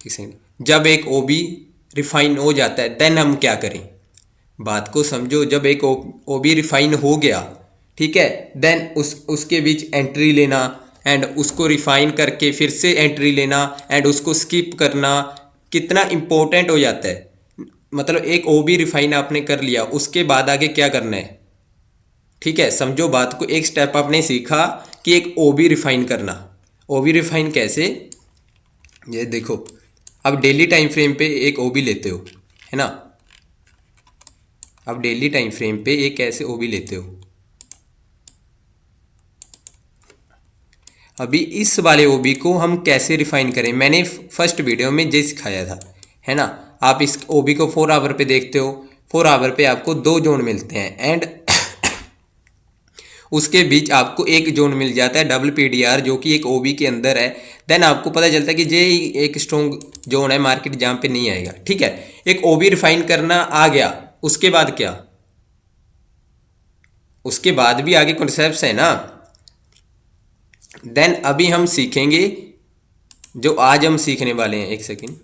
Second, जब एक ओबी refine हो जाता है देन हम क्या करें? बात को समझो। जब एक ओबी रिफाइन हो गया, ठीक है, देन उसके बीच एंट्री लेना एंड उसको रिफाइन करके फिर से एंट्री लेना एंड उसको स्किप करना कितना इंपॉर्टेंट हो जाता है। मतलब एक ओबी रिफाइन आपने कर लिया, उसके बाद आगे क्या करना है? ठीक है, समझो बात को। एक स्टेप आपने सीखा कि एक ओबी रिफाइन करना। ओबी रिफाइन कैसे? ये देखो, अब डेली टाइम फ्रेम पे एक ओबी लेते हो, है ना। अब डेली टाइम फ्रेम पे एक ऐसे ओबी लेते हो। अभी इस वाले ओबी को हम कैसे रिफाइन करें, मैंने फर्स्ट वीडियो में ये सिखाया था, है ना। आप इस ओबी को 4 आवर पे देखते हो, 4 आवर पे आपको 2 जोन मिलते हैं एंड उसके बीच आपको एक जोन मिल जाता है डबल पीडीआर, जो कि एक ओबी के अंदर है। देन आपको पता चलता है कि ये एक स्ट्रॉन्ग जोन है मार्केट जहाँ पे नहीं आएगा। ठीक है, एक ओबी रिफाइन करना आ गया, उसके बाद क्या? उसके बाद भी आगे कॉन्सेप्ट्स है ना। देन अभी हम सीखेंगे जो आज हम सीखने वाले हैं। एक सेकेंड,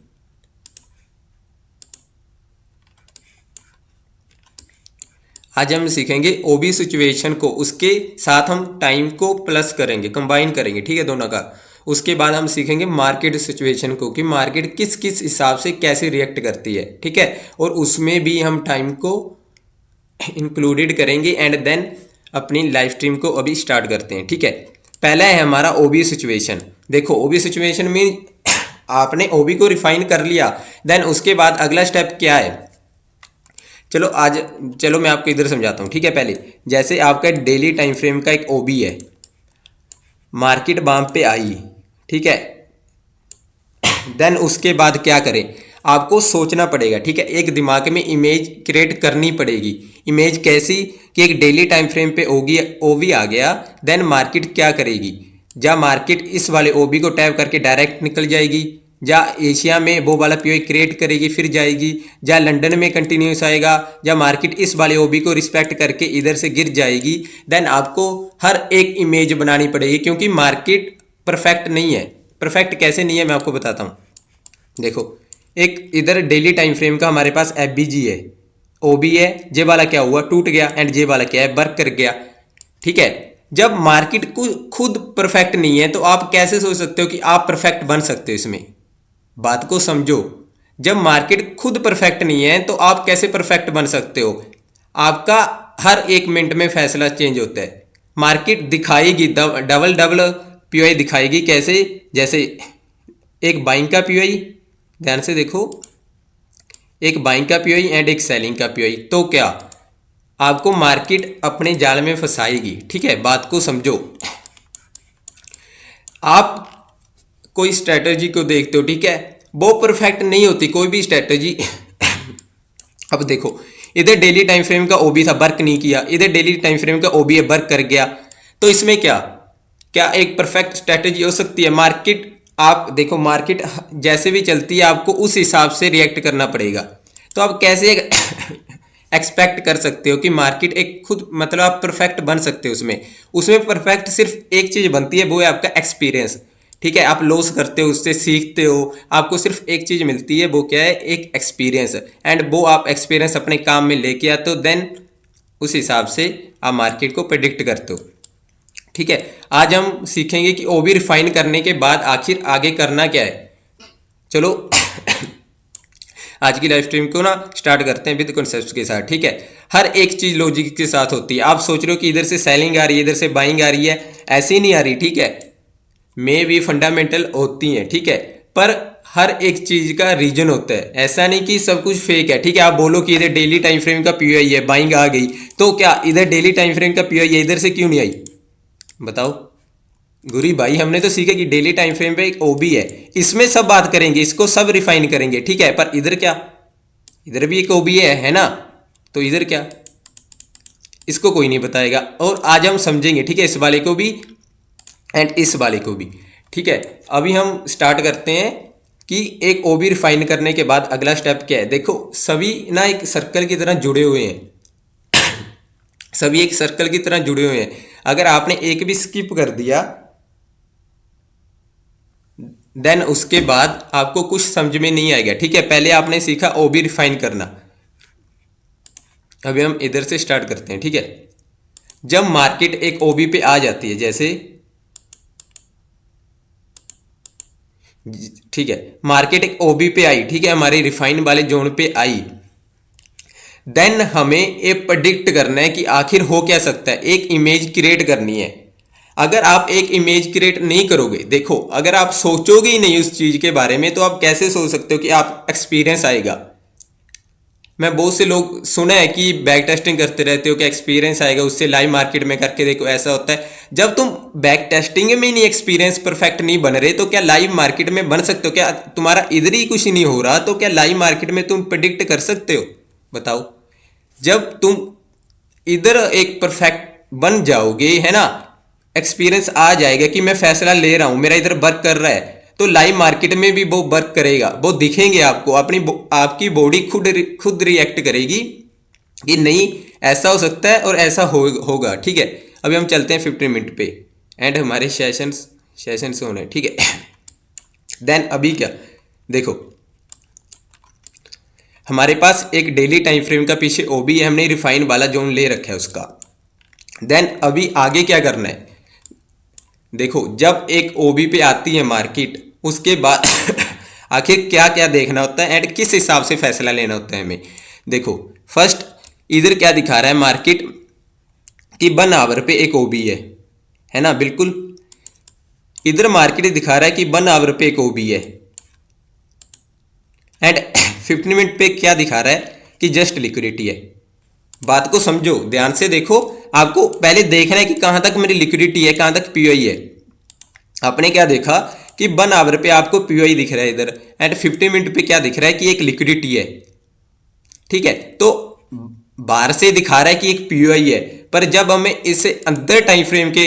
आज हम सीखेंगे ओबी सिचुएशन को, उसके साथ हम टाइम को प्लस करेंगे, कंबाइन करेंगे, ठीक है, दोनों का। उसके बाद हम सीखेंगे मार्केट सिचुएशन को, कि मार्केट किस किस हिसाब से कैसे रिएक्ट करती है, ठीक है। और उसमें भी हम टाइम को इंक्लूडेड करेंगे एंड देन अपनी लाइव स्ट्रीम को अभी स्टार्ट करते हैं। ठीक है, पहला है हमारा ओबी सिचुएशन। देखो, ओबी सिचुएशन में आपने ओबी को रिफाइन कर लिया, देन उसके बाद अगला स्टेप क्या है? चलो मैं आपको इधर समझाता हूँ। ठीक है, पहले जैसे आपका डेली टाइम फ्रेम का एक ओबी है, मार्केट बाम पे आई, ठीक है, देन उसके बाद क्या करें? आपको सोचना पड़ेगा, ठीक है, एक दिमाग में इमेज क्रिएट करनी पड़ेगी। इमेज कैसी? कि एक डेली टाइम फ्रेम पे ओबी आ गया, देन मार्केट क्या करेगी? या मार्केट इस वाले ओबी को टैप करके डायरेक्ट निकल जाएगी, या एशिया में वो वाला पीओई क्रिएट करेगी फिर जाएगी, या लंदन में कंटिन्यूस आएगा, या मार्केट इस वाले ओबी को रिस्पेक्ट करके इधर से गिर जाएगी। देन आपको हर एक इमेज बनानी पड़ेगी, क्योंकि मार्केट परफेक्ट नहीं है। परफेक्ट कैसे नहीं है मैं आपको बताता हूँ। देखो, एक इधर डेली टाइम फ्रेम का हमारे पास एफबीजी है, ओबी है, जे वाला क्या हुआ? टूट गया एंड जे वाला क्या है? वर्क कर गया। ठीक है, जब मार्केट खुद परफेक्ट नहीं है तो आप कैसे सोच सकते हो कि आप परफेक्ट बन सकते हो इसमें? बात को समझो। जब मार्केट खुद परफेक्ट नहीं है तो आप कैसे परफेक्ट बन सकते हो? आपका हर एक मिनट में फैसला चेंज होता है। मार्केट दिखाएगी डबल डबल पीओआई दिखाएगी। कैसे? जैसे एक बाइंग का पीओआई, ध्यान से देखो, एक बाइंग का पीओआई एंड एक सेलिंग का पीओआई, तो क्या आपको मार्केट अपने जाल में फंसाएगी। ठीक है, बात को समझो। आप कोई स्ट्रेटजी को देखते हो, ठीक है, वो परफेक्ट नहीं होती कोई भी स्ट्रेटजी। अब देखो, इधर डेली टाइम फ्रेम का ओबी था, वर्क नहीं किया, इधर डेली टाइम फ्रेम का ओबी है, वर्क कर गया, तो इसमें क्या क्या एक परफेक्ट स्ट्रेटजी हो सकती है? मार्केट, आप देखो, मार्केट जैसे भी चलती है आपको उस हिसाब से रिएक्ट करना पड़ेगा। तो आप कैसे एक्सपेक्ट कर सकते हो कि मार्केट एक खुद, मतलब आप परफेक्ट बन सकते हो उसमें? उसमें परफेक्ट सिर्फ एक चीज बनती है, वो है आपका एक्सपीरियंस। ठीक है, आप लॉस करते हो, उससे सीखते हो, आपको सिर्फ एक चीज मिलती है, वो क्या है? एक एक्सपीरियंस। एंड वो आप एक्सपीरियंस अपने काम में लेके आते हो, देन उस हिसाब से आप मार्केट को प्रिडिक्ट करते हो। ठीक है, आज हम सीखेंगे कि ओबी रिफाइन करने के बाद आखिर आगे करना क्या है। चलो आज की लाइव स्ट्रीम को ना स्टार्ट करते हैं विद कॉन्सेप्ट्स के साथ। ठीक है, हर एक चीज लॉजिक के साथ होती है। आप सोच रहे हो कि इधर से सेलिंग आ रही है, इधर से बाइंग आ रही है, ऐसी नहीं आ रही। ठीक है, मे भी फंडामेंटल होती हैं, ठीक है, पर हर एक चीज का रीजन होता है। ऐसा नहीं कि सब कुछ फेक है। ठीक है, आप बोलो कि इधर डेली टाइम फ्रेम का पीओआई है, बाइंग आ गई, तो क्या इधर डेली टाइम फ्रेम का पीओआई है, इधर से क्यों नहीं आई? बताओ गुरी भाई, हमने तो सीखा कि डेली टाइम फ्रेम पे एक ओबी है, इसमें सब बात करेंगे, इसको सब रिफाइन करेंगे। ठीक है, पर इधर क्या? इधर भी एक ओबी है ना, तो इधर क्या? इसको कोई नहीं बताएगा। और आज हम समझेंगे, ठीक है, इस वाले को भी एंड इस वाले को भी। ठीक है, अभी हम स्टार्ट करते हैं कि एक ओबी रिफाइन करने के बाद अगला स्टेप क्या है। देखो, सभी ना एक सर्कल की तरह जुड़े हुए हैं, सभी एक सर्कल की तरह जुड़े हुए हैं। अगर आपने एक भी स्किप कर दिया देन उसके बाद आपको कुछ समझ में नहीं आएगा, ठीक है। पहले आपने सीखा ओबी रिफाइन करना, अभी हम इधर से स्टार्ट करते हैं, ठीक है। जब मार्केट एक ओबी पे आ जाती है, जैसे ठीक है, मार्केट एक ओबी पे आई, ठीक है, हमारे रिफाइन वाले जोन पे आई, देन हमें ये प्रेडिक्ट करना है कि आखिर हो क्या सकता है, एक इमेज क्रिएट करनी है। अगर आप एक इमेज क्रिएट नहीं करोगे, देखो अगर आप सोचोगे ही नहीं उस चीज के बारे में, तो आप कैसे सोच सकते हो कि आप एक्सपीरियंस आएगा। मैं बहुत से लोग सुना है कि बैक टेस्टिंग करते रहते हो कि एक्सपीरियंस आएगा उससे, लाइव मार्केट में करके देखो ऐसा होता है। जब तुम बैक टेस्टिंग में नहीं एक्सपीरियंस परफेक्ट नहीं बन रहे, तो क्या लाइव मार्केट में बन सकते हो? क्या तुम्हारा इधर ही कुछ नहीं हो रहा, तो क्या लाइव मार्केट में तुम प्रिडिक्ट कर सकते हो? बताओ। जब तुम इधर एक परफेक्ट बन जाओगे, है ना, एक्सपीरियंस आ जाएगा कि मैं फैसला ले रहा हूं, मेरा इधर वर्क कर रहा है, तो लाइव मार्केट में भी वो वर्क करेगा, वो दिखेंगे आपको, आपकी बॉडी खुद रिएक्ट करेगी कि नहीं ऐसा हो सकता है और ऐसा होगा, ठीक है। अभी हम चलते हैं 15 मिनट पे, एंड हमारे सेशंस होने, ठीक है। देन अभी क्या, देखो हमारे पास एक डेली टाइम फ्रेम का पीछे ओबी है, हमने रिफाइन वाला जोन ले रखा है उसका। देन अभी आगे क्या करना है, देखो जब एक ओबी पे आती है मार्केट, उसके बाद आखिर क्या क्या देखना होता है एंड किस हिसाब से फैसला लेना होता है हमें। देखो फर्स्ट इधर क्या दिखा रहा है मार्केट कि 1 आवर पे एक ओबी है ना, बिल्कुल इधर मार्केट दिखा रहा है कि 1 आवर पे एक ओबी है, एंड 15 मिनट पे क्या दिखा रहा है कि जस्ट लिक्विडिटी है। बात को समझो, ध्यान से देखो, आपको पहले देखना है कि कहां तक मेरी लिक्विडिटी है, कहां तक पीओआई है। आपने क्या देखा कि 1 आवर पे आपको पीओआई दिख रहा है इधर, एंड 15 मिनट पे क्या दिख रहा है कि एक लिक्विडिटी है, ठीक है। तो बाहर से दिखा रहा है कि एक पीओआई है, पर जब हमें इससे अंदर टाइम फ्रेम के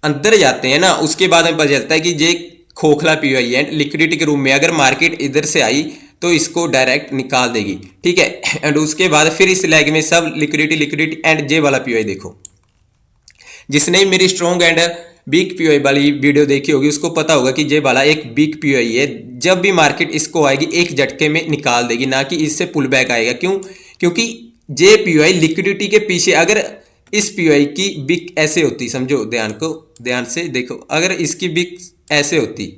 अंदर जाते हैं ना, उसके बाद हमें पता चलता है कि ये खोखला पीओआई है। लिक्विडिटी के रूप में अगर मार्केट इधर से आई तो इसको डायरेक्ट निकाल देगी, ठीक है। एंड उसके बाद फिर इस लेग में सब लिक्विडिटी एंड जे वाला पीओआई देखो। जिसने मेरी स्ट्रॉन्ग एंड वीक पीओआई वाली वीडियो देखी होगी उसको पता होगा कि जे वाला एक वीक पीओआई है। जब भी मार्केट इसको आएगी एक झटके में निकाल देगी, ना कि इससे पुल बैक आएगा। क्यों? क्योंकि जे पीओआई लिक्विडिटी के पीछे, अगर इस पीओआई की बिक ऐसे होती, समझो ध्यान से देखो, अगर इसकी बिक ऐसे होती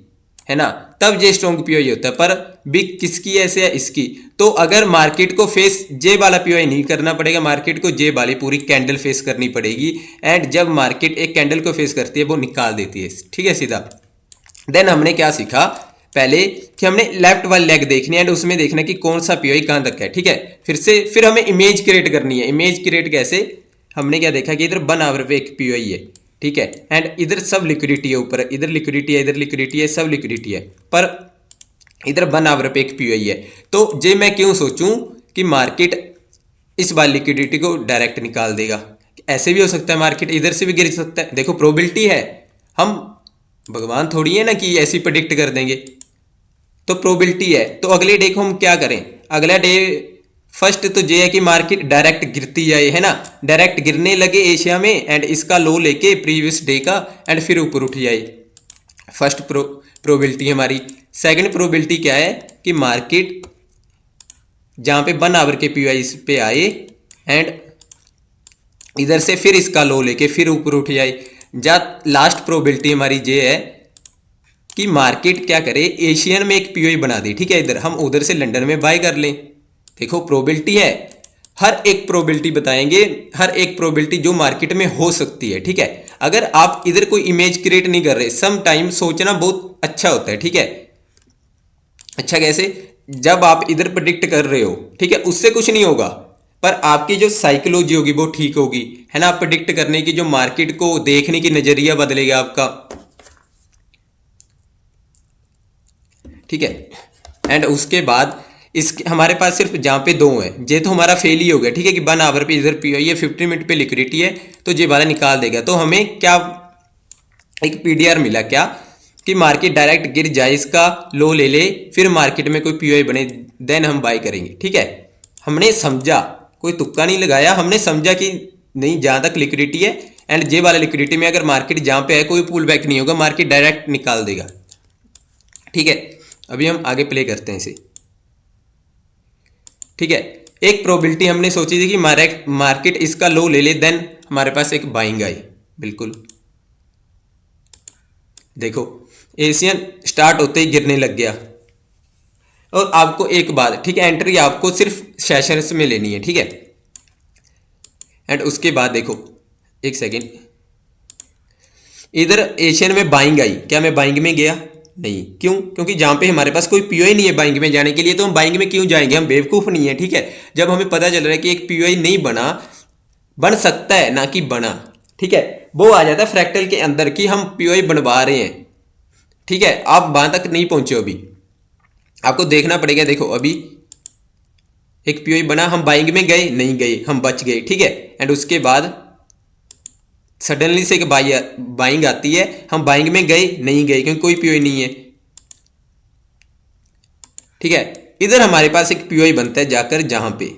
है ना, तब जे स्ट्रॉन्ग पीओआई होता है, पर बिक किसकी ऐसे है, इसकी। तो अगर मार्केट को फेस जे वाला पीओआई नहीं करना पड़ेगा, मार्केट को जे वाली पूरी कैंडल फेस करनी पड़ेगी, एंड जब मार्केट एक कैंडल को फेस करती है वो निकाल देती है, ठीक है, सीधा। देन हमने क्या सीखा पहले कि हमने लेफ्ट वाली लेग देखनी है एंड उसमें देखना कि कौन सा पीओआई कहां तक है, ठीक है। फिर हमें इमेज क्रिएट करनी है। इमेज क्रिएट कैसे, हमने क्या देखा कि इधर 1 आवर पे एक पीओआई है, ठीक है, एंड इधर सब लिक्विडिटी है, ऊपर इधर लिक्विडिटी है, इधर लिक्विडिटी है, सब लिक्विडिटी है, पर इधर 1 आवर पे एक पीओआई है। तो जे मैं क्यों सोचूं कि मार्केट इस बार लिक्विडिटी को डायरेक्ट निकाल देगा, ऐसे भी हो सकता है, मार्केट इधर से भी गिर सकता है। देखो प्रोबेबिलिटी है, हम भगवान थोड़ी है ना कि ऐसी प्रेडिक्ट कर देंगे, तो प्रोबेबिलिटी है। तो अगले डे को हम क्या करें, अगला डे फर्स्ट तो ये है कि मार्केट डायरेक्ट गिरती जाए, है ना, डायरेक्ट गिरने लगे एशिया में, एंड इसका लो लेके प्रीवियस डे का, एंड फिर ऊपर उठ जाए। फर्स्ट प्रोबेबिलिटी हमारी। सेकंड प्रोबेबिलिटी क्या है कि मार्केट जहां पे 1 आवर के पीओआई पे आए एंड इधर से फिर इसका लो लेके फिर ऊपर उठ जाए। लास्ट प्रोबेबिलिटी हमारी ये है कि मार्केट क्या करे, एशियन में एक पीओआई बना दे, ठीक है, इधर हम उधर से लंदन में बाय कर लें। देखो प्रोबेबिलिटी है, हर एक प्रोबेबिलिटी बताएंगे, हर एक प्रोबेबिलिटी जो मार्केट में हो सकती है, ठीक है। अगर आप इधर कोई इमेज क्रिएट नहीं कर रहे, सम टाइम सोचना बहुत अच्छा होता है, ठीक है। अच्छा कैसे, जब आप इधर प्रेडिक्ट कर रहे हो, ठीक है, उससे कुछ नहीं होगा, पर आपकी जो साइकोलॉजी होगी वो ठीक होगी, है ना। आप प्रेडिक्ट करने की, जो मार्केट को देखने की नजरिया बदलेगा आपका, ठीक है। एंड उसके बाद इस हमारे पास सिर्फ जहाँ पे 2 है, ये तो हमारा फेल ही हो गया, ठीक है, कि 1 आवर पे इधर पीओआई है, 15 मिनट पे लिक्विडिटी है, तो ये वाला निकाल देगा। तो हमें क्या एक पीडीआर मिला, क्या कि मार्केट डायरेक्ट गिर जाए, इसका लो ले ले, फिर मार्केट में कोई पीओआई बने, देन हम बाय करेंगे, ठीक है। हमने समझा, कोई तुक्का नहीं लगाया, हमने समझा कि नहीं जहाँ तक लिक्विडिटी है एंड जे वाला लिक्विडिटी में अगर मार्केट जहाँ पे है कोई पुल बैक नहीं होगा, मार्केट डायरेक्ट निकाल देगा, ठीक है, अभी हम आगे प्ले करते हैं इसे। ठीक है, एक प्रोबेबिलिटी हमने सोची थी कि मार्केट इसका लो ले ले, देन हमारे पास एक बाइंग आई। बिल्कुल देखो एशियन स्टार्ट होते ही गिरने लग गया। और आपको एक बात, ठीक है, एंट्री आपको सिर्फ सेशंस में लेनी है। ठीक है, एंड उसके बाद देखो एक सेकेंड, इधर एशियन में बाइंग आई, क्या मैं बाइंग में गया? नहीं। क्यों? क्योंकि जहां पे हमारे पास कोई पीओआई नहीं है बाइंग में जाने के लिए, तो हम बाइंग में क्यों जाएंगे? हम बेवकूफ नहीं है। ठीक है, जब हमें पता चल रहा है कि एक पीओआई नहीं बना, बन सकता है ना कि बना, ठीक है, वो आ जाता है फ्रैक्टल के अंदर कि हम पीओआई बनवा रहे हैं। ठीक है, आप वहां तक नहीं पहुंचे, अभी आपको देखना पड़ेगा। देखो अभी एक पीओआई बना, हम बाइंग में गए नहीं गए, हम बच गए। ठीक है, एंड उसके बाद सडनली से एक बाइंग आती है, हम बाइंग में गए नहीं गए क्योंकि कोई पीओआई नहीं है। ठीक है, इधर हमारे पास एक पीओआई बनता है जाकर, जहां पे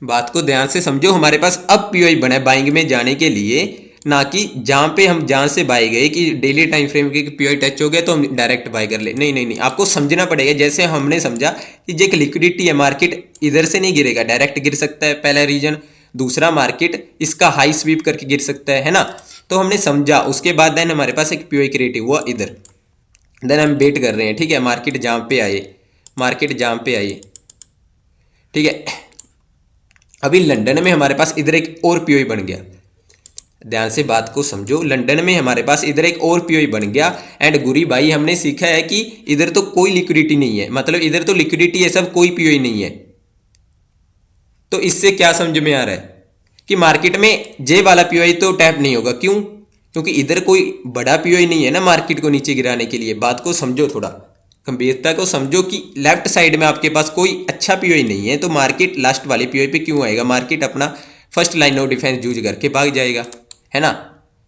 बात को ध्यान से समझो, हमारे पास अब पीओआई बना है बाइंग में जाने के लिए, ना कि जहां पे हम जहां से बाय गए कि डेली टाइम फ्रेम के पीओआई टच हो गया तो हम डायरेक्ट बाय कर ले। नहीं नहीं नहीं, आपको समझना पड़ेगा। जैसे हमने समझा कि जो एक लिक्विडिटी है, मार्केट इधर से नहीं गिरेगा, डायरेक्ट गिर सकता है, पहला रीजन। दूसरा, मार्केट इसका हाई स्वीप करके गिर सकता है ना। तो हमने समझा, उसके बाद देन हमारे पास एक पीओआई क्रिएट हुआ इधर, देन हम वेट कर रहे हैं। ठीक है, मार्केट जहां पे आए, मार्केट जहां पे आए। ठीक है, अभी लंदन में हमारे पास इधर एक और पीओआई बन गया। ध्यान से बात को समझो, लंदन में हमारे पास इधर एक और पीओआई बन गया। एंड गुरी भाई हमने सीखा है कि इधर तो कोई लिक्विडिटी नहीं है, मतलब इधर तो लिक्विडिटी है सब, कोई पीओआई नहीं है। तो इससे क्या समझ में आ रहा है कि मार्केट में जे वाला पीओआई तो टैप नहीं होगा। क्यों? क्योंकि इधर कोई बड़ा पीओआई नहीं है ना मार्केट को नीचे गिराने के लिए। बात को समझो, थोड़ा गंभीरता को समझो कि लेफ्ट साइड में आपके पास कोई अच्छा पीओआई नहीं है, तो मार्केट लास्ट वाली पीओआई पे क्यों आएगा? मार्केट अपना first line of defence use करके भाग जाएगा, है ना।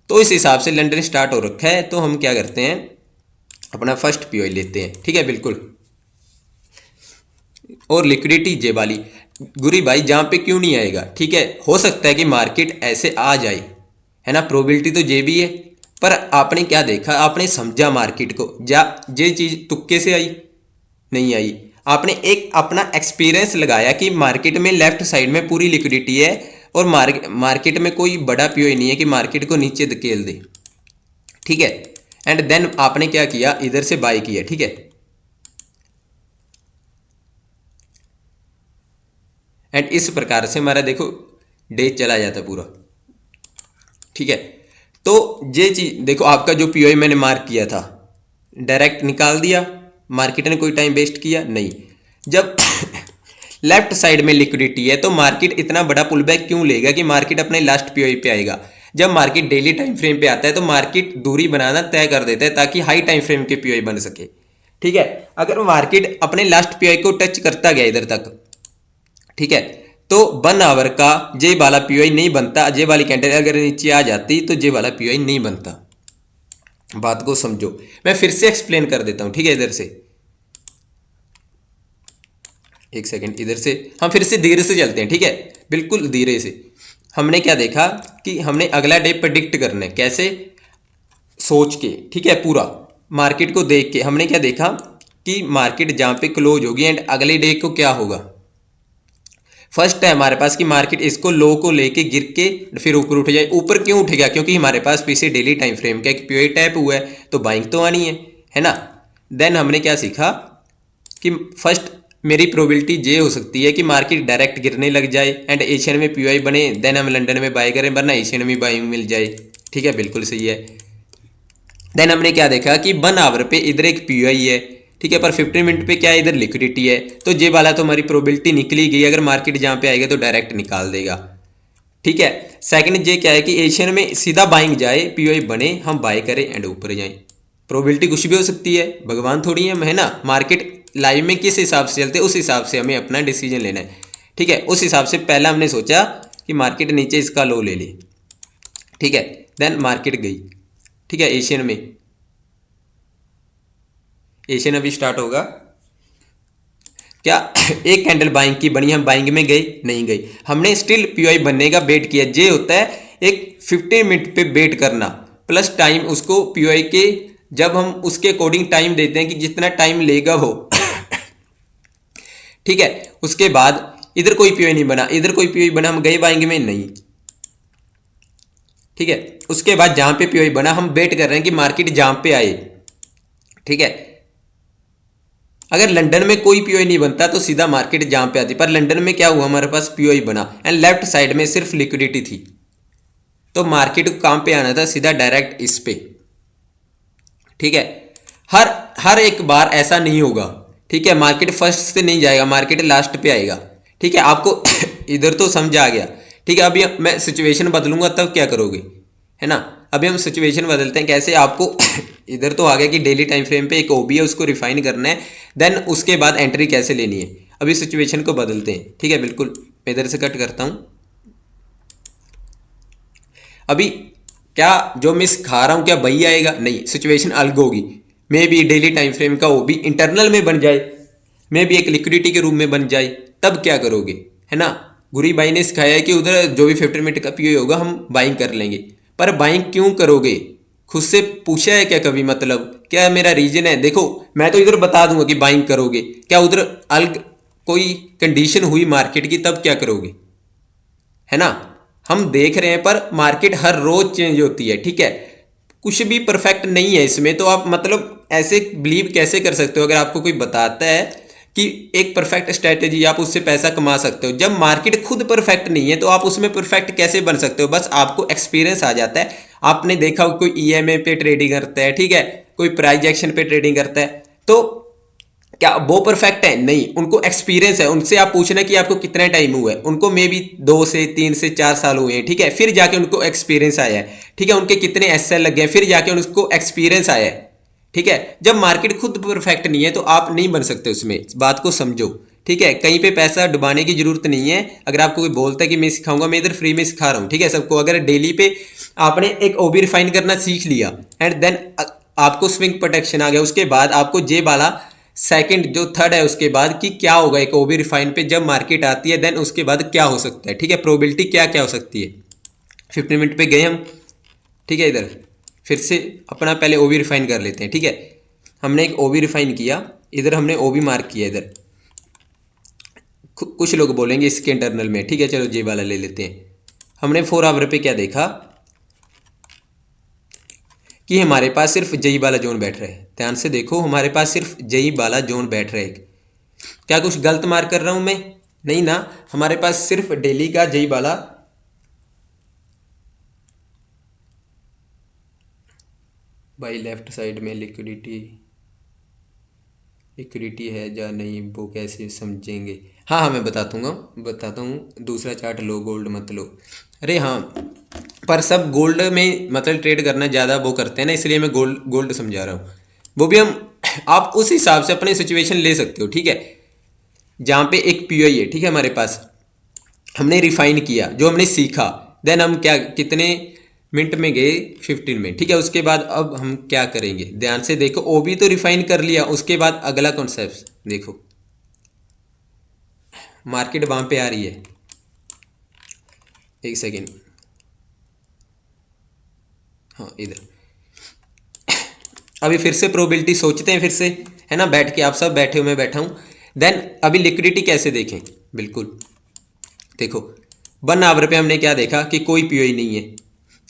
तो इस हिसाब से लंदन स्टार्ट हो रखा है, तो हम क्या करते हैं, अपना फर्स्ट पीओआई लेते हैं। ठीक है, बिल्कुल। और लिक्विडिटी जे वाली, गुरी भाई जहां पे क्यों नहीं आएगा? ठीक है, हो सकता है कि मार्केट ऐसे आ जाए, है ना, प्रोबेबिलिटी तो जे भी है। पर आपने क्या देखा, आपने समझा मार्केट को, जे चीज तुक्के से आई नहीं आई, आपने एक अपना एक्सपीरियंस लगाया कि मार्केट में लेफ्ट साइड में पूरी लिक्विडिटी है और मार्केट में कोई बड़ा पीओआई नहीं है कि मार्केट को नीचे धकेल दे। ठीक है, एंड देन आपने क्या किया, इधर से बाय किया। ठीक है, एंड इस प्रकार से हमारा देखो डे चला जाता पूरा। ठीक है, तो ये चीज देखो, आपका जो पीओआई मैंने मार्क किया था डायरेक्ट निकाल दिया, मार्केट ने कोई टाइम वेस्ट किया नहीं। जब लेफ्ट साइड में लिक्विडिटी है तो मार्केट इतना बड़ा पुल बैक क्यों लेगा कि मार्केट अपने लास्ट पीओआई पे आएगा? जब मार्केट डेली टाइम फ्रेम पे आता है तो मार्केट दूरी बनाना तय कर देता है ताकि हाई टाइम फ्रेम के पीओआई बन सके। ठीक है, अगर मार्केट अपने लास्ट पीओआई को टच करता गया इधर तक, ठीक है, तो 1 आवर का जे वाला पीओआई नहीं बनता। जे वाली कैंडल अगर नीचे आ जाती तो जे वाला पीओआई नहीं बनता। बात को समझो, मैं फिर से एक्सप्लेन कर देता हूं। ठीक है, इधर से एक सेकंड, इधर से हम फिर से धीरे से चलते हैं। ठीक है, बिल्कुल धीरे से। हमने क्या देखा कि हमने अगला डे प्रेडिक्ट करना है, कैसे? सोच के। ठीक है, पूरा मार्केट को देख के हमने क्या देखा कि मार्केट जहां पे क्लोज होगी एंड अगले डे को क्या होगा। फर्स्ट है हमारे पास कि मार्केट इसको लो को लेके गिर के फिर ऊपर उठ जाए। ऊपर क्यों उठेगा? क्योंकि हमारे पास पीछे डेली टाइम फ्रेम का एक पीओआई टैप हुआ है, तो बाइंग तो आनी है ना। देन हमने क्या सीखा कि फर्स्ट मेरी प्रोबेबिलिटी ये हो सकती है कि मार्केट डायरेक्ट गिरने लग जाए एंड एशियन में पीओआई बने, देन हम लंदन में बाय करें, वरना एशियन में बाइंग मिल जाए। ठीक है, बिल्कुल सही है। देन हमने क्या देखा कि 1 आवर पे इधर एक पीओआई है, ठीक है, पर 15 मिनट पे क्या है, इधर लिक्विडिटी है, तो जे वाला तो हमारी प्रोबेबिलिटी निकली गई। अगर मार्केट जहां पे आएगा तो डायरेक्ट निकाल देगा। ठीक है, सेकंड जे क्या है कि एशियन में सीधा बाइंग जाए, पीओआई बने, हम बाय करें एंड ऊपर जाएं। प्रोबेबिलिटी कुछ भी हो सकती है, भगवान थोड़ी है हम, है ना। मार्केट लाइव में किस हिसाब से चलते उस हिसाब से हमें अपना डिसीजन लेना है। ठीक है, उस हिसाब से पहला हमने सोचा कि मार्केट नीचे इसका लो ले ले। ठीक है, देन मार्केट गई। ठीक है, एशियन अभी स्टार्ट होगा। क्या एक कैंडल बाइंग की बनी, हम बाइंग में गए नहीं गए, हमने स्टिल पीओआई बनने का वेट किया। जे होता है एक 15 मिनट पे वेट करना, प्लस टाइम उसको पीओआई के, जब हम उसके अकॉर्डिंग टाइम देते हैं कि जितना टाइम लेगा वो ठीक है। उसके बाद इधर कोई पीओआई नहीं बना, इधर कोई पीओआई बना, हम गए बाइंग में नहीं, ठीक है। उसके बाद जहां पे पीओआई बना हम वेट कर रहे हैं कि मार्केट जहां पे आए, ठीक है। अगर लंदन में कोई पीओआई नहीं बनता तो सीधा मार्केट जहां पे आती, पर लंदन में क्या हुआ, हमारे पास पीओआई बना एंड लेफ्ट साइड में सिर्फ लिक्विडिटी थी, तो मार्केट को कहां पे आना था, सीधा डायरेक्ट इस पे, ठीक है। हर हर एक बार ऐसा नहीं होगा, ठीक है। मार्केट फर्स्ट से नहीं जाएगा, मार्केट लास्ट पे आएगा, ठीक है। आपको इधर तो समझ आ गया, ठीक है। अभी मैं सिचुएशन बदलूंगा तब क्या करोगे, है ना। अभी हम सिचुएशन बदलते हैं कैसे, आपको इधर तो आ गया कि डेली टाइम फ्रेम पे एक ओबी है उसको रिफाइन करना है, देन उसके बाद एंट्री कैसे लेनी है। अभी सिचुएशन को बदलते हैं, ठीक है। बिल्कुल मैं इधर से कट करता हूं। अभी क्या जो मैं सिखा रहा हूं क्या वही आएगा, नहीं, सिचुएशन अलग होगी। मे भी डेली टाइम फ्रेम का ओबी इंटरनल में बन जाए, मे भी एक लिक्विडिटी के रूप में बन जाए, तब क्या करोगे, है ना। गुरी भाई ने सिखाया है कि उधर जो भी 15 मिनट का पीओ होगा हम बाइंग कर लेंगे, पर बाइंग क्यों करोगे, खुद से पूछा है क्या कभी, मतलब क्या मेरा रीजन है। देखो मैं तो इधर बता दूंगा कि बाइंग करोगे, क्या उधर अलग कोई कंडीशन हुई मार्केट की तब क्या करोगे, है ना। हम देख रहे हैं पर मार्केट हर रोज चेंज होती है, ठीक है। कुछ भी परफेक्ट नहीं है इसमें, तो आप मतलब ऐसे बिलीव कैसे कर सकते हो अगर आपको कोई बताता है कि एक परफेक्ट स्ट्रेटेजी आप उससे पैसा कमा सकते हो, जब मार्केट खुद परफेक्ट नहीं है तो आप उसमें परफेक्ट कैसे बन सकते हो। बस आपको एक्सपीरियंस आ जाता है, आपने देखा कोई ईएमए पे ट्रेडिंग करता है, ठीक है, कोई प्राइस एक्शन पे ट्रेडिंग करता है, तो क्या वो परफेक्ट है, नहीं, उनको एक्सपीरियंस है। उनसे आप पूछना कि आपको कितना टाइम हुआ है, उनको मे बी 2 से 3 से 4 साल हुए हैं, ठीक है, फिर जाके उनको एक्सपीरियंस आया है, ठीक है। उनके कितने एसएल लग गए फिर जाके उनको एक्सपीरियंस आया है, ठीक है। जब मार्केट खुद परफेक्ट नहीं है तो आप नहीं बन सकते उसमें, बात को समझो, ठीक है। कहीं पे पैसा डुबाने की जरूरत नहीं है। अगर आपको कोई बोलता है कि मैं सिखाऊंगा, मैं इधर फ्री में सिखा रहा हूँ, ठीक है सबको। अगर डेली पे आपने एक ओबी रिफाइन करना सीख लिया एंड देन आपको स्विंग प्रोटेक्शन आ गया, उसके बाद आपको जे वाला सेकंड जो थर्ड है उसके बाद कि क्या होगा एक ओबी रिफाइन पे जब मार्केट आती है, देन उसके बाद क्या हो सकता है, ठीक है। प्रोबेबिलिटी क्या क्या हो सकती है। 15 मिनट पे गए हम, ठीक है। इधर फिर से अपना पहले ओबी रिफाइन कर लेते हैं, ठीक है। हमने एक ओबी रिफाइन किया, इधर हमने ओबी मार्क किया, इधर कुछ लोग बोलेंगे इसके इंटरनल में, ठीक है, चलो जे वाला ले लेते हैं। हमने 4 आवर पे क्या देखा कि हमारे पास सिर्फ जई वाला जोन बैठ रहा है। ध्यान से देखो हमारे पास सिर्फ जई वाला जोन बैठ रहा है। क्या कुछ गलत मार्क कर रहा हूं मैं, नहीं ना। हमारे पास सिर्फ डेली का जई वाला भाई लेफ्ट साइड में लिक्विडिटी है या नहीं वो कैसे समझेंगे। हाँ हाँ मैं बताता हूँ। दूसरा चार्ट लो, गोल्ड मत लो। अरे हाँ, पर सब गोल्ड में मतलब ट्रेड करना ज़्यादा वो करते हैं ना, इसलिए मैं गोल्ड समझा रहा हूँ। वो भी हम आप उस हिसाब से अपनी सिचुएशन ले सकते हो, ठीक है। जहाँ पे एक पीओआई है, ठीक है, हमारे पास हमने रिफाइन किया जो हमने सीखा, देन हम क्या कितने मिनट में गए 15 में, ठीक है। उसके बाद अब हम क्या करेंगे, ध्यान से देखो। ओबी तो रिफाइन कर लिया, उसके बाद अगला कॉन्सेप्ट देखो, मार्केट वहां पे आ रही है, एक सेकेंड, हाँ इधर। अभी फिर से प्रोबेबिलिटी सोचते हैं फिर से, है ना, बैठ के आप सब बैठे हो मैं बैठा हूं। देन अभी लिक्विडिटी कैसे देखें, बिल्कुल देखो 1 आवर पे हमने क्या देखा कि कोई पीओई नहीं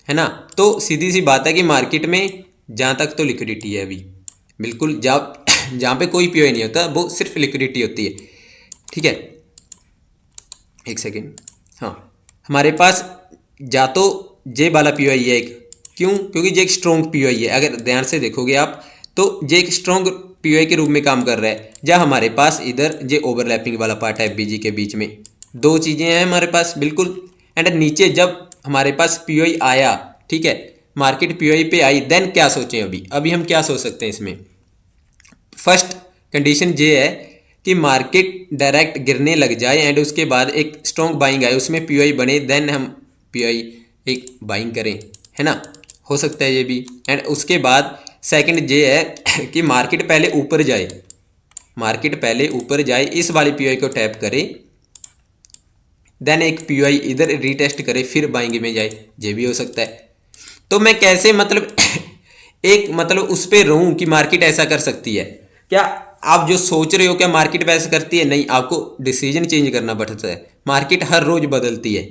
है ना। तो सीधी सी बात है कि मार्केट में जहाँ तक तो लिक्विडिटी है अभी, बिल्कुल जहाँ पे कोई पीओई नहीं होता वो सिर्फ लिक्विडिटी होती है, ठीक है। एक सेकेंड, हाँ हमारे पास जा तो जे वाला पीओई है एक, क्यों, क्योंकि जे एक स्ट्रॉन्ग पीओई है। अगर ध्यान से देखोगे आप तो जे एक स्ट्रॉन्ग पीओई के रूप में काम कर रहा है। जहाँ हमारे पास इधर जे ओवरलैपिंग वाला पार्ट है बीजी के बीच में, 2 चीज़ें हैं हमारे पास, बिल्कुल। एंड नीचे जब हमारे पास पीओई आया, ठीक है, मार्केट पीओई पे आई, देन क्या सोचें अभी हम क्या सोच सकते हैं इसमें। फर्स्ट कंडीशन ये है कि मार्केट डायरेक्ट गिरने लग जाए एंड उसके बाद एक स्ट्रॉन्ग बाइंग आए, उसमें पीओई बने, देन हम पीओई एक बाइंग करें, है ना, हो सकता है ये भी। एंड उसके बाद सेकंड ये है कि मार्केट पहले ऊपर जाए, इस वाली पीओई को टैप करे, देन एक पीओई इधर रीटेस्ट करे, फिर बाइंग में जाए, ये भी हो सकता है। तो मैं कैसे मतलब एक मतलब उस पे रहूं कि मार्केट ऐसा कर सकती है। क्या आप जो सोच रहे हो क्या मार्केट वैसा करती है? नहीं, आपको डिसीजन चेंज करना पड़ता है। मार्केट हर रोज बदलती है,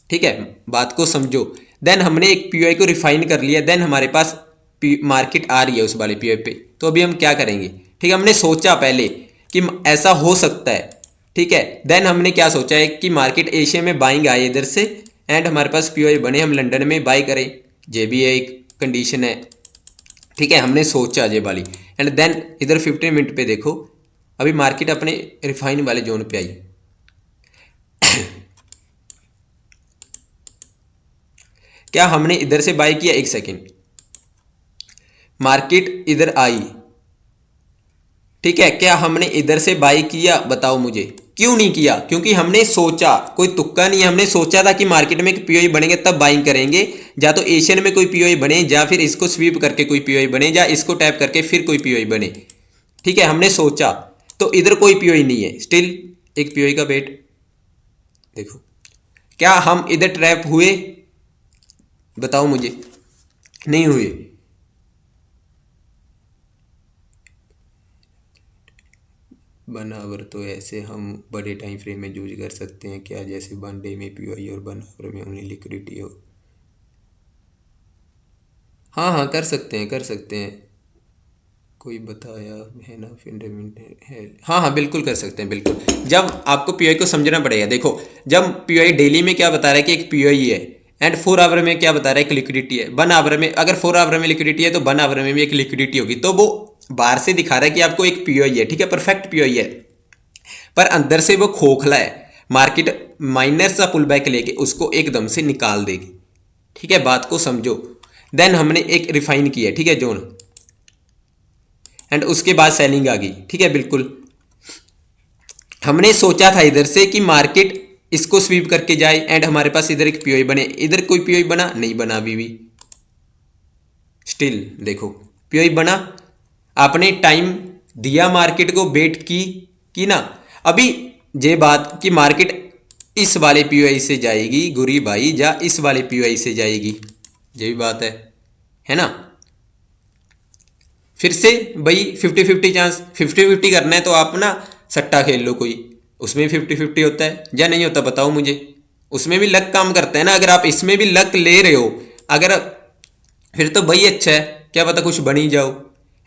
ठीक है, बात को समझो। देन हमने एक पीओआई को रिफाइन कर लिया, देन हमारे पास मार्केट आ रही है उस वाले पीओआई पे, तो अभी हम क्या करेंगे? ठीक है, हमने सोचा पहले कि ऐसा हो सकता है, ठीक है। देन हमने क्या सोचा है कि मार्केट एशिया में बाइंग आए इधर से एंड हमारे पास पीओआई बने, हम लंदन में बाई करें, ये भी एक कंडीशन है, ठीक है। हमने सोचा ये वाली एंड देन इधर 15 मिनट पे देखो, अभी मार्केट अपने रिफाइन वाले जोन पे आई। क्या हमने इधर से बाई किया? एक सेकेंड, मार्केट इधर आई, ठीक है, क्या हमने इधर से बाई किया? बताओ मुझे। क्यों नहीं किया? क्योंकि हमने सोचा, कोई तुक्का नहीं है, हमने सोचा था कि मार्केट में एक पीओई बनेंगे तब बाइंग करेंगे, या तो एशियन में कोई पीओई बने, या फिर इसको स्वीप करके कोई पीओई बने, या इसको टैप करके फिर कोई पीओई बने, ठीक है, हमने सोचा। तो इधर कोई पीओई नहीं है, स्टिल एक पीओई का वेट देखो। क्या हम इधर ट्रैप हुए? बताओ मुझे, नहीं हुए। वन आवर तो ऐसे हम बड़े टाइम फ्रेम में यूज कर सकते हैं क्या? जैसे वन डे में पीओआई और वन आवर में ओनली लिक्विडिटी हो। हाँ हाँ, कर सकते हैं, कर सकते हैं। कोई बताया है ना फंडामेंट है? हाँ हाँ, बिल्कुल कर सकते हैं, बिल्कुल। जब आपको पीओआई को समझना पड़ेगा। देखो, जब पीओआई डेली में क्या बता रहा है कि एक पीओआई है, एंड 4 आवर में क्या बता रहा है कि लिक्विडिटी है। 1 आवर में, अगर 4 आवर में लिक्विडिटी है तो 1 आवर में भी एक लिक्विडिटी होगी, तो वो बाहर से दिखा रहा है कि आपको एक पीओआई है, ठीक है, परफेक्ट पीओआई है, पर अंदर से वो खोखला है। मार्केट माइनर सा पुल बैक लेके उसको एकदम से निकाल देगी, ठीक है, बात को समझो। देन हमने एक रिफाइन किया, ठीक है, जोन, एंड उसके बाद सेलिंग आ गई, ठीक है, बिल्कुल। हमने सोचा था इधर से कि मार्केट इसको स्वीप करके जाए एंड हमारे पास इधर एक पीओई बने, इधर कोई पीओई बना नहीं, बना अभी भी। स्टिल देखो पीओई बना, आपने टाइम दिया मार्केट को, वेट की ना। अभी ये बात कि मार्केट इस वाले पीओआई से जाएगी गुरी भाई, या इस वाले पीओआई से जाएगी, ये भी बात है ना। फिर से भाई 50-50 चांस, 50-50 करना है तो आप ना सट्टा खेल लो कोई, उसमें 50-50 होता है या नहीं होता? बताओ मुझे। उसमें भी लक काम करता है ना, अगर आप इसमें भी लक ले रहे हो, अगर, फिर तो भाई अच्छा है, क्या पता कुछ बन ही जाओ,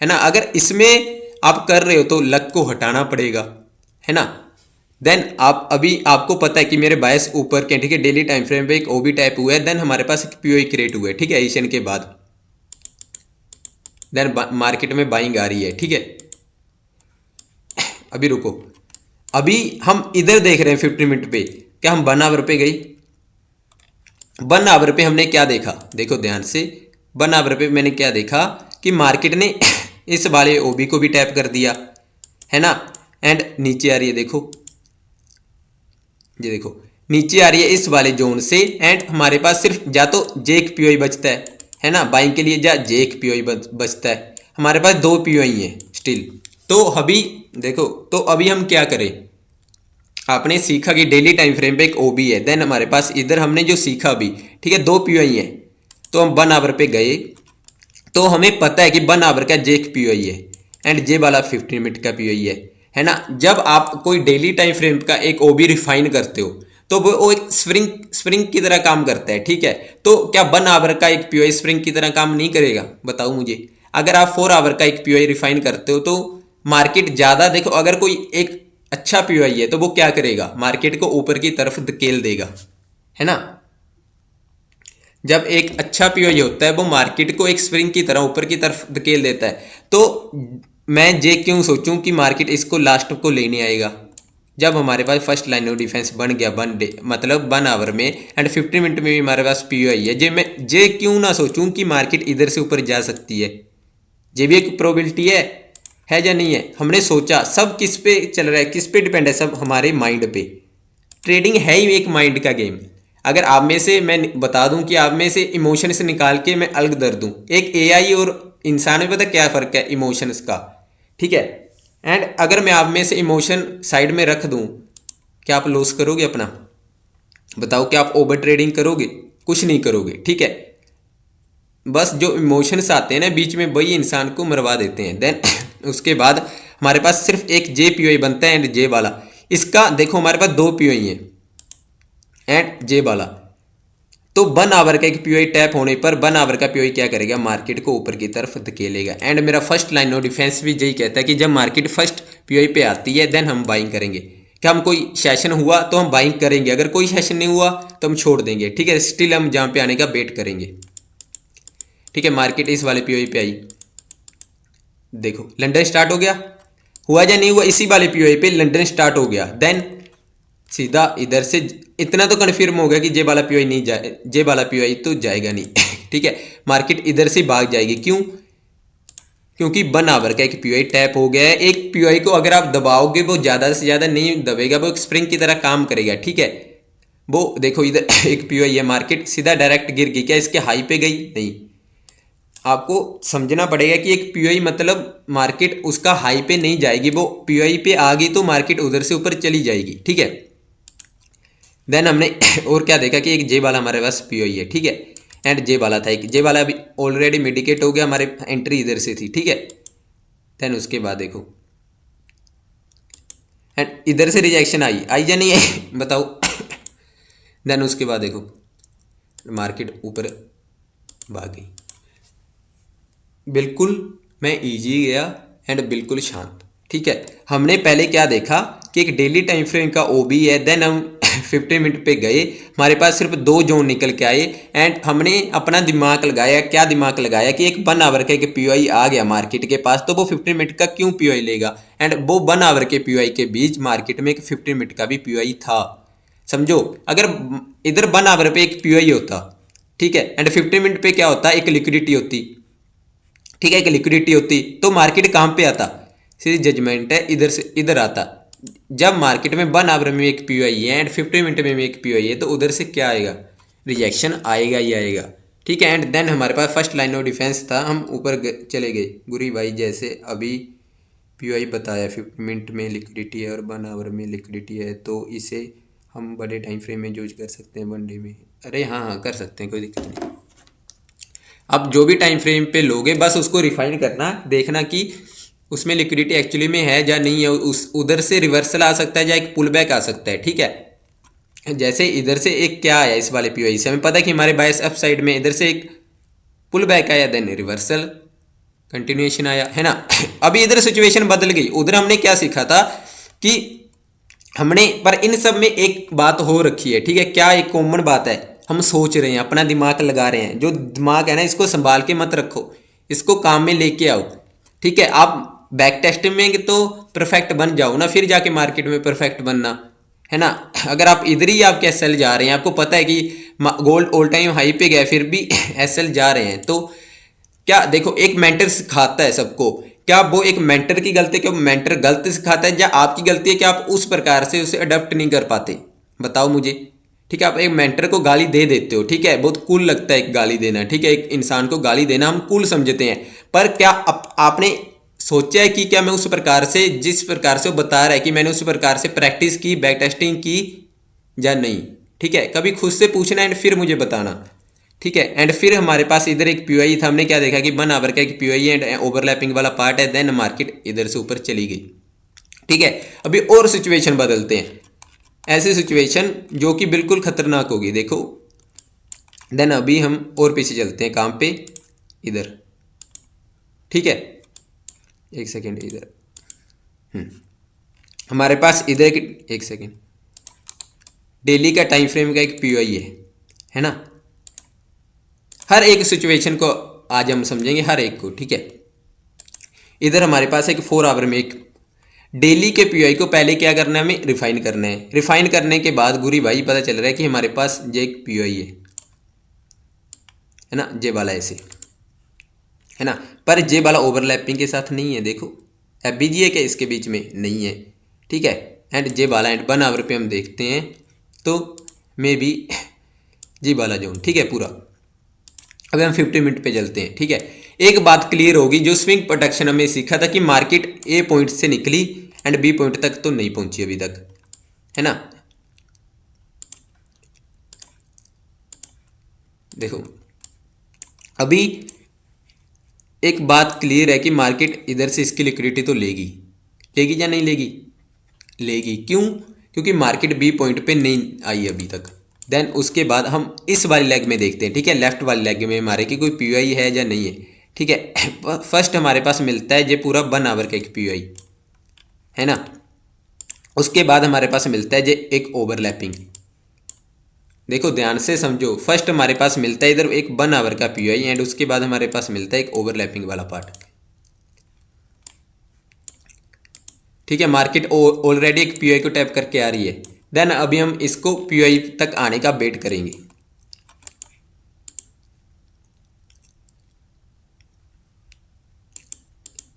है ना। अगर इसमें आप कर रहे हो तो लक को हटाना पड़ेगा, है ना। देन आप अभी आपको पता है कि मेरे बायस ऊपर के, ठीक है, डेली टाइम फ्रेम पे एक ओबी टाइप हुआ है, देन हमारे पास एक पीओई क्रिएट हुआ है, ठीक है, एशियन के बाद। देन मार्केट में बाइंग आ रही है, ठीक है। अभी रुको, अभी हम इधर देख रहे हैं 50 मिनट पे, क्या हम 1 आवर पे गई? 1 आवर पे हमने क्या देखा? देखो ध्यान से, 1 आवर पे मैंने क्या देखा कि मार्केट ने इस वाले ओबी को भी टैप कर दिया, है ना, एंड नीचे आ रही है, देखो ये देखो नीचे आ रही है इस वाले जोन से, एंड हमारे पास सिर्फ या तो जेक पीओई बचता है ना बाइंग के लिए, या जेक पीओई बचता है। हमारे पास 2 पीओई हैं स्टिल। तो अभी देखो, तो अभी हम क्या करें? आपने सीखा कि डेली टाइम फ्रेम पे एक ओबी है, देन हमारे पास इधर हमने जो सीखा अभी, ठीक है, 2 पीओई है, तो हम 1 आवर पे गए, तो हमें पता है कि 1 आवर का जेक पीओई है एंड जे वाला 15 मिनट का पीओई है ना। जब आप कोई डेली टाइम फ्रेम का एक ओबी रिफाइन करते हो तो वो एक स्प्रिंग की तरह काम करता है, ठीक है। तो क्या 1 आवर का एक पीओई स्प्रिंग की तरह काम नहीं करेगा? बताओ मुझे। अगर आप 4 आवर का एक पीओई रिफाइन करते हो तो मार्केट ज़्यादा, देखो अगर कोई एक अच्छा पीओई है तो वो क्या करेगा? मार्केट को ऊपर की तरफ धकेल देगा, है ना। जब एक अच्छा पीओई होता है वो मार्केट को एक स्प्रिंग की तरह ऊपर की तरफ धकेल देता है। तो मैं ये क्यों सोचूं कि मार्केट इसको लास्ट को लेने आएगा? जब हमारे पास फर्स्ट लाइन ऑफ डिफेंस बन गया 1 डे मतलब 1 आवर में एंड 50 मिनट में भी हमारे पास पीओआई है, जे मैं जे क्यों ना सोचूं कि मार्केट इधर से ऊपर जा सकती है? ये भी एक प्रोबेबिलिटी है या नहीं है? हमने सोचा, सब किस पे चल रहा है, किस पे डिपेंड है? सब हमारे माइंड पे। ट्रेडिंग है ही एक माइंड का गेम। अगर आप में से मैं बता दूं कि आप में से इमोशन से निकाल के मैं अलग दर दूं, एक एआई और इंसान में पता क्या फ़र्क है इमोशंस का, ठीक है। एंड अगर मैं आप में से इमोशन साइड में रख दूं, क्या आप लॉस करोगे अपना? बताओ, क्या आप ओवर ट्रेडिंग करोगे? कुछ नहीं करोगे, ठीक है। बस जो इमोशंस आते हैं ना बीच में, वही इंसान को मरवा देते हैं। देन उसके बाद हमारे पास सिर्फ एक जे पी बनता है एंड जे वाला। इसका देखो हमारे पास दो पी है एंड जे वाला। तो 1 आवर का एक पी टैप होने पर 1 आवर का पी क्या करेगा, मार्केट को ऊपर की तरफ धकेलेगा। एंड मेरा फर्स्ट लाइन ऑफ डिफेंस भी यही कहता है कि जब मार्केट फर्स्ट पी पे आती है देन हम बाइंग करेंगे। क्या हम कोई सेशन हुआ तो हम बाइंग करेंगे, अगर कोई सेशन नहीं हुआ तो हम छोड़ देंगे। ठीक है, स्टिल हम जहाँ पे आने का वेट करेंगे। ठीक है, मार्केट इस वाले पी पे आई, देखो लंदन स्टार्ट हो गया, हुआ या नहीं हुआ, इसी वाले पी पे लंदन स्टार्ट हो गया। देन सीधा इधर से इतना तो कन्फर्म हो गया कि जे वाला पी नहीं जाए, जे वाला पी तो जाएगा नहीं। ठीक है, मार्केट इधर से भाग जाएगी। क्यों? क्योंकि 1 आवर का एक पी टैप हो गया है। एक पी को अगर आप दबाओगे वो ज़्यादा से ज़्यादा नहीं दबेगा, वो एक स्प्रिंग की तरह काम करेगा। ठीक है, वो देखो इधर एक पी है, मार्केट सीधा डायरेक्ट गिर गई, क्या इसके हाई पे गई? नहीं। आपको समझना पड़ेगा कि एक पी मतलब मार्केट उसका हाई पे नहीं जाएगी, वो पी पे आ गई तो मार्केट उधर से ऊपर चली जाएगी। ठीक है, देन हमने और क्या देखा कि एक जे वाला हमारे पास पी है। ठीक है, एंड जे वाला था, एक जे वाला अभी ऑलरेडी मेडिकेट हो गया, हमारे एंट्री इधर से थी। ठीक है, देन उसके बाद देखो एंड इधर से रिजेक्शन आई या नहीं आई बताओ। देन उसके बाद देखो मार्केट ऊपर भाग गई, बिल्कुल मैं इजी गया एंड बिल्कुल शांत। ठीक है, हमने पहले क्या देखा कि एक डेली टाइम फ्रेम का ओबी है, देन हम 15 मिनट पे गए, हमारे पास सिर्फ 2 जोन निकल के आए एंड हमने अपना दिमाग लगाया। क्या दिमाग लगाया कि एक 1 आवर का एक पी आ गया मार्केट के पास, तो वो 15 मिनट का क्यों पी लेगा। एंड वो 1 आवर के पी के बीच मार्केट में एक 15 मिनट का भी पी था। समझो, अगर इधर 1 आवर पे एक पी होता, ठीक है, एंड 15 मिनट पे क्या होता, एक लिक्विडिटी होती। ठीक है, एक लिक्विडिटी होती तो मार्केट कहाँ पे आता, सीधी जजमेंट है इधर से इधर आता। जब मार्केट में 1 आवर में एक पी है एंड 15 मिनट में एक पी है, तो उधर से क्या आएगा, रिजेक्शन आएगा ही आएगा। ठीक है, एंड देन हमारे पास फर्स्ट लाइन ऑफ डिफेंस था, हम ऊपर चले गए। गुरी भाई जैसे अभी पी बताया 15 मिनट में लिक्विडिटी है और 1 आवर में लिक्विडिटी है, तो इसे हम बड़े टाइम फ्रेम में यूज कर सकते हैं, 1 डे में। अरे हाँ हाँ कर सकते हैं, कोई दिक्कत नहीं। अब जो भी टाइम फ्रेम पे लोगे बस उसको रिफाइन करना, देखना कि उसमें लिक्विडिटी एक्चुअली में है या नहीं है। उस उधर से रिवर्सल आ सकता है या एक पुल बैक आ सकता है। ठीक है, जैसे इधर से एक क्या आया इस वाले पी से हमें पता है कि हमारे बायस अप साइड में इधर से एक पुल बैक आया, देन रिवर्सल कंटिन्यूएशन आया, है ना। अभी इधर सिचुएशन बदल गई। उधर हमने क्या सीखा था कि हमने, पर इन सब में एक बात हो रखी है। ठीक है, क्या एक कॉमन बात है, हम सोच रहे हैं, अपना दिमाग लगा रहे हैं। जो दिमाग है ना, इसको संभाल के मत रखो, इसको काम में लेके आओ। ठीक है, आप बैक टेस्टिंग में तो परफेक्ट बन जाओ ना, फिर जाके मार्केट में परफेक्ट बनना, है ना। अगर आप इधर ही आप एस एल जा रहे हैं, आपको पता है कि गोल्ड ऑल टाइम हाई पे गया, फिर भी एस एल जा रहे हैं, तो क्या देखो, एक मेंटर सिखाता है सबको। क्या वो एक मेंटर की गलती है कि मेंटर गलत सिखाता है, या आपकी गलती है कि आप उस प्रकार से उसे अडॉप्ट नहीं कर पाते? बताओ मुझे। ठीक है, आप एक मेंटर को गाली दे देते हो, ठीक है, बहुत कूल लगता है एक गाली देना। ठीक है, एक इंसान को गाली देना हम कूल समझते हैं, पर क्या आपने सोचा है कि क्या मैं उस प्रकार से, जिस प्रकार से वो बता रहा है, कि मैंने उस प्रकार से प्रैक्टिस की, बैक टेस्टिंग की या नहीं? ठीक है, कभी खुद से पूछना एंड फिर मुझे बताना। ठीक है, एंड फिर हमारे पास इधर एक पी था, हमने क्या देखा कि 1 आवर का एक पी एंड ओवरलैपिंग वाला पार्ट है, देन मार्केट इधर से ऊपर चली गई। ठीक है, अभी और सिचुएशन बदलते हैं, ऐसी सिचुएशन जो कि बिल्कुल खतरनाक होगी। देखो, देन अभी हम और पीछे चलते हैं, काम पे इधर। ठीक है, एक सेकेंड, इधर हमारे पास इधर एक सेकेंड, डेली का टाइम फ्रेम का एक पी है ना। हर एक सिचुएशन को आज हम समझेंगे, हर एक को। ठीक है, इधर हमारे पास एक 4 आवर में एक डेली के पी को पहले क्या करना है, हमें रिफाइन करना है। रिफाइन करने के बाद गुरी भाई पता चल रहा है कि हमारे पास ये एक पी है ना, जे वाला ऐसे है ना, पर जे वाला ओवरलैपिंग के साथ नहीं है। देखो एफ है कि इसके बीच में नहीं है। ठीक है, एंड जे वाला एंड 1 आवर पे हम देखते हैं तो मे बी जे वाला जोन। ठीक है, पूरा। अभी हम 50 मिनट पे चलते हैं। ठीक है, एक बात क्लियर होगी, जो स्विंग प्रोटेक्शन हमें सीखा था कि मार्केट ए पॉइंट से निकली एंड बी पॉइंट तक तो नहीं पहुंची अभी तक, है ना। देखो अभी एक बात क्लियर है कि मार्केट इधर से इसकी लिक्विडिटी तो लेगी, लेगी या नहीं लेगी, लेगी। क्यों? क्योंकि मार्केट बी पॉइंट पे नहीं आई अभी तक। देन उसके बाद हम इस वाली लेग में देखते हैं, ठीक है, लेफ्ट वाली लेग में हमारे की कोई पीयूआई है या नहीं है, ठीक है। फर्स्ट हमारे पास मिलता है ये पूरा 1 आवर का एक पीयूआई है ना। उसके बाद हमारे पास मिलता है ये एक ओवरलैपिंग। देखो ध्यान से समझो, फर्स्ट हमारे पास मिलता है इधर एक 1 आवर का पीयूआई एंड उसके बाद हमारे पास मिलता है एक ओवरलैपिंग वाला पार्ट, ठीक है। मार्केट ऑलरेडी एक पीयूआई को टैप करके आ रही है। देन अभी हम इसको पीयूआई तक आने का वेट करेंगे।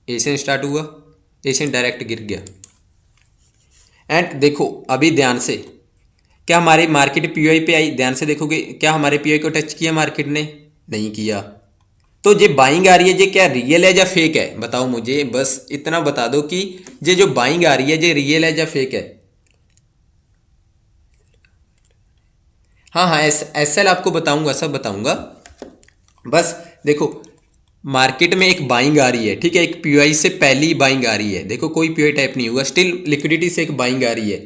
एशियन स्टार्ट हुआ, एशियन डायरेक्ट गिर गया एंड देखो अभी ध्यान से, क्या हमारी मार्केट पीयूआई पे आई? ध्यान से देखोगे, क्या हमारे पीयूआई को टच किया मार्केट ने? नहीं किया। तो ये बाइंग आ रही है, ये क्या रियल है या फेक है? बताओ मुझे, बस इतना बता दो कि ये जो बाइंग आ रही है ये रियल है या फेक है। हाँ हाँ, एस एल आपको बताऊंगा, सब बताऊंगा। बस देखो मार्केट में एक बाइंग आ रही है, ठीक है, एक पीयूआई से पहली बाइंग आ रही है। देखो कोई पीयूआई टाइप नहीं हुआ, स्टिल लिक्विडिटी से एक बाइंग आ रही है।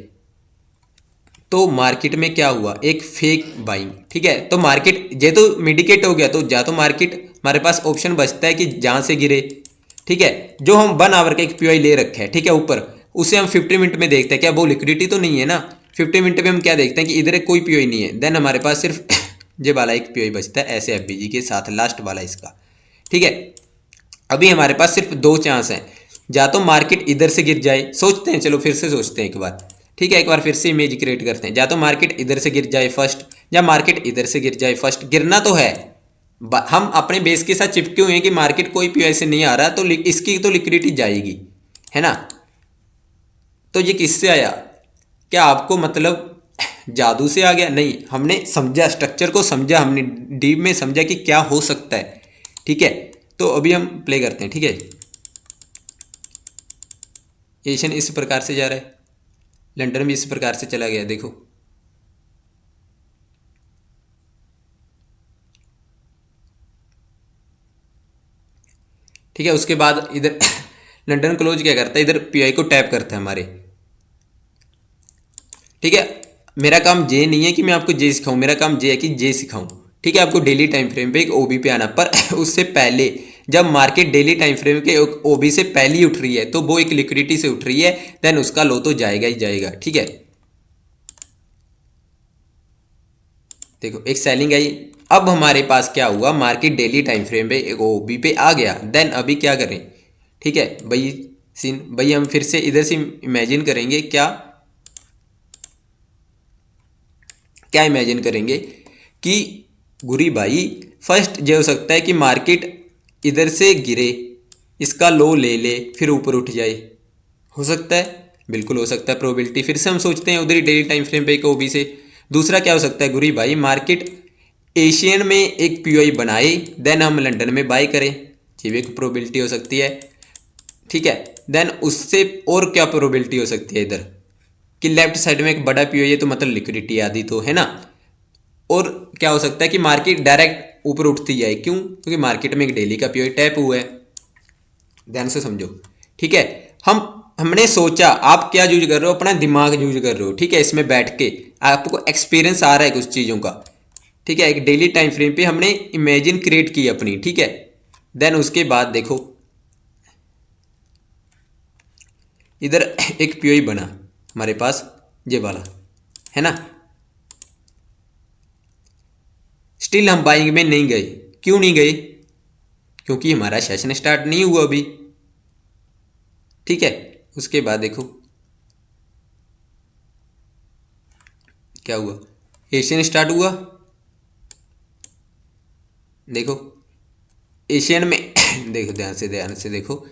तो मार्केट में क्या हुआ? एक फेक बाइंग, ठीक है। तो मार्केट ये तो मिडिकेट हो गया, तो या तो मार्केट हमारे पास ऑप्शन बचता है कि जहां से गिरे, ठीक है। जो हम 1 आवर का एक पीयूआई ले रखे हैं, ठीक है, ऊपर, उसे हम 50 मिनट में देखते हैं, क्या वो लिक्विडिटी तो नहीं है ना। 50 मिनट में हम क्या देखते हैं कि इधर कोई पीयूआई नहीं है। देन हमारे पास सिर्फ ये वाला एक पीयूआई बचता है ऐसे एफबीजी के साथ, लास्ट वाला इसका, ठीक है। अभी हमारे पास सिर्फ 2 चांस हैं, या तो मार्केट इधर से गिर जाए, सोचते हैं, चलो फिर से सोचते हैं एक बार, ठीक है, एक बार फिर से इमेज क्रिएट करते हैं। या तो मार्केट इधर से गिर जाए फर्स्ट, या मार्केट इधर से गिर जाए फर्स्ट। गिरना तो है, हम अपने बेस के साथ चिपके हुए हैं कि मार्केट कोई पीयूआई से नहीं आ रहा, तो इसकी तो लिक्विडिटी जाएगी, है ना। तो ये किससे आया? क्या आपको मतलब जादू से आ गया? नहीं, हमने समझा, स्ट्रक्चर को समझा, हमने डीप में समझा कि क्या हो सकता है, ठीक है। तो अभी हम प्ले करते हैं, ठीक है। एशियन इस प्रकार से जा रहा है, लंदन भी इस प्रकार से चला गया, देखो। ठीक है, उसके बाद इधर लंदन क्लोज क्या करता है, इधर पीआई को टैप करता है हमारे, ठीक है। मेरा काम जे नहीं है कि मैं आपको जे सिखाऊं, मेरा काम जे है कि जे सिखाऊं, ठीक है। आपको डेली टाइम फ्रेम पे एक ओबी पे आना, पर उससे पहले जब मार्केट डेली टाइम फ्रेम के ओबी से पहले उठ रही है तो वो एक लिक्विडिटी से उठ रही है, देन उसका लो तो जाएगा ही जाएगा, ठीक है। देखो एक सेलिंग आई। अब हमारे पास क्या हुआ, मार्केट डेली टाइम फ्रेम पे एक ओबी पे आ गया। देन अभी क्या करें, ठीक है भाई, सीन भाई हम फिर से इधर से इमेजिन करेंगे, क्या क्या इमेजिन करेंगे कि गुरी भाई फर्स्ट ये हो सकता है कि मार्केट इधर से गिरे, इसका लो ले ले, फिर ऊपर उठ जाए, हो सकता है, बिल्कुल हो सकता है, प्रोबेबिलिटी। फिर से हम सोचते हैं उधर ही डेली टाइम फ्रेम पे एक ओबी से। दूसरा क्या हो सकता है गुरी भाई, मार्केट एशियन में एक पीओआई बनाए, देन हम लंदन में बाय करें, ये भी एक प्रोबेबिलिटी हो सकती है, ठीक है। देन उससे और क्या प्रोबेबिलिटी हो सकती है इधर कि लेफ्ट साइड में एक बड़ा पीओआई है, तो मतलब लिक्विडिटी आदि तो है ना। और क्या हो सकता है कि मार्केट डायरेक्ट ऊपर उठती जाए, क्यों? क्योंकि मार्केट में एक डेली का पीओआई टैप हुआ है। ध्यान से समझो, ठीक है। हमने सोचा, आप क्या यूज कर रहे हो, अपना दिमाग यूज कर रहे हो, ठीक है। इसमें बैठ के आपको एक्सपीरियंस आ रहा है कुछ चीज़ों का, ठीक है। एक डेली टाइम फ्रेम पे हमने इमेजिन क्रिएट की अपनी, ठीक है। देन उसके बाद देखो इधर एक पीओआई बना हमारे पास, ये वाला, है ना। स्टिल हम बाइंग में नहीं गए, क्यों नहीं गए? क्योंकि हमारा सेशन स्टार्ट नहीं हुआ अभी, ठीक है। उसके बाद देखो क्या हुआ, एशियन स्टार्ट हुआ, देखो एशियन में देखो ध्यान से देखो,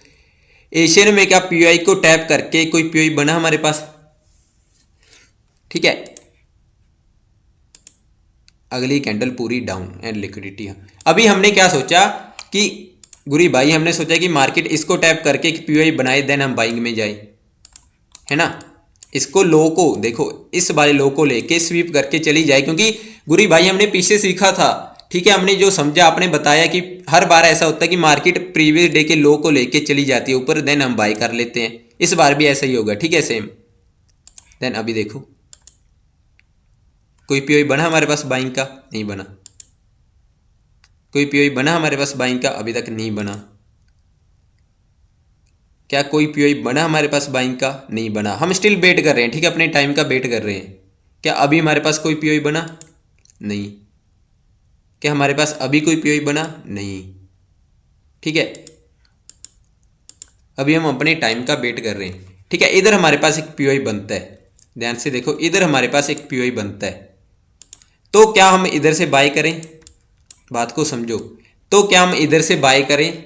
एशियन में क्या पीओआई को टैप करके कोई पीओआई बना हमारे पास, ठीक है। अगली कैंडल पूरी डाउन एंड लिक्विडिटी। अभी हमने क्या सोचा कि गुरी भाई, हमने सोचा कि मार्केट इसको टैप करके एक पीओआई बनाए, देन हम बाइंग में जाए, है ना। इसको लो को देखो, इस वाले लो को लेके स्वीप करके चली जाए, क्योंकि गुरी भाई हमने पीछे सीखा था, ठीक है, हमने जो समझा आपने बताया कि हर बार ऐसा होता है कि मार्केट प्रीवियस डे के लो को लेके चली जाती है ऊपर, देन हम बाय कर लेते हैं। इस बार भी ऐसा ही होगा, ठीक है सेम। देन अभी देखो कोई पीओई बना हमारे पास बाइंग का, नहीं बना। कोई पीओई बना हमारे पास बाइंग का, अभी तक नहीं बना। क्या कोई पीओई बना हमारे पास बाइंग का, नहीं बना। हम स्टिल वेट कर रहे हैं, ठीक है, अपने टाइम का वेट कर रहे हैं। क्या अभी हमारे पास कोई पीओई बना, नहीं। क्या हमारे पास अभी कोई पीओई बना, नहीं, ठीक है। अभी हम अपने टाइम का वेट कर रहे हैं, ठीक है। इधर हमारे पास एक पीओई बनता है, ध्यान से देखो, इधर हमारे पास एक पीओई बनता है। तो क्या हम इधर से बाय करें, बात को समझो। तो क्या हम इधर से बाय करें,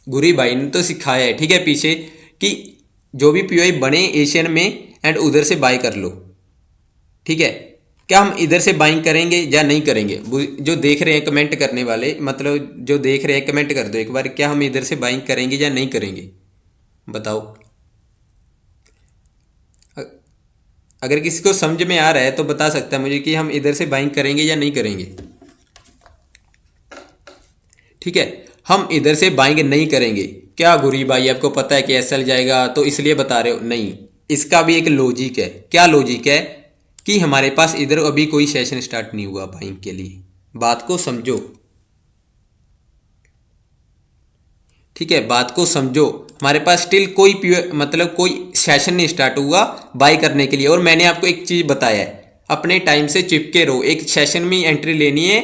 गुरी भाई ने तो सिखाया है, ठीक है, पीछे कि जो भी पीओई बने एशियन में एंड उधर से बाय कर लो, ठीक है। क्या हम इधर से बाइंग करेंगे या नहीं करेंगे, जो देख रहे हैं कमेंट करने वाले, मतलब जो देख रहे हैं कमेंट कर दो एक बार, क्या हम इधर से बाइंग करेंगे या नहीं करेंगे, बताओ। अगर किसी को समझ में आ रहा है तो बता सकता है मुझे कि हम इधर से बाइंग करेंगे या नहीं करेंगे, ठीक है। हम इधर से बाइंग नहीं करेंगे। क्या गुरी भाई आपको पता है कि एसएल जाएगा तो इसलिए बता रहे हो, नहीं। इसका भी एक लॉजिक है। क्या लॉजिक है कि हमारे पास इधर अभी कोई सेशन स्टार्ट नहीं हुआ बाइंग के लिए, बात को समझो, ठीक है, बात को समझो। हमारे पास स्टिल कोई मतलब कोई सेशन नहीं स्टार्ट हुआ बाय करने के लिए। और मैंने आपको एक चीज़ बताया है, अपने टाइम से चिपके रहो। एक सेशन में एंट्री लेनी है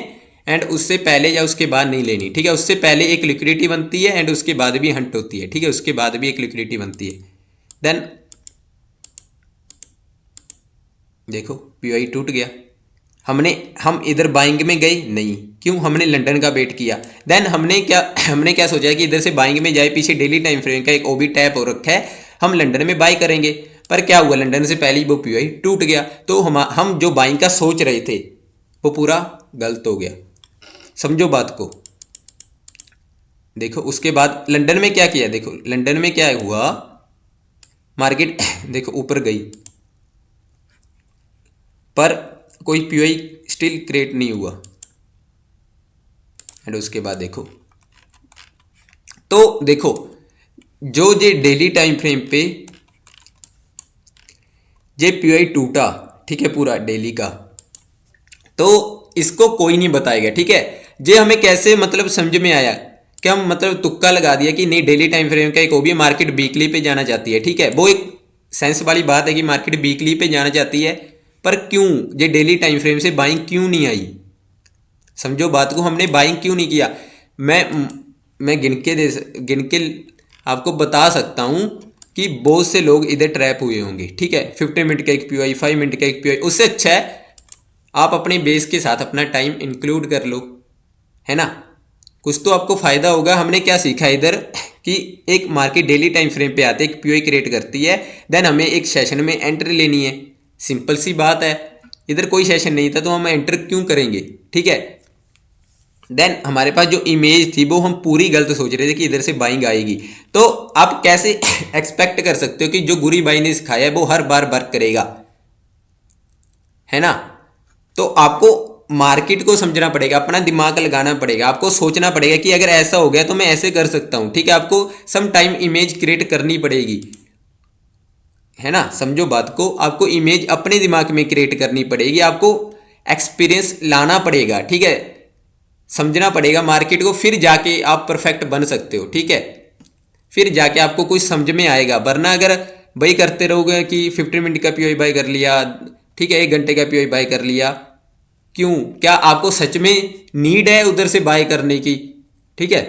एंड उससे पहले या उसके बाद नहीं लेनी, ठीक है। उससे पहले एक लिक्विडिटी बनती है एंड उसके बाद भी हंट होती है, ठीक है, उसके बाद भी एक लिक्विडिटी बनती है। देन देखो पीओई टूट गया, हम इधर बाइंग में गए नहीं, क्यों, हमने लंदन का वेट किया। देन हमने क्या सोचा कि इधर से बाइंग में जाए, पीछे डेली टाइम फ्रेम का एक ओबी टैप हो रखा है, हम लंदन में बाई करेंगे। पर क्या हुआ, लंदन से पहले ही वो पीओई टूट गया। तो हम जो बाइंग का सोच रहे थे वो पूरा गलत हो गया, समझो बात को। देखो उसके बाद लंदन में क्या किया, देखो लंदन में क्या हुआ, मार्केट देखो ऊपर गई पर कोई पीओई स्टिल क्रिएट नहीं हुआ। एंड उसके बाद देखो, तो देखो जो जे डेली टाइम फ्रेम पे जे पीओई टूटा, ठीक है, पूरा डेली का, तो इसको कोई नहीं बताएगा, ठीक है। जे हमें कैसे मतलब समझ में आया कि हम मतलब तुक्का लगा दिया कि नहीं डेली टाइम फ्रेम का एक वो भी मार्केट वीकली पे जाना चाहती है, ठीक है। वो एक सेंस वाली बात है कि मार्केट वीकली पे जाना चाहती है, पर क्यों ये डेली टाइम फ्रेम से बाइंग क्यों नहीं आई, समझो बात को। हमने बाइंग क्यों नहीं किया, मैं गिन के आपको बता सकता हूं कि बहुत से लोग इधर ट्रैप हुए होंगे, ठीक है। 50 मिनट का एक पीओई, 5 मिनट का एक पीओई, उससे अच्छा है आप अपने बेस के साथ अपना टाइम इंक्लूड कर लो, है ना, कुछ तो आपको फायदा होगा। हमने क्या सीखा इधर कि एक मार्केट डेली टाइम फ्रेम पे आते एक पीओई क्रिएट करती है, देन हमें एक सेशन में एंट्री लेनी है, सिंपल सी बात है। इधर कोई सेशन नहीं था तो हम एंटर क्यों करेंगे, ठीक है। देन हमारे पास जो इमेज थी वो हम पूरी गलत सोच रहे थे कि इधर से बाइंग आएगी। तो आप कैसे एक्सपेक्ट कर सकते हो कि जो गुरी बाई ने सिखाया है वो हर बार वर्क करेगा, है ना। तो आपको मार्केट को समझना पड़ेगा, अपना दिमाग लगाना पड़ेगा, आपको सोचना पड़ेगा कि अगर ऐसा हो गया तो मैं ऐसे कर सकता हूं, ठीक है। आपको सम टाइम इमेज क्रिएट करनी पड़ेगी, है ना, समझो बात को। आपको इमेज अपने दिमाग में क्रिएट करनी पड़ेगी, आपको एक्सपीरियंस लाना पड़ेगा, ठीक है, समझना पड़ेगा मार्केट को, फिर जाके आप परफेक्ट बन सकते हो, ठीक है। फिर जाके आपको कुछ समझ में आएगा। वरना अगर वही करते रहोगे कि 15 मिनट का पीओई बाय कर लिया, ठीक है, 1 घंटे का पीओई बाय कर लिया, क्यों, क्या आपको सच में नीड है उधर से बाय करने की, ठीक है।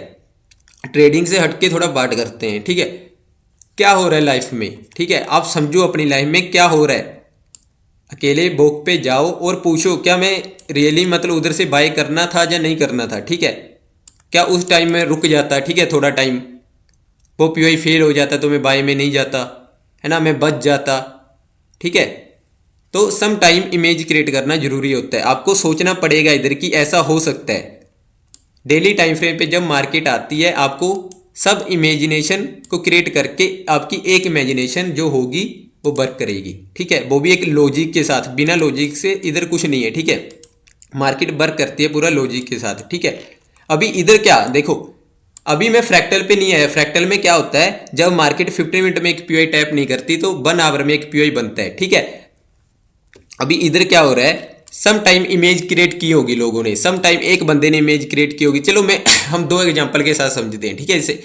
ट्रेडिंग से हटके थोड़ा बात करते हैं, ठीक है। क्या हो रहा है लाइफ में, ठीक है, आप समझो अपनी लाइफ में क्या हो रहा है। अकेले बुक पे जाओ और पूछो क्या मैं रियली मतलब उधर से बाय करना था या नहीं करना था, ठीक है। क्या उस टाइम में रुक जाता, ठीक है, थोड़ा टाइम, वो पीओई फेल हो जाता तो मैं बाय में नहीं जाता, है ना, मैं बच जाता, ठीक है। तो सम टाइम इमेज क्रिएट करना जरूरी होता है, आपको सोचना पड़ेगा इधर कि ऐसा हो सकता है। डेली टाइम फ्रेम पे जब मार्केट आती है आपको सब इमेजिनेशन को क्रिएट करके आपकी एक इमेजिनेशन जो होगी वो वर्क करेगी, ठीक है। वो भी एक लॉजिक के साथ, बिना लॉजिक से इधर कुछ नहीं है, ठीक है। मार्केट वर्क करती है पूरा लॉजिक के साथ, ठीक है। अभी इधर क्या देखो, अभी मैं फ्रैक्टल पे नहीं आया। फ्रैक्टल में क्या होता है, जब मार्केट 15 मिनट में एक पीओआई टैप नहीं करती तो 1 आवर में एक पीओआई बनता है, ठीक है। अभी इधर क्या हो रहा है, सम टाइम इमेज क्रिएट की होगी लोगों ने, सम टाइम एक बंदे ने इमेज क्रिएट की होगी। चलो मैं हम दो एग्जांपल के साथ समझते हैं, ठीक है। इसे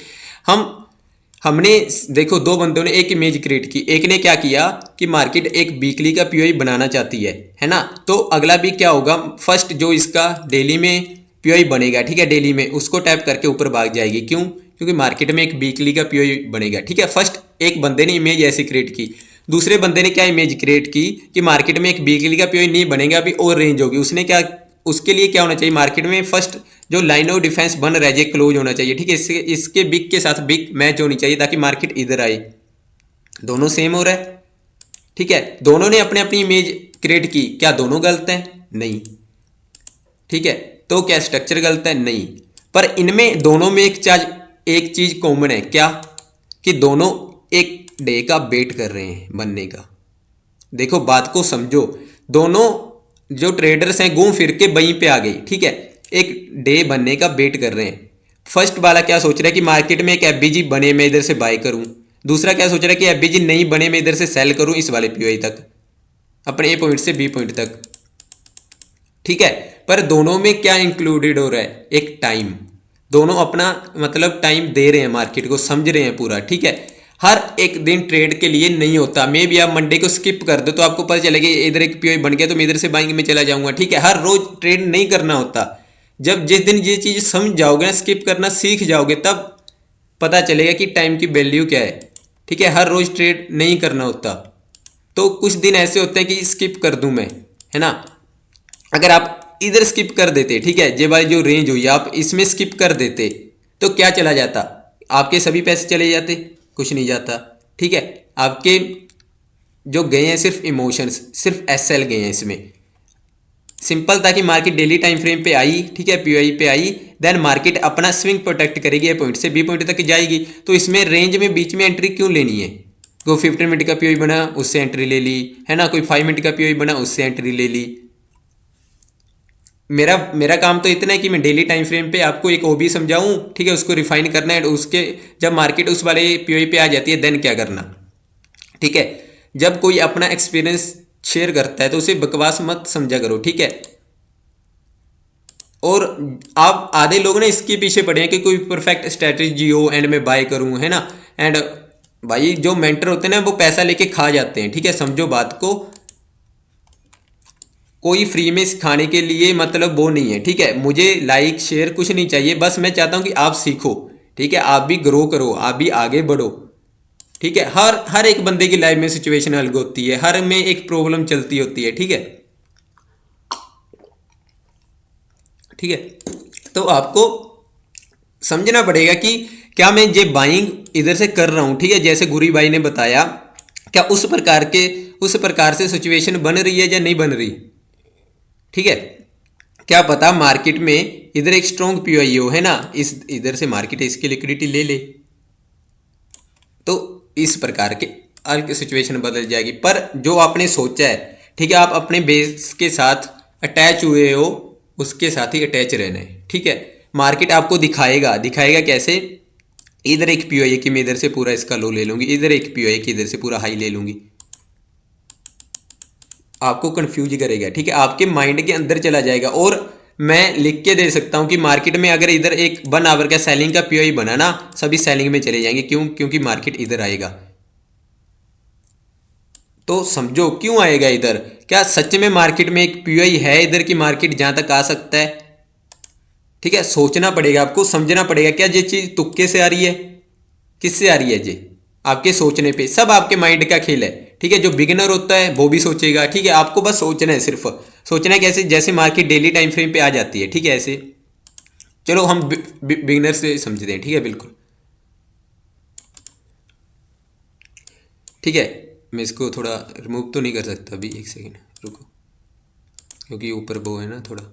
हमने देखो, दो बंदों ने एक इमेज क्रिएट की। एक ने क्या किया कि मार्केट एक वीकली का पीओआई बनाना चाहती है ना। तो अगला वीक क्या होगा, फर्स्ट जो इसका डेली में पीओआई बनेगा, ठीक है, डेली में उसको टैप करके ऊपर भाग जाएगी। क्यों, क्योंकि मार्केट में एक वीकली का पीओआई बनेगा, ठीक है। फर्स्ट एक बंदे ने इमेज ऐसी क्रिएट की। दूसरे बंदे ने क्या इमेज क्रिएट की कि मार्केट में एक वीकली का पीओआई नहीं बनेगा, अभी और रेंज होगी। उसने क्या, उसके लिए क्या होना चाहिए, मार्केट में फर्स्ट जो लाइन ऑफ डिफेंस बन रहा है ये क्लोज होना चाहिए, ठीक है। इसके बिग के साथ बिग मैच होनी चाहिए ताकि मार्केट इधर आए। दोनों सेम हो रहा है, ठीक है। दोनों ने अपने अपनी इमेज क्रिएट की, क्या दोनों गलत हैं? नहीं, ठीक है। तो क्या स्ट्रक्चर गलत है? नहीं। पर इनमें दोनों में एक चीज कॉमन है, क्या, कि दोनों एक डे का वेट कर रहे हैं बनने का। देखो बात को समझो, दोनों जो ट्रेडर्स हैं घूम फिर के वहीं पे आ गई, ठीक है। एक डे बनने का वेट कर रहे हैं। फर्स्ट वाला क्या सोच रहा है कि मार्केट में एक एफबीजी बने मैं इधर से बाय करूं। दूसरा क्या सोच रहा है कि एफबीजी नहीं बने मैं इधर से सेल करूं इस वाले पीओआई तक, अपने ए पॉइंट से बी पॉइंट तक, ठीक है। पर दोनों में क्या इंक्लूडेड हो रहा है, एक टाइम। दोनों अपना मतलब टाइम दे रहे हैं, मार्केट को समझ रहे हैं पूरा, ठीक है। हर एक दिन ट्रेड के लिए नहीं होता। मे भी आप मंडे को स्किप कर दो तो आपको पता चलेगा इधर एक पीओआई बन गया तो मैं इधर से बाइंग में चला जाऊंगा, ठीक है। हर रोज ट्रेड नहीं करना होता। जब जिस दिन ये चीज समझ जाओगे ना, स्किप करना सीख जाओगे, तब पता चलेगा कि टाइम की वैल्यू क्या है, ठीक है। हर रोज ट्रेड नहीं करना होता। तो कुछ दिन ऐसे होते हैं कि स्किप कर दूं मैं, है ना। अगर आप इधर स्किप कर देते, ठीक है, ये वाली जो रेंज हुई आप इसमें स्किप कर देते तो क्या चला जाता, आपके सभी पैसे चले जाते, कुछ नहीं जाता, ठीक है। आपके जो गए हैं सिर्फ इमोशंस, सिर्फ एसएल गए हैं इसमें। सिंपल था कि मार्केट डेली टाइम फ्रेम पे आई, ठीक है, पीओआई पे आई, देन मार्केट अपना स्विंग प्रोटेक्ट करेगी, ए पॉइंट से बी पॉइंट तक जाएगी। तो इसमें रेंज में बीच में एंट्री क्यों लेनी है। कोई 15 मिनट का पीओआई बना उससे एंट्री ले ली, है ना, कोई 5 मिनट का पीओआई बना उससे एंट्री ले ली। मेरा मेरा काम तो इतना है कि मैं डेली टाइम फ्रेम पे आपको एक ओबी समझाऊं, ठीक है, उसको रिफाइन करना है। उसके जब मार्केट उस वाले पीओआई पे आ जाती है देन क्या करना, ठीक है। जब कोई अपना एक्सपीरियंस शेयर करता है तो उसे बकवास मत समझा करो, ठीक है। और आप आधे लोग ना इसके पीछे पड़े हैं कि कोई परफेक्ट स्ट्रेटजी हो एंड में बाय करूं, है ना। एंड भाई जो मेंटर होते हैं ना वो पैसा लेके खा जाते हैं, ठीक है, समझो बात को। कोई फ्री में सिखाने के लिए मतलब वो नहीं है, ठीक है। मुझे लाइक शेयर कुछ नहीं चाहिए, बस मैं चाहता हूं कि आप सीखो, ठीक है, आप भी ग्रो करो, आप भी आगे बढ़ो, ठीक है। हर एक बंदे की लाइफ में सिचुएशन अलग होती है, हर में एक प्रॉब्लम चलती होती है, ठीक है, ठीक है। तो आपको समझना पड़ेगा कि क्या मैं ये बाइंग इधर से कर रहा हूं, ठीक है, जैसे गुरी भाई ने बताया, क्या उस प्रकार से सिचुएशन बन रही है या नहीं बन रही, ठीक है। क्या पता मार्केट में इधर एक स्ट्रॉन्ग पीओआई हो, है ना, इस इधर से मार्केट इसकी लिक्विडिटी ले ले तो इस प्रकार के अलग सिचुएशन बदल जाएगी। पर जो आपने सोचा है, ठीक है, आप अपने बेस के साथ अटैच हुए हो, उसके साथ ही अटैच रहना है, ठीक है। मार्केट आपको दिखाएगा, दिखाएगा कैसे, इधर एक पीओआई की मैं इधर से पूरा इसका लो ले लूंगी, इधर एक पीओआई की इधर से पूरा हाई ले लूंगी, आपको कंफ्यूज करेगा, ठीक है, आपके माइंड के अंदर चला जाएगा। और मैं लिख के दे सकता हूं कि मार्केट में अगर इधर एक 1 आवर का सेलिंग का पीओआई बना ना, सभी सेलिंग में चले जाएंगे। क्यों, क्योंकि मार्केट इधर आएगा। तो समझो क्यों आएगा इधर। क्या सच में मार्केट में एक पीओआई है इधर की मार्केट जहां तक आ सकता है, ठीक है। सोचना पड़ेगा आपको, समझना पड़ेगा। क्या ये चीज तुक्के से आ रही है, किससे आ रही है, ये आपके सोचने पे, सब आपके माइंड का खेल है, ठीक है। जो बिगिनर होता है वो भी सोचेगा, ठीक है। आपको बस सोचना है, सिर्फ सोचना है कैसे, जैसे मार्केट डेली टाइम फ्रेम पे आ जाती है, ठीक है, ऐसे। चलो हम बिगिनर से समझते हैं, ठीक है, बिल्कुल, ठीक है। मैं इसको थोड़ा रिमूव तो नहीं कर सकता अभी, एक सेकेंड रुको, क्योंकि ऊपर वो है ना थोड़ा।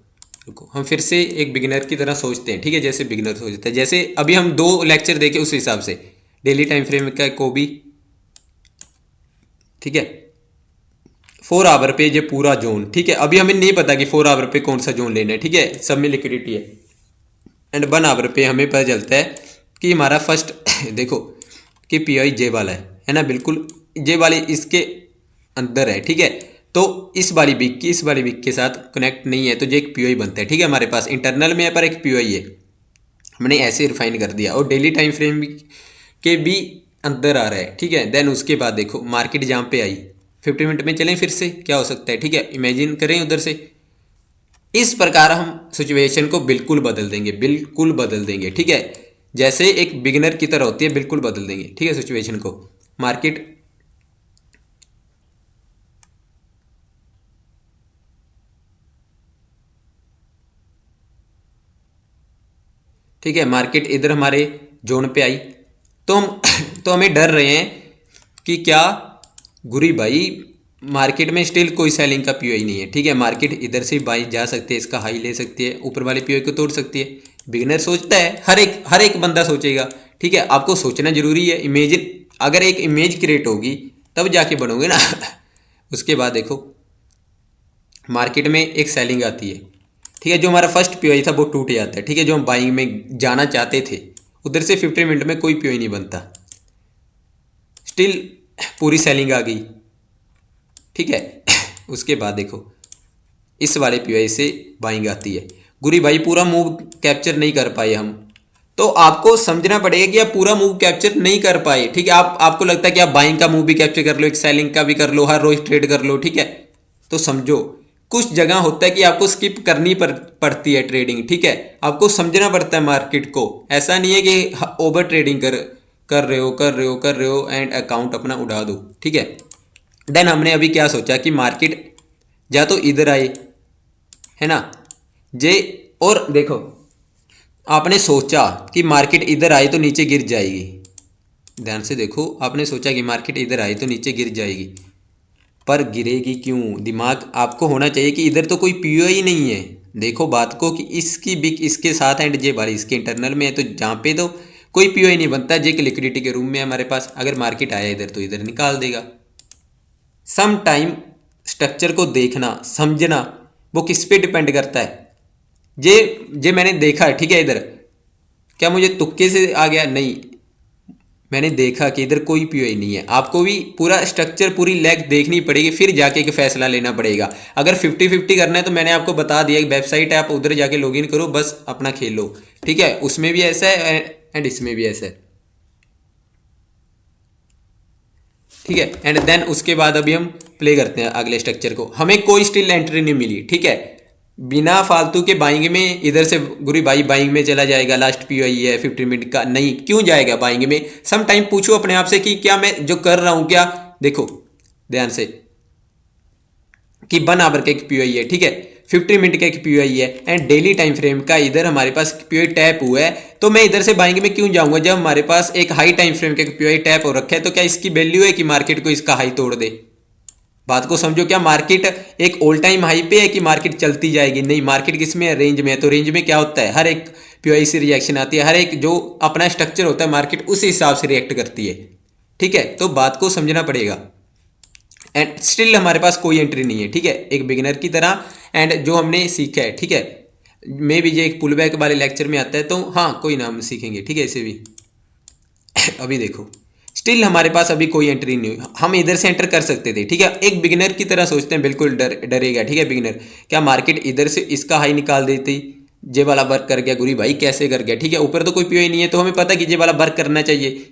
रुको, हम फिर से एक बिगिनर की तरह सोचते हैं, ठीक है, जैसे बिगिनर सोचते हैं। जैसे अभी हम 2 लेक्चर देखे उस हिसाब से, डेली टाइम फ्रेम का को भी, ठीक है, 4 आवर पे ये पूरा जोन, ठीक है। अभी हमें नहीं पता कि 4 आवर पे कौन सा जोन लेना है, ठीक है, सब में लिक्विडिटी है। एंड 1 आवर पे हमें पता चलता है कि हमारा फर्स्ट देखो कि पी आई जे वाला है ना, बिल्कुल जे वाली इसके अंदर है, ठीक है। तो इस वाली बिग की इस वाली बिग के साथ कनेक्ट नहीं है, तो ये एक पी आई बनता है, ठीक है। हमारे पास इंटरनल में है पर एक पी आई है, हमने ऐसे रिफाइन कर दिया। और डेली टाइम फ्रेम के भी अंदर आ रहा है, ठीक है। देन उसके बाद देखो मार्केट जहाँ पे आई 50 मिनट में चलें फिर से क्या हो सकता है, ठीक है, इमेजिन करें उधर से। इस प्रकार हम सिचुएशन को बिल्कुल बदल देंगे, बिल्कुल बदल देंगे, ठीक है। जैसे एक बिगिनर की तरह होती है, बिल्कुल बदल देंगे, ठीक है, सिचुएशन को। मार्केट ठीक है, मार्केट इधर हमारे जोन पे आई तो हम तो हमें डर रहे हैं कि क्या गुरी भाई मार्केट में स्टिल कोई सेलिंग का पीओई नहीं है, ठीक है। मार्केट इधर से बाई जा सकती है, इसका हाई ले सकती है, ऊपर वाले पीओई को तोड़ सकती है। बिगिनर सोचता है, हर एक बंदा सोचेगा, ठीक है। आपको सोचना जरूरी है। इमेजिन अगर एक इमेज क्रिएट होगी तब जाके बनोगे ना उसके बाद देखो मार्केट में एक सेलिंग आती है, ठीक है। जो हमारा फर्स्ट पीओई था वो टूट जाता है, ठीक है। जो हम बाइंग में जाना चाहते थे उधर से 50 मिनट में कोई पीओई नहीं बनता, स्टिल पूरी सेलिंग आ गई, ठीक है। उसके बाद देखो इस वाले पीओई से बाइंग आती है, गुरी भाई पूरा मूव कैप्चर नहीं कर पाए हम। तो आपको समझना पड़ेगा कि आप पूरा मूव कैप्चर नहीं कर पाए, ठीक है। आपको लगता है कि आप बाइंग का मूव भी कैप्चर कर लो, एक सेलिंग का भी कर लो, हर रोज ट्रेड कर लो, ठीक है। तो समझो कुछ जगह होता है कि आपको स्किप करनी पड़ती है ट्रेडिंग, ठीक है। आपको समझना पड़ता है मार्केट को। ऐसा नहीं है कि ओवर ट्रेडिंग कर रहे हो एंड अकाउंट अपना उड़ा दो, ठीक है। देन हमने अभी क्या सोचा कि मार्केट या तो इधर आए, है ना, जे, और देखो आपने सोचा कि मार्केट इधर आए तो नीचे गिर जाएगी। ध्यान से देखो, आपने सोचा कि मार्केट इधर आए तो नीचे गिर जाएगी, पर गिरेगी क्यों? दिमाग आपको होना चाहिए कि इधर तो कोई पीओ ही नहीं है। देखो बात को कि इसकी बिक इसके साथ एंड जे बारी इसके इंटरनल में है, तो जहाँ पे तो कोई पीओ ही नहीं बनता। जे के लिक्विडिटी के रूम में है हमारे पास, अगर मार्केट आया इधर तो इधर निकाल देगा। सम टाइम स्ट्रक्चर को देखना समझना वो किस पे डिपेंड करता है। जे मैंने देखा है, ठीक है, इधर क्या मुझे तुक्के से आ गया? नहीं, मैंने देखा कि इधर कोई पीओई नहीं है। आपको भी पूरा स्ट्रक्चर पूरी लेग देखनी पड़ेगी, फिर जाके एक फैसला लेना पड़ेगा। अगर 50-50 करना है तो मैंने आपको बता दिया, एक वेबसाइट है, आप उधर जाके लॉगिन करो, बस अपना खेलो, ठीक है। उसमें भी ऐसा है एंड इसमें भी ऐसा है, ठीक है। एंड देन उसके बाद अभी हम प्ले करते हैं अगले स्ट्रक्चर को। हमें कोई स्टिल एंट्री नहीं मिली, ठीक है। बिना फालतू के बाइंग में इधर से गुरी भाई बाइंग में चला जाएगा, लास्ट पीओई है 50 मिनट का, नहीं, क्यों जाएगा बाइंग में? सम टाइम पूछो अपने आप से कि क्या मैं जो कर रहा हूं, क्या, देखो ध्यान से, कि 1 आवर का एक पीओई है, ठीक है, 50 मिनट का एक पीओई है एंड डेली टाइम फ्रेम का इधर हमारे पास पीओई टैप हुआ है, तो मैं इधर से बाइंग में क्यों जाऊंगा जब हमारे पास एक हाई टाइम फ्रेम का पीओई टैप हो रखा है? तो क्या इसकी वैल्यू है कि मार्केट को इसका हाई तोड़ दे? बात को समझो। क्या मार्केट एक ऑल टाइम हाई पे है कि मार्केट चलती जाएगी? नहीं, मार्केट किस में है? रेंज में है। तो रेंज में क्या होता है, हर एक पीओई से रिएक्शन आती है, हर एक जो अपना स्ट्रक्चर होता है मार्केट उस हिसाब से रिएक्ट करती है, ठीक है। तो बात को समझना पड़ेगा। एंड स्टिल हमारे पास कोई एंट्री नहीं है, ठीक है, एक बिगिनर की तरह। एंड जो हमने सीखा है, ठीक है, मे भी ये एक पुल बैक वाले लेक्चर में आता है, तो हाँ कोई ना, हम सीखेंगे, ठीक है, इसे भी। अभी देखो स्टिल हमारे पास अभी कोई एंट्री नहीं हुई। हम इधर से एंटर कर सकते थे, ठीक है, एक बिगिनर की तरह सोचते हैं, बिल्कुल डरेगा, ठीक है बिगिनर। क्या मार्केट इधर से इसका हाई निकाल देती? जे वाला वर्क कर गया, गुरी भाई कैसे कर गया, ठीक है, ऊपर तो कोई पीओ नहीं है, तो हमें पता कि जे वाला वर्क करना चाहिए,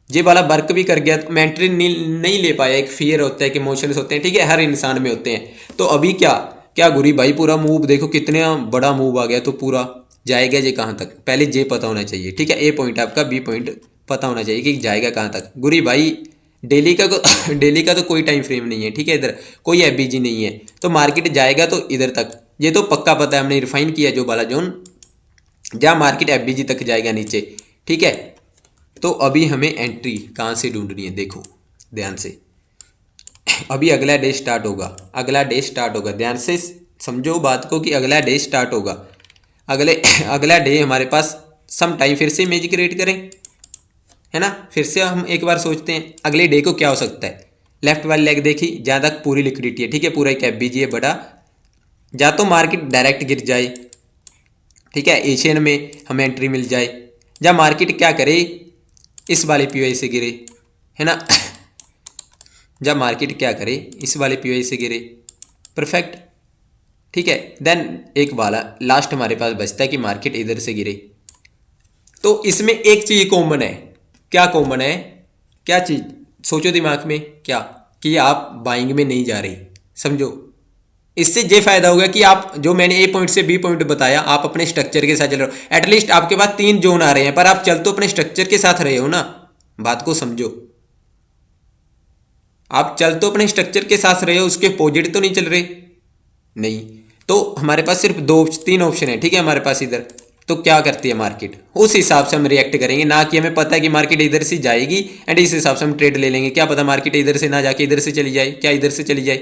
जे वाला वर्क भी कर गया, तो मैं एंट्री नहीं ले पाया। एक फियर होता है कि इमोशंस होते हैं, ठीक है, हर इंसान में होते हैं। तो अभी क्या क्या गुरी भाई पूरा मूव देखो कितना बड़ा मूव आ गया, तो पूरा जाएगा जे कहाँ तक, पहले जे पता होना चाहिए, ठीक है। ए पॉइंट आपका, बी पॉइंट पता होना चाहिए कि जाएगा कहाँ तक। गुरी भाई डेली का डेली का तो कोई टाइम फ्रेम नहीं है, ठीक है, इधर कोई एफबीजी नहीं है, तो मार्केट जाएगा तो इधर तक, ये तो पक्का पता है, हमने रिफाइन किया जो वाला जोन, जहाँ मार्केट एफबीजी तक जाएगा नीचे, ठीक है। तो अभी हमें एंट्री कहाँ से ढूंढनी है, देखो ध्यान से। अभी अगला डे स्टार्ट होगा, अगला डे स्टार्ट होगा, ध्यान से समझो बात को कि अगला डे स्टार्ट होगा। अगला डे हमारे पास सम टाइम, फिर से इमेज क्रिएट करें, है ना, फिर से हम एक बार सोचते हैं अगले डे को क्या हो सकता है। लेफ्ट वाली लेग देखी, जहाँ तक पूरी लिक्विडिटी है, ठीक है, पूरा एक एफबीजी है बड़ा, या तो मार्केट डायरेक्ट गिर जाए, ठीक है, एशियन में हमें एंट्री मिल जाए, या मार्केट क्या करे, इस वाले पीओआई से गिरे, है ना, जब मार्केट क्या करे, इस वाले पीओआई से गिरे, परफेक्ट, ठीक है। देन एक वाला लास्ट हमारे पास बचता है कि मार्केट इधर से गिरे। तो इसमें एक चीज कॉमन है, क्या कॉमन है, क्या चीज, सोचो दिमाग में, क्या, कि आप बाइंग में नहीं जा रहे, समझो। इससे ये फायदा होगा कि आप, जो मैंने ए पॉइंट से बी पॉइंट बताया, आप अपने स्ट्रक्चर के साथ चल रहे हो। एटलीस्ट आपके पास 3 जोन आ रहे हैं, पर आप चल तो अपने स्ट्रक्चर के साथ रहे हो ना, बात को समझो। आप चल तो अपने स्ट्रक्चर के साथ रहे हो, उसके अपोजिट तो नहीं चल रहे, नहीं। तो हमारे पास सिर्फ 3 ऑप्शन है, ठीक है, हमारे पास इधर। तो क्या करती है मार्केट, उस हिसाब से हम रिएक्ट करेंगे, ना कि हमें पता है कि मार्केट इधर से जाएगी एंड इस हिसाब से हम ट्रेड ले लेंगे। क्या पता मार्केट इधर से ना जाके इधर से चली जाए, क्या इधर से चली जाए।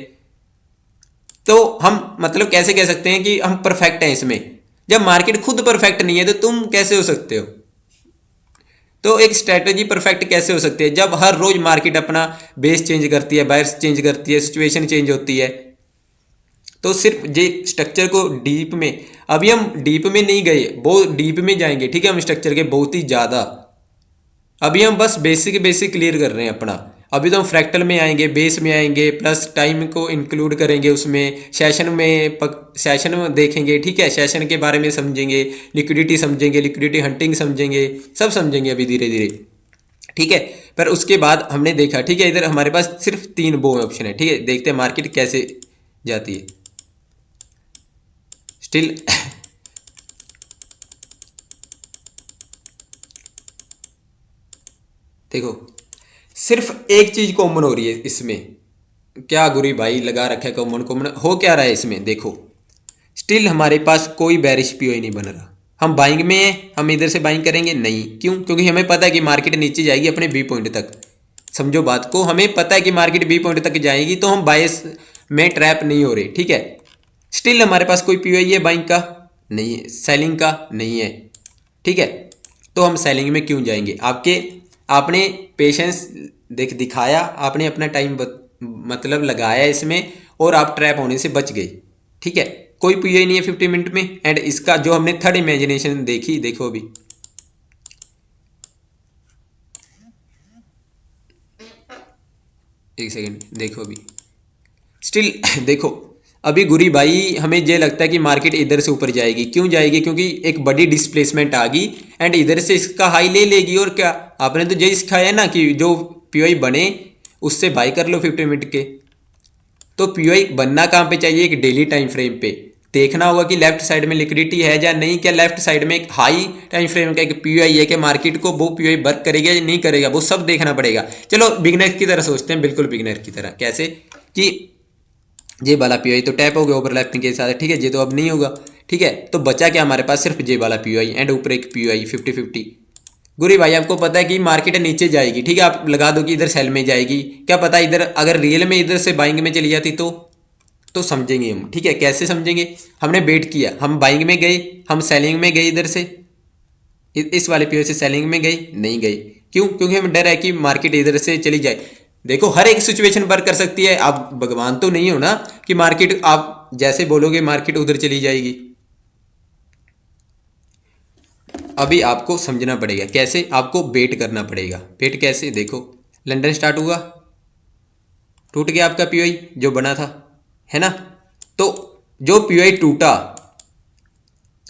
तो हम मतलब कैसे कह सकते हैं कि हम परफेक्ट हैं इसमें, जब मार्केट खुद परफेक्ट नहीं है तो तुम कैसे हो सकते हो। तो एक स्ट्रैटेजी परफेक्ट कैसे हो सकती है, जब हर रोज मार्केट अपना बेस चेंज करती है, बायर्स चेंज करती है, सिचुएशन चेंज होती है। तो सिर्फ जे स्ट्रक्चर को डीप में, अभी हम डीप में नहीं गए, बहुत डीप में जाएंगे, ठीक है, हम स्ट्रक्चर के बहुत ही ज़्यादा। अभी हम बस बेसिक बेसिक क्लियर कर रहे हैं अपना। अभी तो हम फ्रैक्टल में आएंगे, बेस में आएंगे, प्लस टाइम को इंक्लूड करेंगे उसमें, सेशन में देखेंगे, ठीक है, सेशन के बारे में समझेंगे, लिक्विडिटी समझेंगे, लिक्विडिटी हंटिंग समझेंगे, सब समझेंगे अभी धीरे धीरे, ठीक है। पर उसके बाद हमने देखा, ठीक है, इधर हमारे पास सिर्फ 3 वो ऑप्शन है, ठीक है, देखते हैं मार्केट कैसे जाती है। स्टिल देखो सिर्फ एक चीज कॉमन हो रही है इसमें, क्या गुरी भाई लगा रखा है कॉमन, कॉमन हो क्या रहा है इसमें, देखो स्टिल हमारे पास कोई बेरिश पीओई नहीं बन रहा। हम बाइंग में हैं, हम इधर से बाइंग करेंगे नहीं, क्यों, क्योंकि हमें पता है कि मार्केट नीचे जाएगी अपने बी पॉइंट तक, समझो बात को, हमें पता है कि मार्केट बी पॉइंट तक जाएगी, तो हम बायस में ट्रैप नहीं हो रहे, ठीक है। स्टिल हमारे पास कोई पीओई है बाइंग का नहीं है, सेलिंग का नहीं है, ठीक है। तो हम सेलिंग में क्यों जाएंगे, आपने पेशेंस दिखाया, आपने अपना टाइम मतलब लगाया इसमें, और आप ट्रैप होने से बच गए, ठीक है। कोई पीओई नहीं है 50 मिनट में, एंड इसका जो हमने थर्ड इमेजिनेशन देखी, देखो अभी एक सेकेंड, देखो अभी स्टिल देखो अभी गुरी भाई, हमें ये लगता है कि मार्केट इधर से ऊपर जाएगी, क्यों जाएगी, क्योंकि एक बड़ी डिस्प्लेसमेंट आ गई एंड इधर से इसका हाई ले लेगी। और क्या आपने तो यही सिखाया ना कि जो पीओई बने उससे बाई कर लो 50 मिनट के। तो पीओई बनना कहाँ पे चाहिए, एक डेली टाइम फ्रेम पे देखना होगा कि लेफ्ट साइड में लिक्विडिटी है या नहीं, क्या लेफ्ट साइड में एक हाई टाइम फ्रेम का एक पीओई है कि मार्केट को वो पीओई वर्क करेगा या नहीं करेगा, वो सब देखना पड़ेगा। चलो बिगनर की तरह सोचते हैं, बिल्कुल बिगनर की तरह, कैसे कि जे वाला पीओई तो टैप हो गया ओवरलैपिंग के साथ, ठीक है, ये तो अब नहीं होगा, ठीक है। तो बचा क्या हमारे पास, सिर्फ जे वाला पीओई एंड ऊपर एक पीओई 50-50। गुरी भाई आपको पता है कि मार्केट नीचे जाएगी, ठीक है, आप लगा दो कि इधर सेल में जाएगी, क्या पता इधर अगर रियल में इधर से बाइंग में चली जाती तो समझेंगे हम, ठीक है। कैसे समझेंगे, हमने वेट किया, हम बाइंग में गए, हम सेलिंग में गए, इधर से इस वाले पीओई से सेलिंग में गए नहीं गए, क्यों, क्योंकि हमें डर है कि मार्केट इधर से चली जाए। देखो हर एक सिचुएशन वर्क कर सकती है, आप भगवान तो नहीं हो ना कि मार्केट आप जैसे बोलोगे मार्केट उधर चली जाएगी। अभी आपको समझना पड़ेगा कैसे, आपको वेट करना पड़ेगा। वेट कैसे, देखो लंदन स्टार्ट हुआ, टूट गया आपका पीओई जो बना था, है ना। तो जो पीओई टूटा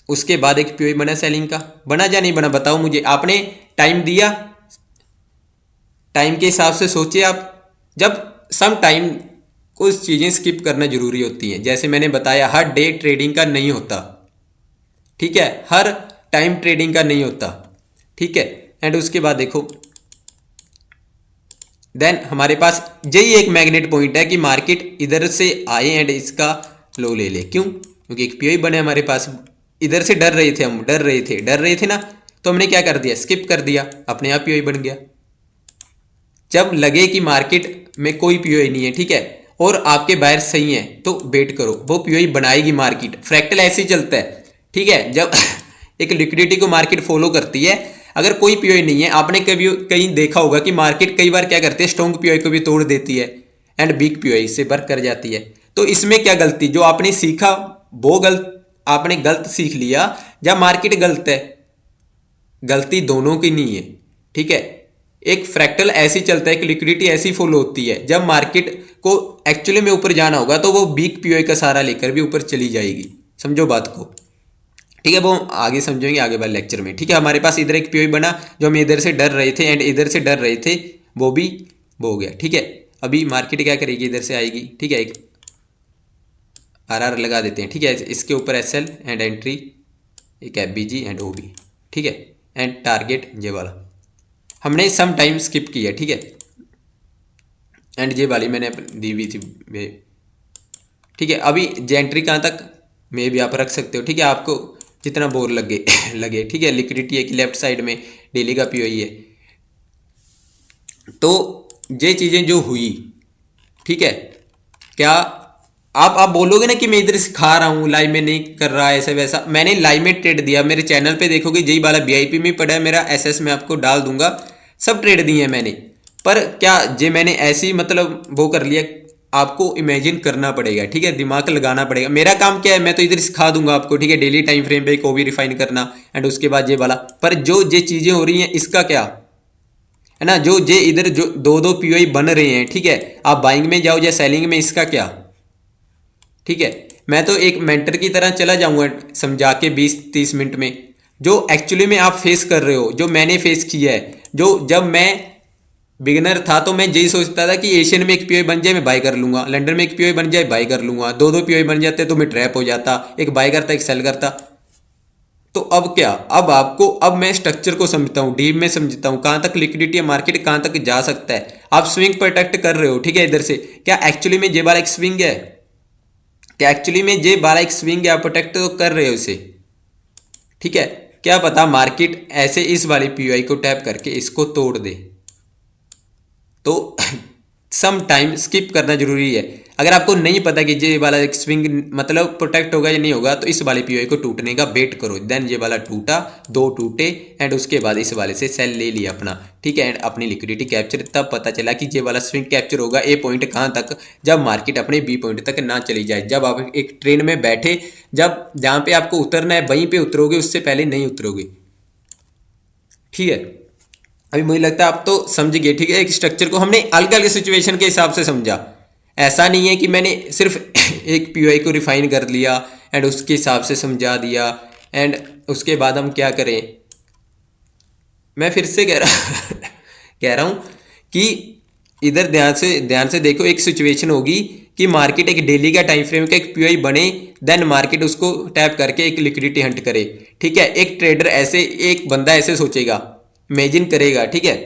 उसके बाद एक पीओई बना सेलिंग का, बना या नहीं बना बताओ मुझे, आपने टाइम दिया, टाइम के हिसाब से सोचिए आप। जब सम टाइम कुछ चीज़ें स्किप करना जरूरी होती हैं, जैसे मैंने बताया हर डे ट्रेडिंग का नहीं होता, ठीक है, हर टाइम ट्रेडिंग का नहीं होता, ठीक है। एंड उसके बाद देखो देन हमारे पास यही एक मैग्नेट पॉइंट है कि मार्केट इधर से आए एंड इसका लो ले ले, क्यों, क्योंकि एक पीओई बने हमारे पास, इधर से डर रहे थे हम, डर रहे थे ना, तो हमने क्या कर दिया, स्किप कर दिया, अपने आप पीओई बन गया। जब लगे कि मार्केट में कोई पीओई नहीं है, ठीक है, और आपके बायर सही हैं, तो वेट करो, वो पीओई बनाएगी मार्केट। फ्रैक्टल ऐसे ही चलता है, ठीक है। जब एक लिक्विडिटी को मार्केट फॉलो करती है, अगर कोई पीओई नहीं है, आपने कभी कहीं देखा होगा कि मार्केट कई बार क्या करती है, स्ट्रॉन्ग पीओई को भी तोड़ देती है, एंड बिग पीओआई से वर्क कर जाती है। तो इसमें क्या गलती, जो आपने सीखा वो आपने गलत सीख लिया या मार्केट गलत है? गलती दोनों की नहीं है, ठीक है। एक फ्रैक्टल ऐसी चलता है, एक लिक्विडिटी ऐसी फॉलो होती है, जब मार्केट को एक्चुअली में ऊपर जाना होगा तो वो बिग पीओआई का सहारा लेकर भी ऊपर चली जाएगी। समझो बात को, ठीक है। वो आगे समझेंगे आगे वाले लेक्चर में, ठीक है। हमारे पास इधर एक पीओआई बना जो हम इधर से डर रहे थे एंड इधर से डर रहे थे, वो भी हो गया, ठीक है। अभी मार्केट क्या करेगी, इधर से आएगी, ठीक है। एक आरआर लगा देते हैं, ठीक है। इसके ऊपर एसएल एंड एंट्री, एक एफबीजी एंड ओबी, ठीक है। एंड टारगेट ये वाला हमने सम टाइम स्किप किया, ठीक है। एंड ये वाली मैंने दी हुई थी, ठीक है। अभी जे एंट्री कहाँ तक में भी आप रख सकते हो, ठीक है, आपको जितना बोर लगे लगे, ठीक है। लिक्विडिटी है कि लेफ्ट साइड में डेली का पीओआई है। तो ये चीज़ें जो हुई, ठीक है, क्या आप बोलोगे ना कि मैं इधर सिखा रहा हूँ, लाइव में नहीं कर रहा ऐसा वैसा। मैंने लाइव में ट्रेड दिया, मेरे चैनल पे देखोगे यही वाला वीआईपी में पड़ा है, मेरा एसएस में आपको डाल दूंगा, सब ट्रेड दिए हैं मैंने। पर क्या जे मैंने ऐसी मतलब वो कर लिया, आपको इमेजिन करना पड़ेगा, ठीक है, दिमाग लगाना पड़ेगा। मेरा काम क्या है, मैं तो इधर सिखा दूंगा आपको, ठीक है, डेली टाइम फ्रेम पे को भी रिफाइन करना एंड उसके बाद ये वाला। पर जो ये चीज़ें हो रही हैं इसका क्या है ना, जो ये इधर जो दो दो पीओआई बन रहे हैं, ठीक है, आप बाइंग में जाओ या सेलिंग में, इसका क्या, ठीक है। मैं तो एक मेंटर की तरह चला जाऊंगा समझा के 20-30 मिनट में, जो एक्चुअली में आप फेस कर रहे हो, जो मैंने फेस किया है। जो जब मैं बिगिनर था तो मैं यही सोचता था कि एशियन में एक पीओआई बन जाए मैं बाय कर लूंगा, लंदन में एक पीओआई बन जाए बाय कर लूंगा, दो दो पीओआई बन जाते तो मैं ट्रैप हो जाता, एक बाय करता एक सेल करता। तो अब क्या, अब मैं स्ट्रक्चर को समझता हूँ, डीप में समझता हूँ कहाँ तक लिक्विडिटी है, मार्केट कहाँ तक जा सकता है। आप स्विंग प्रोटेक्ट कर रहे हो, ठीक है, इधर से क्या एक्चुअली में ये वाला एक स्विंग है, क्या एक्चुअली में ये वाला एक स्विंग है, आप प्रोटेक्ट तो कर रहे हो इसे, ठीक है। क्या पता मार्केट ऐसे इस वाली पीओआई को टैप करके इसको तोड़ दे, तो सम टाइम स्किप करना जरूरी है। अगर आपको नहीं पता कि ये वाला एक स्विंग मतलब प्रोटेक्ट होगा या नहीं होगा, तो इस वाले पीओआई को टूटने का वेट करो। देन ये वाला टूटा, दो टूटे एंड उसके बाद इस वाले से सेल ले लिया अपना, ठीक है, एंड अपनी लिक्विडिटी कैप्चर। तब पता चला कि ये वाला स्विंग कैप्चर होगा ए पॉइंट कहाँ तक, जब मार्केट अपने बी पॉइंट तक ना चली जाए, जब आप एक ट्रेन में बैठे, जब जहाँ पे आपको उतरना है वहीं पे उतरोगे, उससे पहले नहीं उतरोगे, ठीक है। अभी मुझे लगता है आप तो समझ गए, ठीक है। एक स्ट्रक्चर को हमने अलग अलग सिचुएशन के हिसाब से समझा, ऐसा नहीं है कि मैंने सिर्फ एक पीओआई को रिफाइन कर लिया एंड उसके हिसाब से समझा दिया एंड उसके बाद हम क्या करें। मैं फिर से कह रहा हूँ कि इधर ध्यान से देखो, एक सिचुएशन होगी कि मार्केट एक डेली का टाइम फ्रेम का एक पीओआई बने, देन मार्केट उसको टैप करके एक लिक्विडिटी हंट करे, ठीक है। एक ट्रेडर ऐसे, एक बंदा ऐसे सोचेगा, इमेजिन करेगा, ठीक है,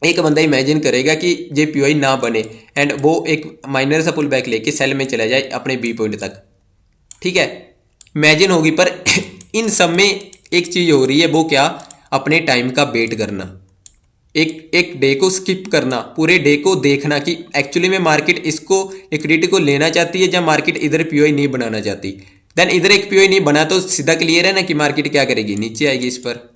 एक बंदा इमेजिन करेगा कि ये पीओआई ना बने एंड वो एक माइनर सा पुल बैक लेके सेल में चला जाए अपने बी पॉइंट तक, ठीक है, इमेजिन होगी। पर इन सब में एक चीज़ हो रही है, वो क्या, अपने टाइम का वेट करना, एक डे को स्किप करना, पूरे डे को देखना कि एक्चुअली में मार्केट इसको लिक्विडिटी को लेना चाहती है या मार्केट इधर पीओआई नहीं बनाना चाहती। देन इधर एक पीओआई नहीं बना तो सीधा क्लियर है ना कि मार्केट क्या करेगी, नीचे आएगी इस पर,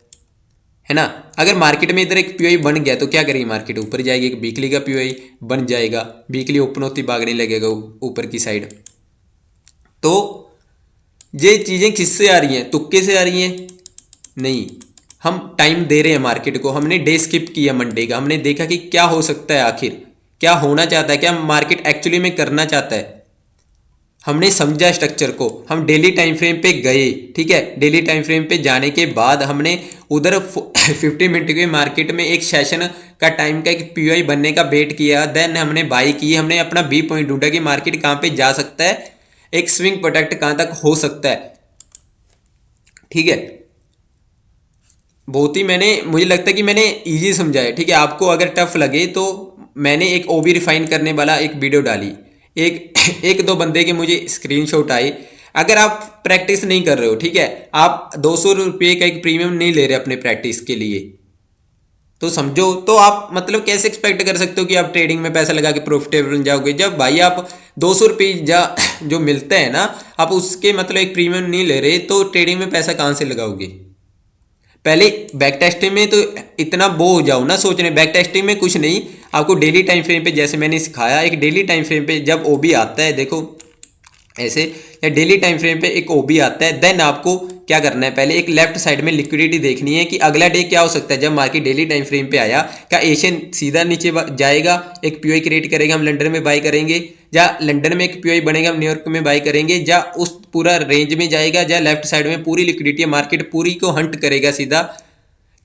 है ना। अगर मार्केट में इधर एक पीओआई बन गया तो क्या करेगी मार्केट, ऊपर जाएगी, एक वीकली का पीओआई बन जाएगा, वीकली ओपन होती भागने लगेगा ऊपर की साइड। तो ये चीज़ें किससे आ रही हैं, तुक्के से आ रही हैं? नहीं, हम टाइम दे रहे हैं मार्केट को। हमने डे स्किप किया मंडे का, हमने देखा कि क्या हो सकता है, आखिर क्या होना चाहता है, क्या मार्केट एक्चुअली में करना चाहता है। हमने समझा स्ट्रक्चर को, हम डेली टाइम फ्रेम पे गए, ठीक है। डेली टाइम फ्रेम पे जाने के बाद हमने उधर 50 मिनट के मार्केट में एक सेशन का टाइम का एक पीओआई बनने का वेट किया, देन हमने बाई की, हमने अपना बी पॉइंट ढूंढा कि मार्केट कहाँ पे जा सकता है, एक स्विंग प्रोटेक्ट कहाँ तक हो सकता है, ठीक है। बहुत ही मुझे लगता है कि मैंने इजी समझाया, ठीक है। आपको अगर टफ लगे तो मैंने एक ओबी रिफाइन करने वाला एक वीडियो डाली, एक दो बंदे के मुझे स्क्रीनशॉट आए। अगर आप प्रैक्टिस नहीं कर रहे हो, ठीक है, आप 200 रुपये का एक प्रीमियम नहीं ले रहे अपने प्रैक्टिस के लिए, तो समझो, तो आप मतलब कैसे एक्सपेक्ट कर सकते हो कि आप ट्रेडिंग में पैसा लगा के प्रॉफिटेबल बन जाओगे, जब भाई आप 200 रुपये जो मिलता है ना, आप उसके मतलब एक प्रीमियम नहीं ले रहे, तो ट्रेडिंग में पैसा कहाँ से लगाओगे। पहले बैक टेस्टिंग में तो इतना बो हो जाओ ना सोचने, बैक टेस्टिंग में कुछ नहीं, आपको डेली टाइम फ्रेम पे जैसे मैंने सिखाया, एक डेली टाइम फ्रेम पे जब ओबी आता है, देखो ऐसे, या डेली टाइम फ्रेम पे एक ओबी आता है, देन आपको क्या करना है, पहले एक लेफ्ट साइड में लिक्विडिटी देखनी है कि अगला डे क्या हो सकता है। जब मार्केट डेली टाइम फ्रेम पे आया, क्या एशियन सीधा नीचे जाएगा, एक पीओआई क्रिएट करेगा, हम लंदन में बाय करेंगे, या लंदन में एक पीओआई बनेगा, हम न्यूयॉर्क में बाय करेंगे, या उस पूरा रेंज में जाएगा, या लेफ्ट साइड में पूरी लिक्विडिटी है, मार्केट पूरी को हंट करेगा सीधा।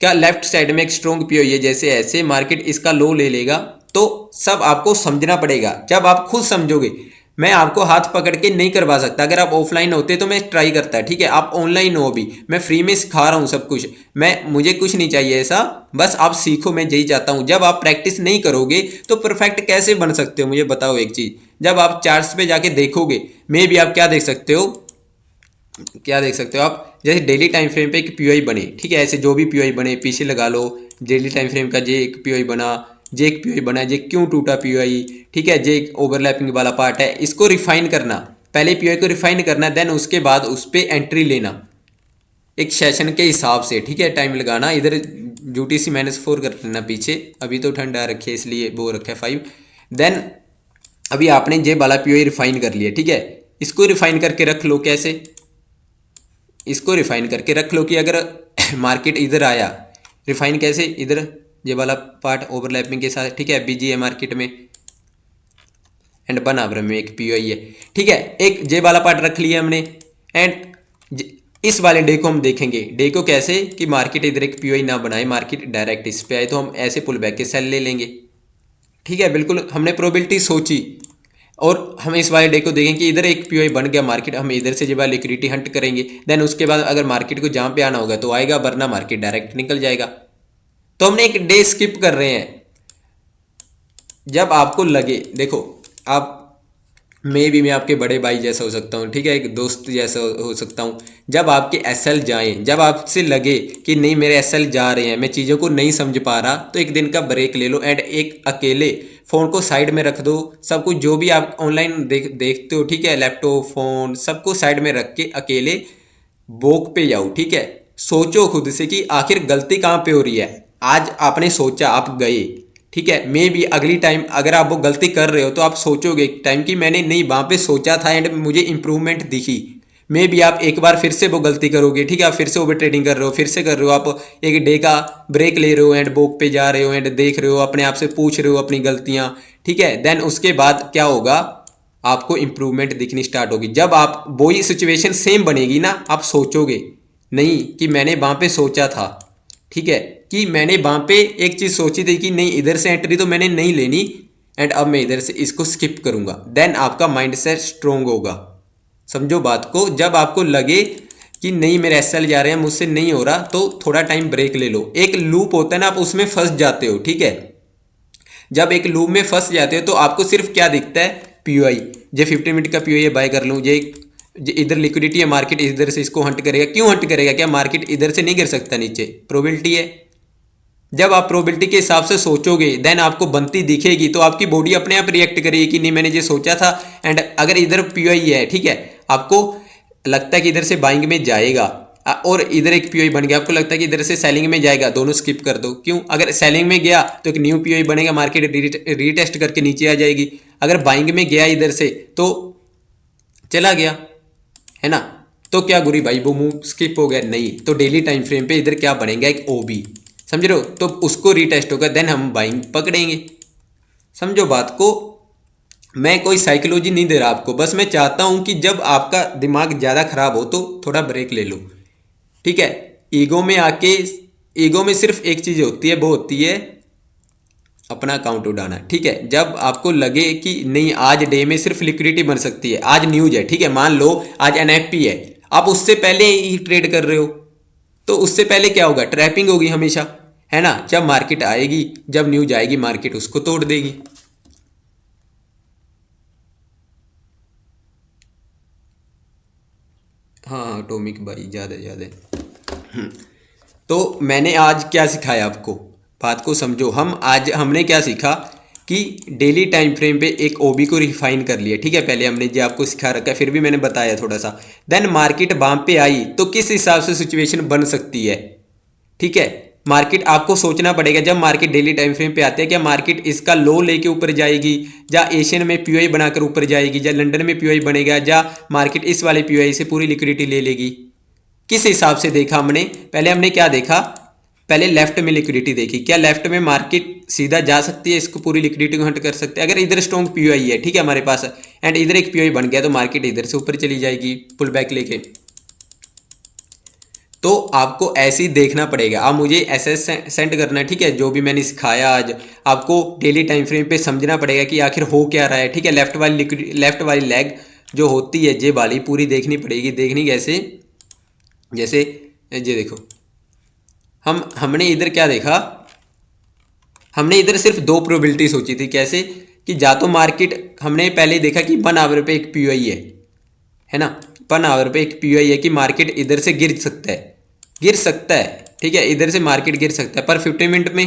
क्या लेफ्ट साइड में एक स्ट्रॉन्ग पीओआई है, जैसे ऐसे मार्केट इसका लो ले लेगा, तो सब आपको समझना पड़ेगा। जब आप खुद समझोगे, मैं आपको हाथ पकड़ के नहीं करवा सकता। अगर आप ऑफलाइन होते तो मैं ट्राई करता, ठीक है, आप ऑनलाइन हो, अभी मैं फ्री में सिखा रहा हूँ सब कुछ, मुझे कुछ नहीं चाहिए ऐसा, बस आप सीखो, मैं यही चाहता हूँ। जब आप प्रैक्टिस नहीं करोगे तो परफेक्ट कैसे बन सकते हो, मुझे बताओ एक चीज। जब आप चार्ट्स पे जाके देखोगे, मे भी आप क्या देख सकते हो, क्या देख सकते हो आप, जैसे डेली टाइम फ्रेम पे एक पीओआई बने, ठीक है, ऐसे जो भी पीओआई बने पीछे लगा लो, डेली टाइम फ्रेम का जे एक पीओआई बना, जे एक पीओआई बना, जे क्यों टूटा पीओआई, ठीक है, जे एक ओवरलैपिंग वाला पार्ट है, इसको रिफाइन करना, पहले पीओआई को रिफाइन करना, देन उसके बाद उस पर एंट्री लेना एक सेशन के हिसाब से, ठीक है, टाइम लगाना। इधर यूटीसी -4 कर लेना पीछे, अभी तो ठंड आ रखी है इसलिए वो रखा है 5। देन अभी आपने जे वाला पीओआई रिफाइन कर लिया, ठीक है, इसको रिफाइन करके रख लो। कैसे, इसको रिफाइन करके रख लो कि अगर मार्केट इधर आया, रिफाइन कैसे, इधर ये वाला पार्ट ओवरलैपिंग के साथ, ठीक है, बीजी है मार्केट में, एंड बराबर में एक पीओआई है, ठीक है, एक जे वाला पार्ट रख लिया हमने। एंड इस वाले डे को हम देखेंगे, डे को कैसे कि मार्केट इधर एक पीओआई ना बनाए, मार्केट डायरेक्ट इस पे आए, तो हम ऐसे पुल बैक के सेल ले लेंगे, ठीक है, बिल्कुल हमने प्रोबेबिलिटी सोची। और हम इस वाले डे को देखें कि इधर एक पीओआई बन गया मार्केट, हम इधर से जब लिक्विडिटी हंट करेंगे, देन उसके बाद अगर मार्केट को जहाँ पे आना होगा तो आएगा, वरना मार्केट डायरेक्ट निकल जाएगा। तो हमने एक डे स्किप कर रहे हैं। जब आपको लगे, देखो आप, मैं आपके बड़े भाई जैसा हो सकता हूँ, ठीक है, एक दोस्त जैसा हो सकता हूँ। जब आपके एसएल जाएं, जब आपसे लगे कि नहीं मेरे एसएल जा रहे हैं, मैं चीज़ों को नहीं समझ पा रहा, तो एक दिन का ब्रेक ले लो, एंड एक अकेले फ़ोन को साइड में रख दो, सब कुछ जो भी आप ऑनलाइन देखते हो, ठीक है, लैपटॉप फ़ोन सबको साइड में रख के अकेले वॉक पे जाओ, ठीक है, सोचो खुद से कि आखिर गलती कहाँ पे हो रही है। आज आपने सोचा, आप गए, ठीक है, मे भी अगली टाइम अगर आप वो गलती कर रहे हो तो आप सोचोगे एक टाइम कि मैंने नहीं वहाँ पे सोचा था एंड मुझे इंप्रूवमेंट दिखी, मे भी आप एक बार फिर से वो गलती करोगे, ठीक है, आप फिर से ओवर ट्रेडिंग कर रहे हो, फिर से कर रहे हो, आप एक डे का ब्रेक ले रहे हो एंड वॉक पे जा रहे हो एंड देख रहे हो, अपने आप से पूछ रहे हो अपनी गलतियाँ, ठीक है, देन उसके बाद क्या होगा, आपको इंप्रूवमेंट दिखनी स्टार्ट होगी। जब आप वही सिचुएशन सेम बनेगी ना, आप सोचोगे नहीं कि मैंने वहाँ पे सोचा था, ठीक है, कि मैंने वहाँ पे एक चीज़ सोची थी कि नहीं इधर से एंट्री तो मैंने नहीं लेनी, एंड अब मैं इधर से इसको स्किप करूँगा, देन आपका माइंड सेट स्ट्रोंग होगा। समझो बात को। जब आपको लगे कि नहीं मेरे एसएल जा रहे हैं, मुझसे नहीं हो रहा, तो थोड़ा टाइम ब्रेक ले लो। एक लूप होता है ना, आप उसमें फंस जाते हो, ठीक है, जब एक लूप में फंस जाते हो तो आपको सिर्फ क्या दिखता है, पीओआई, जे 15 मिनट का पीओआई बाय कर लूँ, जे इधर लिक्विडिटी है, मार्केट इधर से इसको हंट करेगा, क्यों हंट करेगा, क्या मार्केट इधर से नहीं गिर सकता नीचे, प्रोबेबिलिटी है। जब आप प्रोबेबिलिटी के हिसाब से सोचोगे, देन आपको बनती दिखेगी, तो आपकी बॉडी अपने आप रिएक्ट करेगी कि नहीं मैंने ये सोचा था। एंड अगर इधर पीओआई है, ठीक है, आपको लगता है कि इधर से बाइंग में जाएगा और इधर एक पीओआई बन गया, आपको लगता है कि इधर से सेलिंग में जाएगा, दोनों स्किप कर दो। क्यों, अगर सेलिंग में गया तो एक न्यू पीओआई बनेगा, मार्केट रीटेस्ट करके नीचे आ जाएगी। अगर बाइंग में गया इधर से तो चला गया, है ना, तो क्या गुरी भाई वो मूव स्किप हो गया, नहीं, तो डेली टाइम फ्रेम पे इधर क्या बनेगा, एक ओबी, समझ रहे हो, तो उसको रीटेस्ट होगा, देन हम बाइंग पकड़ेंगे। समझो बात को। मैं कोई साइकोलॉजी नहीं दे रहा आपको, बस मैं चाहता हूं कि जब आपका दिमाग ज़्यादा खराब हो तो थोड़ा ब्रेक ले लो, ठीक है। ईगो में आके, ईगो में सिर्फ एक चीज़ होती है, वो होती है अपना अकाउंट उड़ाना, ठीक है। जब आपको लगे कि नहीं आज डे में सिर्फ लिक्विडिटी बन सकती है, आज न्यूज है, ठीक है, मान लो आज एनएफपी है, आप उससे पहले ही ट्रेड कर रहे हो, तो उससे पहले क्या होगा, ट्रैपिंग होगी हमेशा, है ना। जब मार्केट आएगी, जब न्यूज आएगी, मार्केट उसको तोड़ देगी। हाँ एटॉमिक भाई, ज़्यादा तो मैंने आज क्या सिखाया आपको, बात को समझो। हमने क्या सीखा कि डेली टाइम फ्रेम पे एक ओबी को रिफाइन कर लिया, ठीक है, पहले हमने जो आपको सिखा रखा है, फिर भी मैंने बताया थोड़ा सा। देन मार्केट वहाँ पे आई तो किस हिसाब से सिचुएशन बन सकती है, ठीक है, मार्केट आपको सोचना पड़ेगा जब मार्केट डेली टाइम फ्रेम पे आती है, क्या मार्केट इसका लो लेके ऊपर जाएगी, या एशियन में पीओआई बनाकर ऊपर जाएगी, या लंदन में पीओआई बनेगा, या मार्केट इस वाले पीओआई से पूरी लिक्विडिटी ले लेगी। किस हिसाब से देखा हमने, पहले हमने क्या देखा, पहले लेफ्ट में लिक्विडिटी देखी, क्या लेफ्ट में मार्केट सीधा जा सकती है, इसको पूरी लिक्विडिटी को हंट कर सकते हैं। अगर इधर स्ट्रॉन्ग पीओआई है, ठीक है हमारे पास, एंड इधर एक पीओआई बन गया, तो मार्केट इधर से ऊपर चली जाएगी पुल बैक लेके। तो आपको ऐसे ही देखना पड़ेगा। आप मुझे ऐसे सेंड करना है, ठीक है, जो भी मैंने सिखाया आज आपको डेली टाइम फ्रेम पे समझना पड़ेगा कि आखिर हो क्या रहा है, ठीक है। लेफ्ट वाली लेग जो होती है जे वाली पूरी देखनी पड़ेगी। देखनी कैसे, जैसे ये देखो, हमने इधर क्या देखा, हमने इधर सिर्फ दो प्रोबेबिलिटी सोची थी। कैसे कि जा तो मार्केट, हमने पहले देखा कि 1 आवर पे एक पीओआई है ना, 1 आवर पे एक पीओआई है कि मार्केट इधर से गिर सकता है, ठीक है, इधर से मार्केट गिर सकता है, पर 50 मिनट में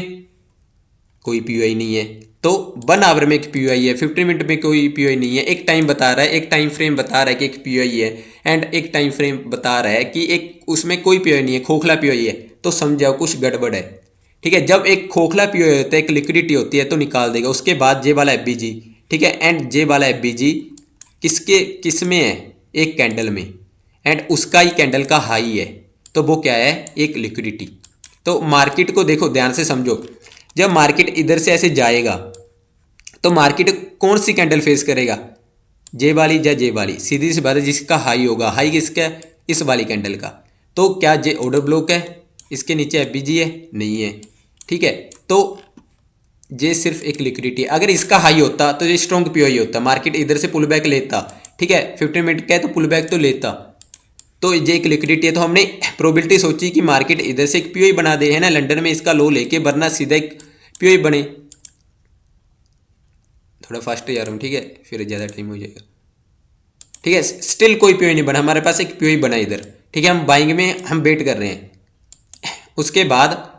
कोई पीओआई नहीं है। तो 1 आवर में एक पीओआई है, 50 मिनट में कोई पीओआई नहीं है। एक टाइम बता रहा है, एक टाइम फ्रेम बता रहा है कि एक पीओआई है, एंड एक टाइम फ्रेम बता रहा है कि एक उसमें कोई पीओआई नहीं है, खोखला पीओआई है। तो समझाओ कुछ गड़बड़ है, ठीक है। जब एक खोखला पीओआई होता है, एक लिक्विडिटी होती है, तो निकाल देगा। उसके बाद जे वाला एफबीजी, ठीक है, एंड जे वाला एफबीजी किस में है, एक कैंडल में, एंड उसका ही कैंडल का हाई है, तो वो क्या है, एक लिक्विडिटी। तो मार्केट को देखो ध्यान से समझो, जब मार्केट इधर से ऐसे जाएगा तो मार्केट कौन सी कैंडल फेस करेगा, जे वाली या जे वाली, सीधी सी बात है, जिसका हाई होगा। हाई किसका है, इस वाली कैंडल का। तो क्या जे ऑर्डर ब्लॉक है, इसके नीचे एफबीजी है, नहीं है, ठीक है। तो ये सिर्फ एक लिक्विडिटी है। अगर इसका हाई होता तो ये स्ट्रॉन्ग पीओआई होता, मार्केट इधर से पुल बैक लेता, ठीक है, 50 मिनट का है तो पुल बैक तो लेता। तो ये एक लिक्विडिटी है। तो हमने प्रोबेबिलिटी सोची कि मार्केट इधर से एक पीओआई बना दे, है ना, लंदन में इसका लो लेके, वरना सीधा एक पीओआई बने। थोड़ा फास्ट जा रहा हूँ, ठीक है, फिर ज़्यादा टाइम हो जाएगा, ठीक है। स्टिल कोई पीओआई नहीं बना, हमारे पास एक पीओआई बना इधर, ठीक है, हम बाइंग में हम वेट कर रहे हैं। उसके बाद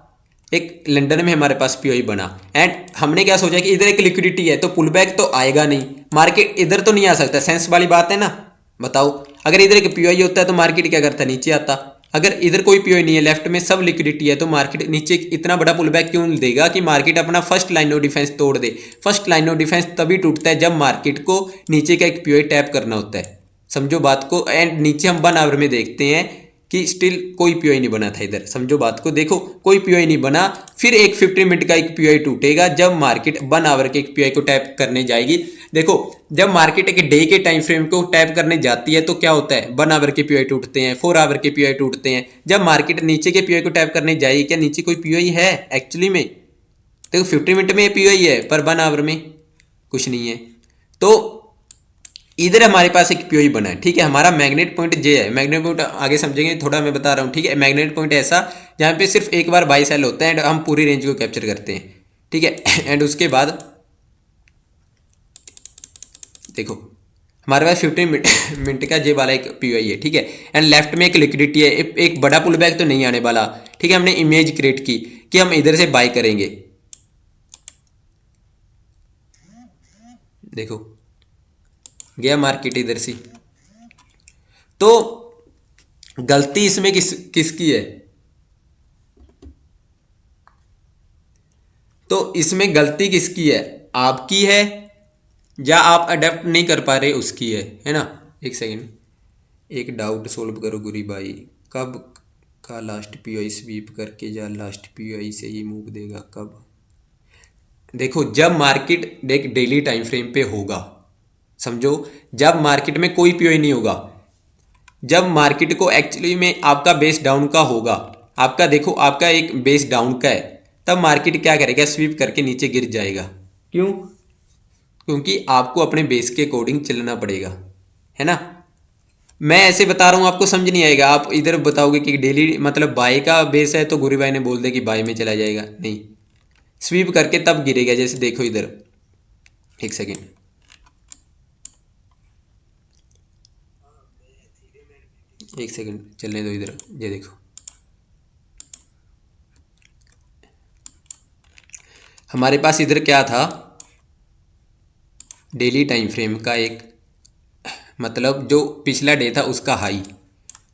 एक लंदन में हमारे पास पीओआई बना, एंड हमने क्या सोचा कि इधर एक लिक्विडिटी है तो पुल बैक तो आएगा नहीं, मार्केट इधर तो नहीं आ सकता, सेंस वाली बात है ना। बताओ, अगर इधर एक पीओआई होता है तो मार्केट क्या करता, नीचे आता। अगर इधर कोई पीओआई नहीं है, लेफ्ट में सब लिक्विडिटी है, तो मार्केट नीचे इतना बड़ा पुल बैक क्यों देगा कि मार्केट अपना फर्स्ट लाइन ऑफ डिफेंस तोड़ दे। फर्स्ट लाइन ऑफ डिफेंस तभी टूटता है जब मार्केट को नीचे का एक पीओआई टैप करना होता है, समझो बात को। एंड नीचे हम 1 आवर में देखते हैं कि स्टिल कोई पीओआई नहीं बना था इधर, समझो बात को। देखो कोई पीओआई नहीं बना, फिर एक 50 मिनट का एक पीओआई टूटेगा जब मार्केट 1 आवर के एक पीओआई को टैप करने जाएगी। देखो जब मार्केट एक डे के टाइम फ्रेम को टैप करने जाती है तो क्या होता है, 1 आवर के पीओआई टूटते हैं, 4 आवर के पीओआई टूटते हैं। जब मार्केट नीचे के पीओआई को टैप करने जाएगी, क्या नीचे कोई पीओआई है एक्चुअली में? देखो 50 मिनट में पीओआई है, पर 1 आवर में कुछ नहीं है। तो इधर हमारे पास एक पीओआई बना है, ठीक है। हमारा मैग्नेट पॉइंट जे है, मैग्नेट पॉइंट आगे समझेंगे, थोड़ा मैं बता रहा हूँ, ठीक है। मैग्नेट पॉइंट ऐसा जहाँ पे सिर्फ एक बार बाई सेल होता है एंड हम पूरी रेंज को कैप्चर करते हैं, ठीक है। एंड उसके बाद देखो हमारे पास 15 मिनट का जे वाला एक पीओआई है, ठीक है, एंड लेफ्ट में एक लिक्विडिटी है। एक बड़ा पुल बैक तो नहीं आने वाला, ठीक है। हमने इमेज क्रिएट की कि हम इधर से बाई करेंगे। देखो गया मार्केट इधर से, तो गलती इसमें किसकी है? तो इसमें गलती किसकी है, आपकी है, या आप अडेप्ट नहीं कर पा रहे उसकी है ना। एक सेकंड, एक डाउट सोल्व करो गुरी भाई, कब का लास्ट पीओआई स्वीप करके या लास्ट पीओआई से ही मूव देगा कब? देखो जब मार्केट डेली टाइम फ्रेम पे होगा, समझो, जब मार्केट में कोई पीओआई नहीं होगा, जब मार्केट को एक्चुअली में आपका बेस डाउन का होगा, आपका देखो आपका एक बेस डाउन का है, तब मार्केट क्या करेगा, स्वीप करके नीचे गिर जाएगा। क्यों? क्योंकि आपको अपने बेस के अकॉर्डिंग चलना पड़ेगा, है ना। मैं ऐसे बता रहा हूँ, आपको समझ नहीं आएगा। आप इधर बताओगे कि डेली मतलब बाय का बेस है, तो गुरी भाई ने बोल दे कि बाय में चला जाएगा, नहीं, स्वीप करके तब गिरेगा। जैसे देखो इधर, एक सेकेंड, एक सेकंड चलने दो इधर, ये देखो हमारे पास इधर क्या था, डेली टाइम फ्रेम का एक मतलब जो पिछला डे था उसका हाई,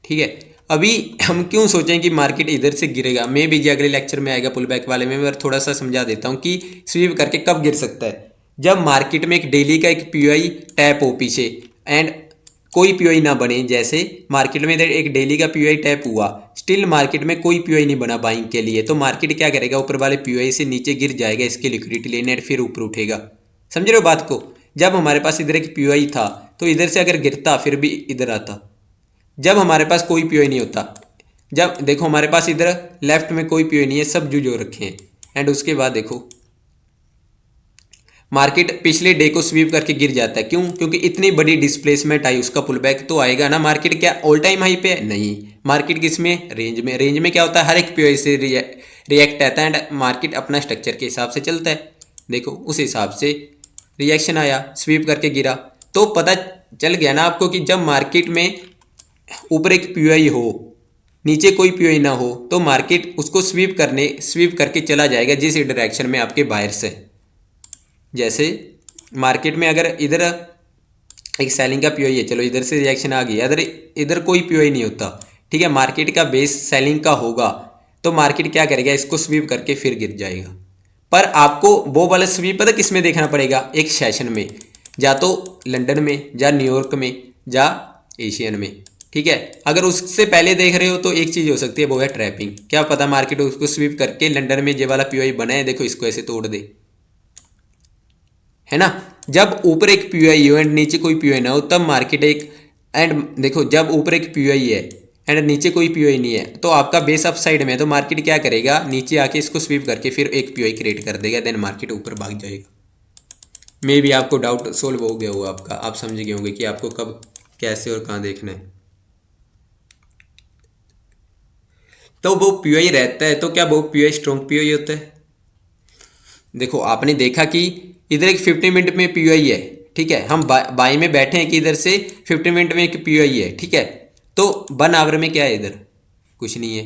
ठीक है। अभी हम क्यों सोचें कि मार्केट इधर से गिरेगा, मैं भी अगले लेक्चर में आएगा पुल बैक वाले में, मैं थोड़ा सा समझा देता हूँ कि स्वीप करके कब गिर सकता है। जब मार्केट में एक डेली का एक पीओआई टैप हो पीछे एंड कोई पीओआई ना बने, जैसे मार्केट में इधर एक डेली का पीओआई टैप हुआ, स्टिल मार्केट में कोई पीओआई नहीं बना बाइंग के लिए, तो मार्केट क्या करेगा, ऊपर वाले पीओआई से नीचे गिर जाएगा इसके लिक्विडिटी लेने और फिर ऊपर उठेगा। समझ रहे हो बात को। जब हमारे पास इधर एक पीओआई था तो इधर से अगर गिरता फिर भी इधर आता। जब हमारे पास कोई पीओआई नहीं होता, जब देखो हमारे पास इधर लेफ्ट में कोई पीओआई नहीं है, सब जो रखे हैं, एंड उसके बाद देखो मार्केट पिछले डे को स्वीप करके गिर जाता है। क्यों? क्योंकि इतनी बड़ी डिस्प्लेसमेंट आई, उसका पुल बैक तो आएगा ना। मार्केट क्या ऑल टाइम हाई पे है? नहीं, मार्केट किस में, रेंज में। रेंज में क्या होता है, हर एक पीओआई से रिएक्ट आता है एंड मार्केट अपना स्ट्रक्चर के हिसाब से चलता है। देखो उस हिसाब से रिएक्शन आया, स्वीप करके गिरा, तो पता चल गया ना आपको कि जब मार्केट में ऊपर एक पीओआई हो, नीचे कोई पीओआई ना हो, तो मार्केट उसको स्वीप करके चला जाएगा जिस डायरेक्शन में आपके बायर्स है। जैसे मार्केट में अगर इधर एक सेलिंग का पीओआई है, चलो इधर से रिएक्शन आ गई, इधर इधर कोई पीओआई नहीं होता, ठीक है, मार्केट का बेस सेलिंग का होगा, तो मार्केट क्या करेगा, इसको स्वीप करके फिर गिर जाएगा। पर आपको वो वाला स्वीप पता किस में देखना पड़ेगा, एक सेशन में, या तो लंदन में, या न्यूयॉर्क में, या एशियन में, ठीक है। अगर उससे पहले देख रहे हो तो एक चीज़ हो सकती है, वो है ट्रैपिंग। क्या पता मार्केट उसको स्वीप करके लंदन में ये वाला पीओआई बनाए, देखो इसको ऐसे तोड़ दे, है ना। जब ऊपर एक पीओआई हो एंड नीचे कोई पीओआई ना हो, तब मार्केट एक, एंड देखो जब ऊपर एक पीओआई है एंड नीचे कोई पीओआई नहीं है, तो आपका बेस अप साइड में है, तो मार्केट क्या करेगा, नीचे आके इसको स्वीप करके फिर एक पीओआई क्रिएट कर देगा, देन मार्केट ऊपर भाग जाएगा। मे भी आपको डाउट सोल्व हो गया होगा आपका, आप समझ गए होंगे कि आपको कब कैसे और कहाँ देखना है। तो वो पीओआई रहता है, तो क्या वो पीओआई स्ट्रॉन्ग पीओआई होता है? देखो आपने देखा कि इधर एक 50 मिनट में पीओआई है, ठीक है, हम बाई में बैठे हैं कि इधर से 50 मिनट में एक पीओआई है, ठीक है, तो 1 आवर में क्या है, इधर कुछ नहीं है।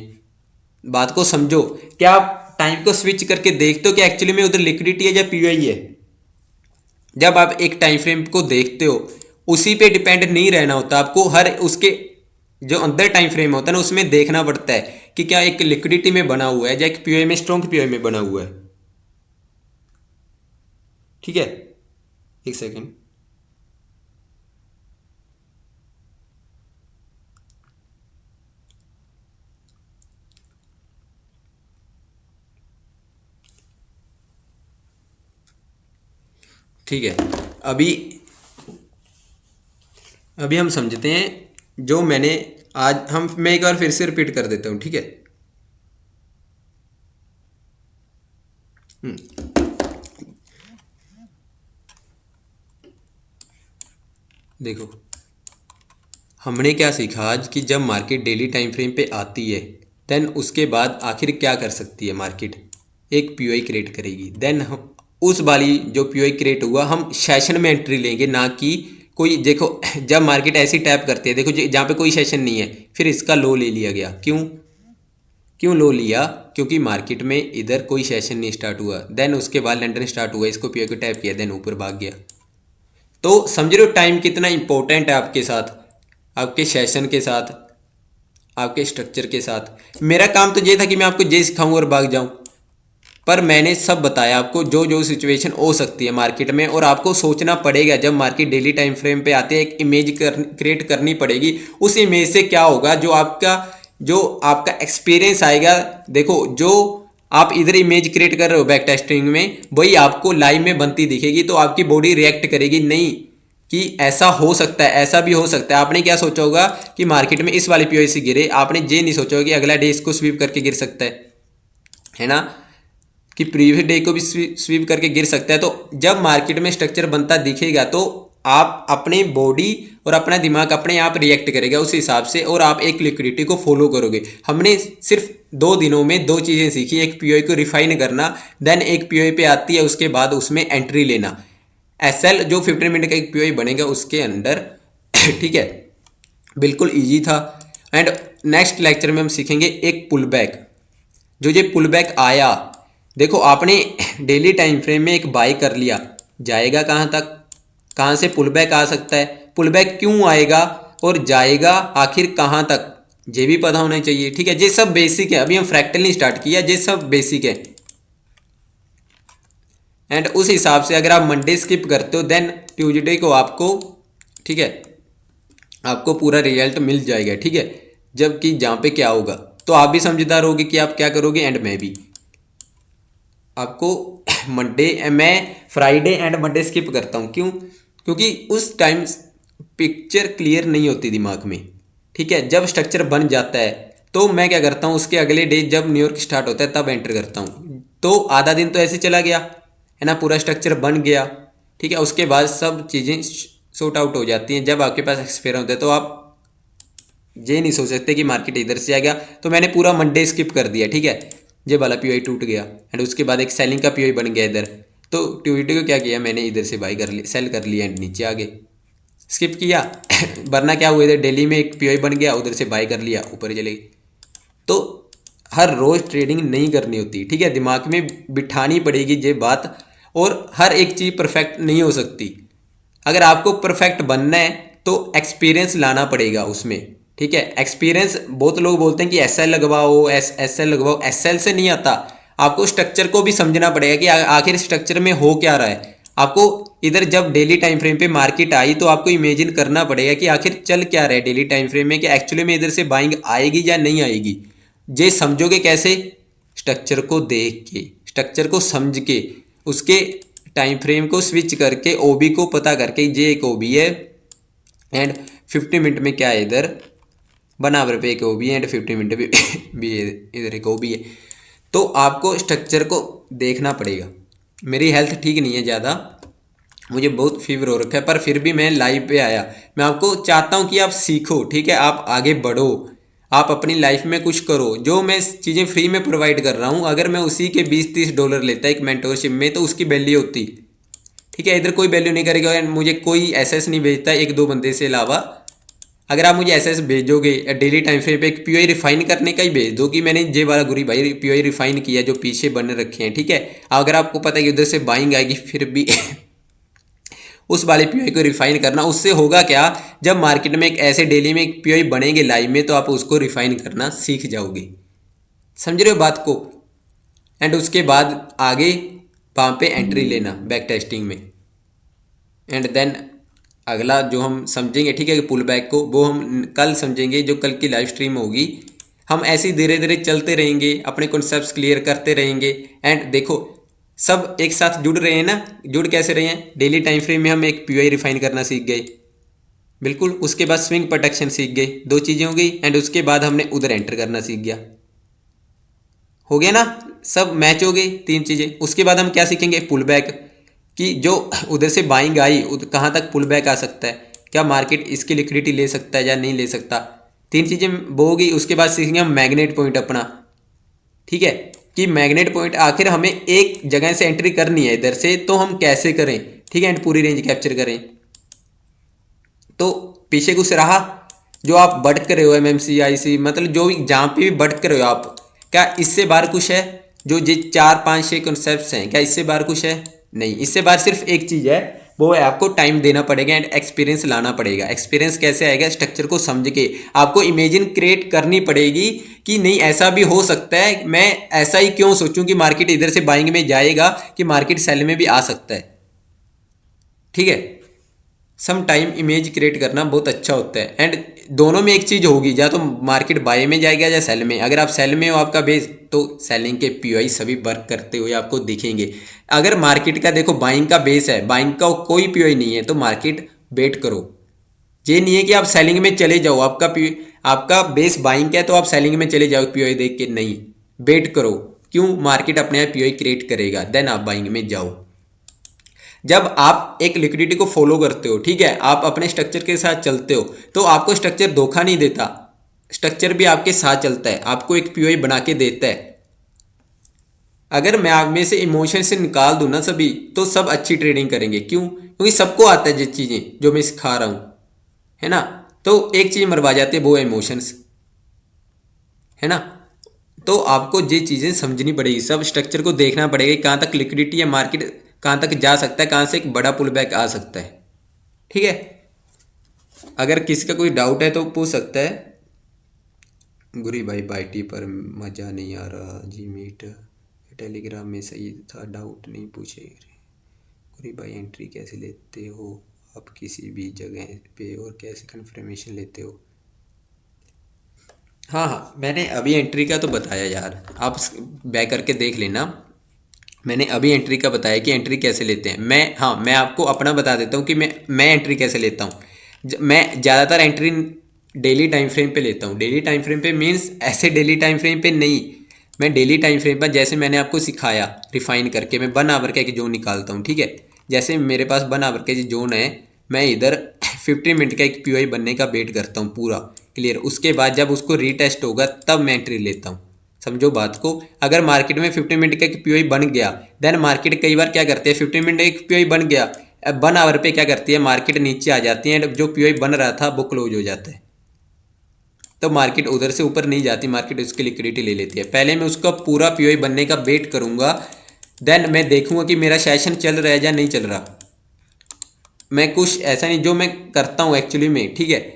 बात को समझो, क्या आप टाइम को स्विच करके देखते हो कि एक्चुअली में उधर लिक्विडिटी है या पीओआई है? जब आप एक टाइम फ्रेम को देखते हो, उसी पे डिपेंड नहीं रहना होता आपको, हर उसके जो अंदर टाइम फ्रेम होता है ना, उसमें देखना पड़ता है कि क्या एक लिक्विडिटी में बना हुआ है या एक पीओआई में, स्ट्रॉन्ग पीओआई में बना हुआ है, ठीक है। एक सेकेंड, ठीक है। अभी अभी हम समझते हैं जो मैंने आज, मैं एक बार फिर से रिपीट कर देता हूँ, ठीक है। देखो हमने क्या सीखा आज कि जब मार्केट डेली टाइम फ्रेम पे आती है, देन उसके बाद आखिर क्या कर सकती है मार्केट, एक पीओआई क्रिएट करेगी, देन हम उस वाली जो पीओआई क्रिएट हुआ हम सेशन में एंट्री लेंगे, ना कि कोई, देखो जब मार्केट ऐसी टैप करती है, देखो जहाँ पे कोई सेशन नहीं है, फिर इसका लो ले लिया गया। क्यों क्यों लो लिया? क्योंकि मार्केट में इधर कोई सेशन नहीं स्टार्ट हुआ, देन उसके बाद लंदन स्टार्ट हुआ, इसको पीओआई को टैप किया, देन ऊपर भाग गया। तो समझ रहे हो टाइम कितना इंपॉर्टेंट है आपके साथ, आपके सेशन के साथ, आपके स्ट्रक्चर के साथ। मेरा काम तो ये था कि मैं आपको ये सिखाऊं और भाग जाऊं, पर मैंने सब बताया आपको जो जो सिचुएशन हो सकती है मार्केट में, और आपको सोचना पड़ेगा जब मार्केट डेली टाइम फ्रेम पे आते हैं, एक इमेज क्रिएट करनी पड़ेगी। उस इमेज से क्या होगा, जो आपका एक्सपीरियंस आएगा, देखो जो आप इधर इमेज क्रिएट कर रहे हो बैक टेस्टिंग में, वही आपको लाइव में बनती दिखेगी, तो आपकी बॉडी रिएक्ट करेगी, नहीं कि ऐसा हो सकता है, ऐसा भी हो सकता है। आपने क्या सोचा होगा कि मार्केट में इस वाली पीओआई से गिरे, आपने ये नहीं सोचा होगा कि अगला डे इसको स्वीप करके गिर सकता है ना, कि प्रीवियस डे को भी स्वीप करके गिर सकता है। तो जब मार्केट में स्ट्रक्चर बनता दिखेगा, तो आप अपने बॉडी और अपना दिमाग अपने आप रिएक्ट करेगा उस हिसाब से, और आप एक लिक्विडिटी को फॉलो करोगे। हमने सिर्फ 2 दिनों में 2 चीज़ें सीखी, एक पीओआई को रिफाइन करना, देन एक पीओआई पे आती है उसके बाद उसमें एंट्री लेना। एसएल जो 15 मिनट का एक पीओआई बनेगा उसके अंदर, ठीक है, बिल्कुल ईजी था। एंड नेक्स्ट लेक्चर में हम सीखेंगे एक पुल बैक, जो ये पुल बैक आया, देखो आपने डेली टाइम फ्रेम में एक बाई कर लिया, जाएगा कहाँ तक, कहाँ से पुल बैक आ सकता है, पुल बैक क्यों आएगा और जाएगा आखिर कहाँ तक, ये भी पता होना चाहिए, ठीक है। ये सब बेसिक है, अभी हम फ्रैक्टल नहीं स्टार्ट किया, ये सब बेसिक है। एंड उस हिसाब से अगर आप मंडे स्किप करते हो देन ट्यूसडे को आपको, ठीक है, आपको पूरा रिजल्ट मिल जाएगा, ठीक है। जबकि जहाँ पे क्या होगा, तो आप भी समझदार होगे कि आप क्या करोगे एंड मैं भी। आपको मंडे, मैं फ्राइडे एंड मंडे स्किप करता हूँ, क्यों? क्योंकि उस टाइम पिक्चर क्लियर नहीं होती दिमाग में, ठीक है। जब स्ट्रक्चर बन जाता है तो मैं क्या करता हूँ, उसके अगले डे जब न्यूयॉर्क स्टार्ट होता है तब एंटर करता हूँ। तो आधा दिन तो ऐसे चला गया है ना, पूरा स्ट्रक्चर बन गया, ठीक है। उसके बाद सब चीज़ें सॉर्ट आउट हो जाती हैं। जब आपके पास एक्सपीरियंस होता है तो आप ये नहीं सोच सकते कि मार्केट इधर से आ गया। तो मैंने पूरा मंडे स्किप कर दिया, ठीक है। ये वाला पीओई टूट गया एंड उसके बाद एक सेलिंग का पीओई बन गया इधर। तो ट्यूसडे को क्या किया मैंने, इधर से बाई कर लिया, सेल कर लिया एंड नीचे आ गए, स्किप किया। वरना क्या हुआ, इधर डेली में एक पीओई बन गया, उधर से बाई कर लिया, ऊपर चले गए। तो हर रोज़ ट्रेडिंग नहीं करनी होती, ठीक है। दिमाग में बिठानी पड़ेगी ये बात। और हर एक चीज़ परफेक्ट नहीं हो सकती। अगर आपको परफेक्ट बनना है तो एक्सपीरियंस लाना पड़ेगा उसमें, ठीक है। एक्सपीरियंस, बहुत लोग बोलते हैं कि एस एल लगवाओ, एस एल लगवाओ, एस एल से नहीं आता। आपको स्ट्रक्चर को भी समझना पड़ेगा कि आखिर स्ट्रक्चर में हो क्या रहा है। आपको इधर जब डेली टाइम फ्रेम पे मार्केट आई तो आपको इमेजिन करना पड़ेगा कि आखिर चल क्या रहा है डेली टाइम फ्रेम में, कि एक्चुअली में इधर से बाइंग आएगी या नहीं आएगी। ये समझोगे कैसे? स्ट्रक्चर को देख के, स्ट्रक्चर को समझ के, उसके टाइम फ्रेम को स्विच करके, ओबी को पता करके, ये एक ओबी है एंड 50 मिनट में क्या है इधर बराबर पे एक ओबी है एंड 50 मिनट पे भी इधर एक ओबी है। तो आपको स्ट्रक्चर को देखना पड़ेगा। मेरी हेल्थ ठीक नहीं है ज़्यादा, मुझे बहुत फीवर हो रखा है, पर फिर भी मैं लाइव पे आया। मैं आपको चाहता हूँ कि आप सीखो, ठीक है, आप आगे बढ़ो, आप अपनी लाइफ में कुछ करो। जो मैं चीज़ें फ्री में प्रोवाइड कर रहा हूँ, अगर मैं उसी के $20-30 लेता एक मेंटोरशिप में तो उसकी वैल्यू होती, ठीक है। इधर कोई वैल्यू नहीं करेगा और मुझे कोई एसएस नहीं भेजता एक दो बंदे से अलावा। अगर आप मुझे एसएस भेजोगे डेली टाइम फ्रेम पे, एक पीओई रिफाइन करने का ही भेज दो कि मैंने जे वाला गुरी भाई पीओई रिफाइन किया जो पीछे बन रखे हैं, ठीक है। अगर आपको पता है कि उधर से बाइंग आएगी फिर भी उस वाले पीओई को रिफाइन करना, उससे होगा क्या, जब मार्केट में एक ऐसे डेली में एक पीओई बनेंगे लाइव में तो आप उसको रिफाइन करना सीख जाओगे। समझ रहे हो बात को? एंड उसके बाद आगे वहाँ पे एंट्री लेना बैक टेस्टिंग में। एंड देन अगला जो हम समझेंगे, ठीक है, पुल बैक को, वो हम कल समझेंगे, जो कल की लाइव स्ट्रीम होगी। हम ऐसे ही धीरे धीरे चलते रहेंगे, अपने कॉन्सेप्ट्स क्लियर करते रहेंगे। एंड देखो सब एक साथ जुड़ रहे हैं ना। जुड़ कैसे रहे हैं? डेली टाइम फ्रेम में हम एक पीओई रिफाइन करना सीख गए, बिल्कुल। उसके बाद स्विंग प्रोटेक्शन सीख गए, दो चीज़ें हो गई। एंड उसके बाद हमने उधर एंटर करना सीख गया, हो गया ना, सब मैच हो गई तीन चीज़ें। उसके बाद हम क्या सीखेंगे? पुल बैक, कि जो उधर से बाइंग आई कहाँ तक पुल बैक आ सकता है, क्या मार्केट इसकी लिक्विडिटी ले सकता है या नहीं ले सकता। तीन चीज़ें वो होगी। उसके बाद सीखेंगे हम मैग्नेट पॉइंट अपना, ठीक है, कि मैग्नेट पॉइंट आखिर हमें एक जगह से एंट्री करनी है इधर से, तो हम कैसे करें, ठीक है, एंड पूरी रेंज कैप्चर करें। तो पीछे कुछ रहा जो आप भटक रहे हो, MMCIC मतलब जो भी जहाँ पे भी भटक रहे हो आप, क्या इससे बाहर कुछ है? जो ये 4-5-6 कॉन्सेप्ट्स हैं, क्या इससे बाहर कुछ है? नहीं, इससे बाहर सिर्फ एक चीज़ है, वो है आपको टाइम देना पड़ेगा एंड एक्सपीरियंस लाना पड़ेगा। एक्सपीरियंस कैसे आएगा? स्ट्रक्चर को समझ के आपको इमेजिन क्रिएट करनी पड़ेगी कि नहीं ऐसा भी हो सकता है, मैं ऐसा ही क्यों सोचूं कि मार्केट इधर से बाइंग में जाएगा, कि मार्केट सेल में भी आ सकता है, ठीक है। सम टाइम इमेज क्रिएट करना बहुत अच्छा होता है। एंड दोनों में एक चीज़ होगी, या तो मार्केट बाय में जाएगा या सेल में। अगर आप सेल में हो आपका बेस, तो सेलिंग के पीओई सभी वर्क करते हुए आपको दिखेंगे। अगर मार्केट का देखो बाइंग का बेस है, बाइंग का कोई पीओई नहीं है, तो मार्केट वेट करो। ये नहीं है कि आप सेलिंग में चले जाओ, आपका बेस बाइंग का है तो आप सेलिंग में चले जाओ पीओई देख के, नहीं, वेट करो। क्यों? मार्केट अपने आप पीओई क्रिएट करेगा, देन आप बाइंग में जाओ। जब आप एक लिक्विडिटी को फॉलो करते हो, ठीक है, आप अपने स्ट्रक्चर के साथ चलते हो, तो आपको स्ट्रक्चर धोखा नहीं देता, स्ट्रक्चर भी आपके साथ चलता है, आपको एक पीओई बना के देता है। अगर मैं आप में से इमोशन से निकाल दूं ना सभी, तो सब अच्छी ट्रेडिंग करेंगे। क्यों? क्योंकि सबको आता है ये चीज़ें जो मैं सिखा रहा हूँ, है ना। तो एक चीज़ मरवा जाती है, वो है इमोशंस, है ना। तो आपको ये चीज़ें समझनी पड़ेगी, सब स्ट्रक्चर को देखना पड़ेगा, कहाँ तक लिक्विडिटी या मार्केट कहाँ तक जा सकता है, कहाँ से एक बड़ा पुल बैक आ सकता है, ठीक है। अगर किसी का कोई डाउट है तो पूछ सकता है। गुरी भाई बाईटी पर मज़ा नहीं आ रहा जी मीट, टेलीग्राम में सही था, डाउट नहीं पूछे। गुरी भाई एंट्री कैसे लेते हो आप किसी भी जगह पे, और कैसे कंफर्मेशन लेते हो? हाँ हाँ, मैंने अभी एंट्री का तो बताया यार, आप बैक करके देख लेना। मैंने अभी एंट्री का बताया कि एंट्री कैसे लेते हैं। मैं आपको अपना बता देता हूँ कि मैं एंट्री कैसे लेता हूँ। मैं ज़्यादातर एंट्री डेली टाइम फ्रेम पे लेता हूँ। डेली टाइम फ्रेम पे मीन्स ऐसे डेली टाइम फ्रेम पे नहीं, मैं डेली टाइम फ्रेम पर जैसे मैंने आपको सिखाया रिफाइन करके मैं 1 आवर का एक जोन निकालता हूँ, ठीक है। जैसे मेरे पास 1 आवर का जोन है, मैं इधर 15 मिनट का एक पीओआई बनने का वेट करता हूँ पूरा क्लियर। उसके बाद जब उसको रीटेस्ट होगा तब मैं एंट्री लेता हूँ। समझो बात को। अगर मार्केट में 15 मिनट का एक पीओआई बन गया, देन मार्केट कई बार क्या करती है, 15 मिनट का एक पीओआई बन गया, 1 आवर पे क्या करती है, मार्केट नीचे आ जाती है, जो पीओआई बन रहा था वो क्लोज हो जाता है। तो मार्केट उधर से ऊपर नहीं जाती, मार्केट उसकी लिक्विडिटी ले लेती है। पहले मैं उसका पूरा पीओआई बनने का वेट करूंगा, देन मैं देखूंगा कि मेरा सेशन चल रहा है या नहीं चल रहा। मैं कुछ ऐसा नहीं जो मैं करता हूँ एक्चुअली में, ठीक है।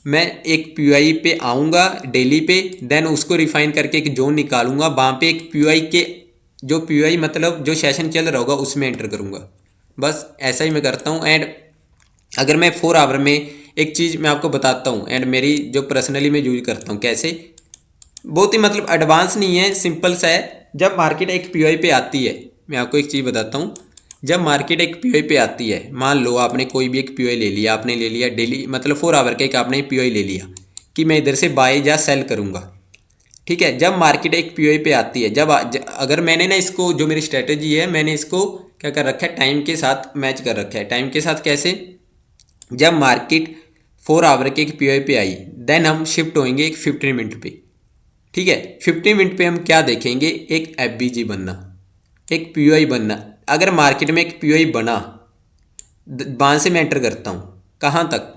मैं एक पीओआई पे आऊँगा डेली पे, देन उसको रिफाइन करके एक जोन निकालूंगा, वहाँ पे एक पीओआई के जो पीओआई मतलब जो सेशन चल रहा होगा उसमें एंटर करूँगा। बस ऐसा ही मैं करता हूँ। एंड अगर मैं 4 आवर में एक चीज़ मैं आपको बताता हूँ, एंड मेरी जो पर्सनली मैं यूज करता हूँ कैसे, बहुत ही मतलब एडवांस नहीं है, सिंपल सा है। जब मार्केट एक पीओआई पे आती है, मैं आपको एक चीज़ बताता हूँ। जब मार्केट एक पीओआई पे आती है, मान लो आपने कोई भी एक पीओआई ले लिया, आपने ले लिया डेली मतलब 4 आवर का एक आपने पीओआई ले लिया कि मैं इधर से बाय या सेल करूँगा, ठीक है। जब मार्केट एक पीओआई पे आती है, अगर मैंने ना इसको, जो मेरी स्ट्रेटेजी है, मैंने इसको क्या कर रखा है, टाइम के साथ मैच कर रखा है। टाइम के साथ कैसे? जब मार्केट 4 आवर के एक पीओआई पे आई, देन हम शिफ्ट होंगे एक 15 मिनट पे, ठीक है। 15 मिनट पे हम क्या देखेंगे, एक एफबीजी बनना, एक पीओआई बनना। अगर मार्केट में एक पीओआई बना, वहाँ से मैं एंटर करता हूँ कहाँ तक,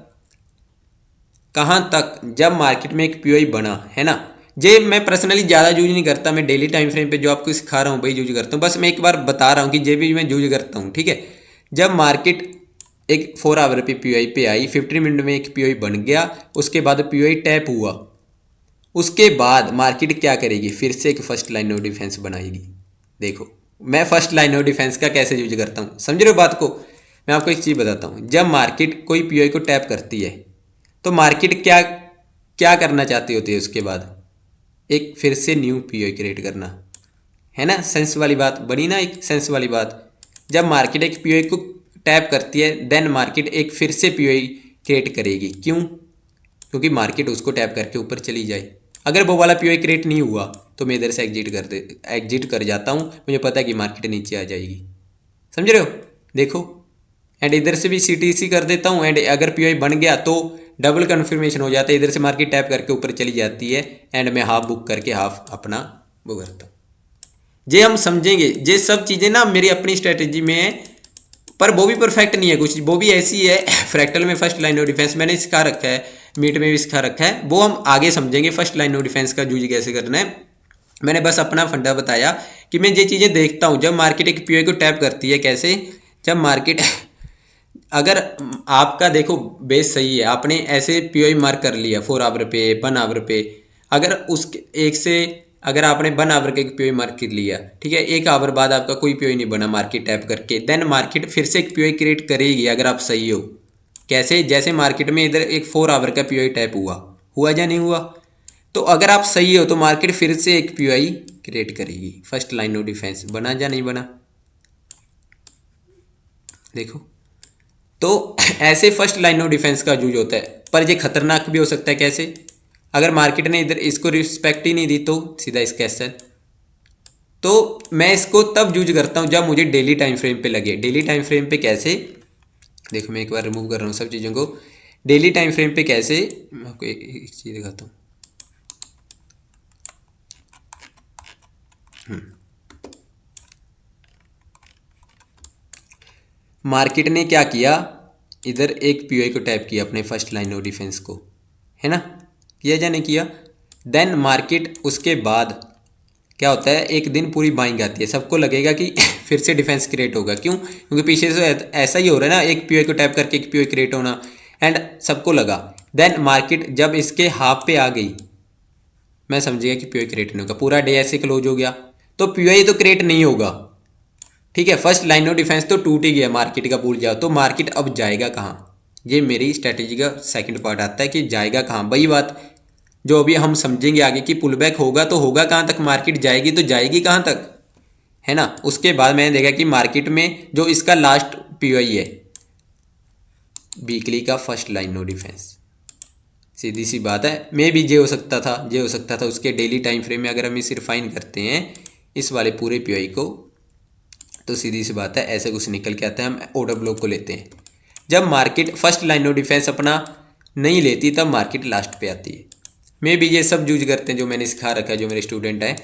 कहाँ तक, जब मार्केट में एक पीओआई बना है ना। जे मैं पर्सनली ज़्यादा यूज नहीं करता, मैं डेली टाइम फ्रेम पे जो आपको सिखा रहा हूँ वही यूज करता हूँ। बस मैं एक बार बता रहा हूँ कि जे भी मैं यूज करता हूँ, ठीक है। जब मार्केट एक 4 आवर पे पीओआई पे आई, 15 मिनट में एक पीओआई बन गया, उसके बाद पीओआई टैप हुआ, उसके बाद मार्केट क्या करेगी, फिर से एक फर्स्ट लाइन ऑफ डिफेंस बनाएगी। देखो मैं फर्स्ट लाइन ऑफ डिफेंस का कैसे यूज करता हूँ, समझ रहे हो बात को। मैं आपको एक चीज़ बताता हूँ, जब मार्केट कोई पीओआई को टैप करती है तो मार्केट क्या क्या करना चाहती होती है, उसके बाद एक फिर से न्यू पीओआई क्रिएट करना, है ना। सेंस वाली बात बनी ना, एक सेंस वाली बात। जब मार्केट एक पीओआई को टैप करती है, देन मार्केट एक फिर से पीओआई क्रिएट करेगी। क्यों? क्योंकि मार्केट उसको टैप करके ऊपर चली जाए। अगर वो वाला पीओआई क्रिएट नहीं हुआ तो मैं इधर से एग्जिट कर जाता हूँ, मुझे पता है कि मार्केट नीचे आ जाएगी। समझ रहे हो? देखो, एंड इधर से भी सीटीसी कर देता हूँ, एंड अगर पीओआई बन गया तो डबल कन्फर्मेशन हो जाता है, इधर से मार्केट टैप करके ऊपर चली जाती है, एंड मैं हाफ बुक करके हाफ अपना वो करता हूँ। जे हम समझेंगे, ये सब चीज़ें ना मेरी अपनी स्ट्रेटेजी में है, पर वो भी परफेक्ट नहीं है कुछ, वो भी ऐसी है। फ्रैक्टल में फर्स्ट लाइन ऑफ डिफेंस मैंने सिखा रखा है, मीट में भी सिखा रखा है, वो हम आगे समझेंगे फर्स्ट लाइन ऑफ डिफेंस का यूज कैसे करना है। मैंने बस अपना फंडा बताया कि मैं ये चीज़ें देखता हूँ। जब मार्केट एक पीओआई को टैप करती है कैसे, जब मार्केट अगर आपका देखो बेस सही है, आपने ऐसे पीओआई मार्क कर लिया 4 आवर पे 1 आवर पे, अगर उसके एक से अगर आपने 1 आवर का एक पीओआई मार्क कर लिया, ठीक है, 1 आवर बाद आपका कोई पीओआई नहीं बना मार्केट टैप करके, देन मार्केट फिर से एक पीओआई क्रिएट करेगी अगर आप सही हो। कैसे? जैसे मार्केट में इधर एक 4 आवर का पीओआई टैप हुआ या नहीं हुआ, तो अगर आप सही हो तो मार्केट फिर से एक पीओआई क्रिएट करेगी। फर्स्ट लाइन ऑफ डिफेंस बना या नहीं बना? देखो, तो ऐसे फर्स्ट लाइन ऑफ डिफेंस का यूज होता है, पर ये खतरनाक भी हो सकता है। कैसे? अगर मार्केट ने इधर इसको रिस्पेक्ट ही नहीं दी तो सीधा इसका सेल। तो मैं इसको तब यूज करता हूँ जब मुझे डेली टाइम फ्रेम पे लगे। डेली टाइम फ्रेम पे कैसे? देखो मैं एक बार रिमूव कर रहा हूँ सब चीज़ों को। डेली टाइम फ्रेम पे कैसे, मैं आपको एक चीज़ दिखाता हूँ। मार्केट ने क्या किया, इधर एक पीओआई को टैप किया अपने फर्स्ट लाइन ऑफ डिफेंस को, है ना, किया या नहीं किया। देन मार्केट उसके बाद क्या होता है, एक दिन पूरी बाइंग आती है, सबको लगेगा कि फिर से डिफेंस क्रिएट होगा। क्यों? क्योंकि पीछे से ऐसा ही हो रहा है ना, एक पीओआई को टैप करके एक पीओआई क्रिएट होना, एंड सबको लगा। देन मार्केट जब इसके हाफ पे आ गई, मैं समझेगा कि पीओआई क्रिएट नहीं होगा, पूरा डे ऐसे क्लोज हो गया तो पीओआई तो क्रिएट नहीं होगा। ठीक है, फर्स्ट लाइन ऑफ डिफेंस तो टूट ही गया, मार्केट का भूल जाओ, तो मार्केट अब जाएगा कहाँ? ये मेरी स्ट्रैटेजी का सेकंड पार्ट आता है कि जाएगा कहाँ। वही बात जो अभी हम समझेंगे आगे कि पुल बैक होगा तो होगा कहाँ तक, मार्केट जाएगी तो जाएगी कहाँ तक, है ना। उसके बाद मैंने देखा कि मार्केट में जो इसका लास्ट पीओआई है वीकली का फर्स्ट लाइन नो डिफेंस, सीधी सी बात है, मे भी जे हो सकता था, जे हो सकता था। उसके डेली टाइम फ्रेम में अगर हम इसे रिफाइन करते हैं इस वाले पूरे पीओआई को, तो सीधी सी बात है ऐसे कुछ निकल के आता है। हम ऑर्डर ब्लॉक को लेते हैं, जब market first line of defence अपना नहीं लेती तब मार्केट लास्ट पे आती है। मे भी ये सब यूज करते हैं जो मैंने सिखा रखा है, जो मेरे स्टूडेंट हैं।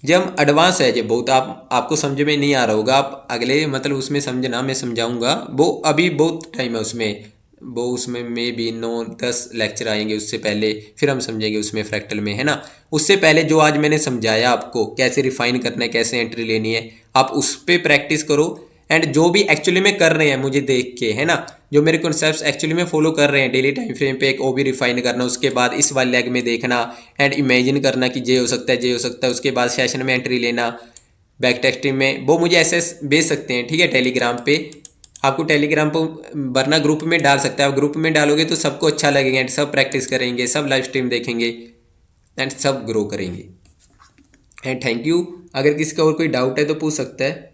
जब एडवांस है, जो बहुत आपको समझ में नहीं आ रहा होगा, आप अगले मतलब उसमें समझना, मैं समझाऊंगा, वो अभी बहुत टाइम है उसमें, वो उसमें मे बी 9-10 लेक्चर आएंगे, उससे पहले फिर हम समझेंगे उसमें फ्रैक्टल में, है ना। उससे पहले जो आज मैंने समझाया आपको कैसे रिफाइन करना है, कैसे एंट्री लेनी है, आप उस पर प्रैक्टिस करो। एंड जो भी एक्चुअली में कर रहे हैं मुझे देख के, है ना, जो मेरे कॉन्सेप्ट्स एक्चुअली में फॉलो कर रहे हैं डेली टाइम फ्रेम पे, एक ओ भी रिफाइन करना, उसके बाद इस वाले लेग में देखना एंड इमेजिन करना कि जे हो सकता है, जे हो सकता है, उसके बाद सेशन में एंट्री लेना, बैक टेस्टिंग में, वो मुझे ऐसे भेज सकते हैं, ठीक है, टेलीग्राम पे। आपको टेलीग्राम पर वरना ग्रुप में डाल सकते हैं, आप ग्रुप में डालोगे तो सबको अच्छा लगेगा एंड सब प्रैक्टिस करेंगे, सब लाइव स्ट्रीम देखेंगे एंड सब ग्रो करेंगे। And thank you. अगर किसी का और कोई डाउट है तो पूछ सकता है।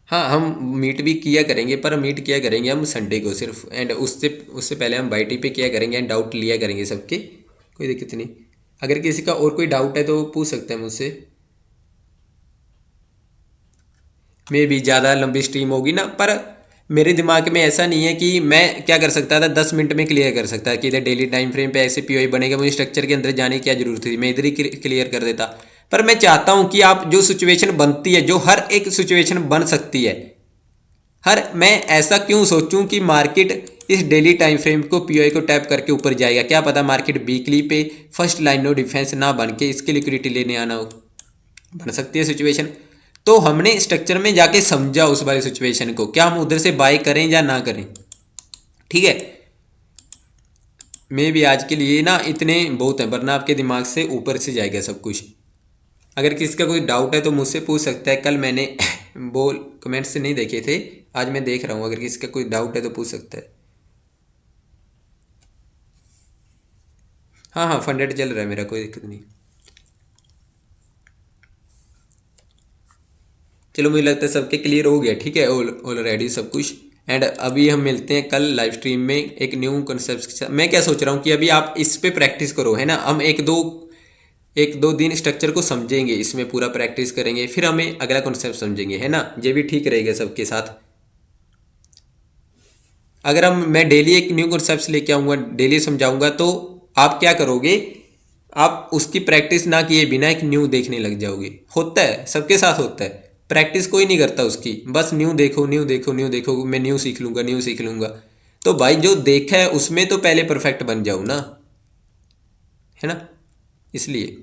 हाँ, हम मीट भी किया करेंगे, पर मीट किया करेंगे हम संडे को सिर्फ, एंड उससे उससे पहले हम वाईटी पे किया करेंगे एंड डाउट लिया करेंगे सबके, कोई दिक्कत नहीं। अगर किसी का और कोई डाउट है तो पूछ सकते हैं मुझसे। मे भी ज़्यादा लंबी स्ट्रीम होगी ना, पर मेरे दिमाग में ऐसा नहीं है कि मैं क्या कर सकता था, 10 मिनट में क्लियर कर सकता है कि इधर डेली टाइम फ्रेम पे ऐसे पीओआई बनेगा, मुझे स्ट्रक्चर के अंदर जाने की क्या जरूरत थी, मैं इधर ही क्लियर कर देता। पर मैं चाहता हूँ कि आप जो सिचुएशन बनती है, जो हर एक सिचुएशन बन सकती है, मैं ऐसा क्यों सोचूं कि मार्केट इस डेली टाइम फ्रेम को पीओआई को टैप करके ऊपर जाएगा, क्या पता मार्केट वीकली पे फर्स्ट लाइन ऑफ डिफेंस ना बन के इसकी लिक्विडिटी लेने आना हो, बन सकती है सिचुएशन। तो हमने स्ट्रक्चर में जाके समझा उस वाली सिचुएशन को, क्या हम उधर से बाय करें या ना करें, ठीक है। मैं भी आज के लिए ना इतने बहुत है, वरना आपके दिमाग से ऊपर से जाएगा सब कुछ। अगर किसी का कोई डाउट है तो मुझसे पूछ सकता है, कल मैंने वो कमेंट्स से नहीं देखे थे, आज मैं देख रहा हूँ, अगर किसी का कोई डाउट है तो पूछ सकता है। हाँ हाँ, फंडेड चल रहा है मेरा, कोई दिक्कत नहीं। चलो, मुझे लगता है सबके क्लियर हो गया, ठीक है, ऑलरेडी सब कुछ। एंड अभी हम मिलते हैं कल लाइव स्ट्रीम में एक न्यू कॉन्सेप्ट के साथ। मैं क्या सोच रहा हूँ कि अभी आप इस पे प्रैक्टिस करो, है ना, हम एक दो दिन स्ट्रक्चर को समझेंगे, इसमें पूरा प्रैक्टिस करेंगे, फिर हमें अगला कॉन्सेप्ट समझेंगे, है ना, ये भी ठीक रहेगा सबके साथ। अगर मैं डेली एक न्यू कॉन्सेप्ट लेके आऊँगा, डेली समझाऊंगा, तो आप क्या करोगे, आप उसकी प्रैक्टिस ना किए बिना एक न्यू देखने लग जाओगे। होता है, सबके साथ होता है, प्रैक्टिस कोई नहीं करता उसकी, बस न्यू देखो, न्यू देखो, न्यू देखो, मैं न्यू सीख लूँगा, न्यू सीख लूँगा। तो भाई जो देखा है उसमें तो पहले परफेक्ट बन जाओ ना, है ना। इसलिए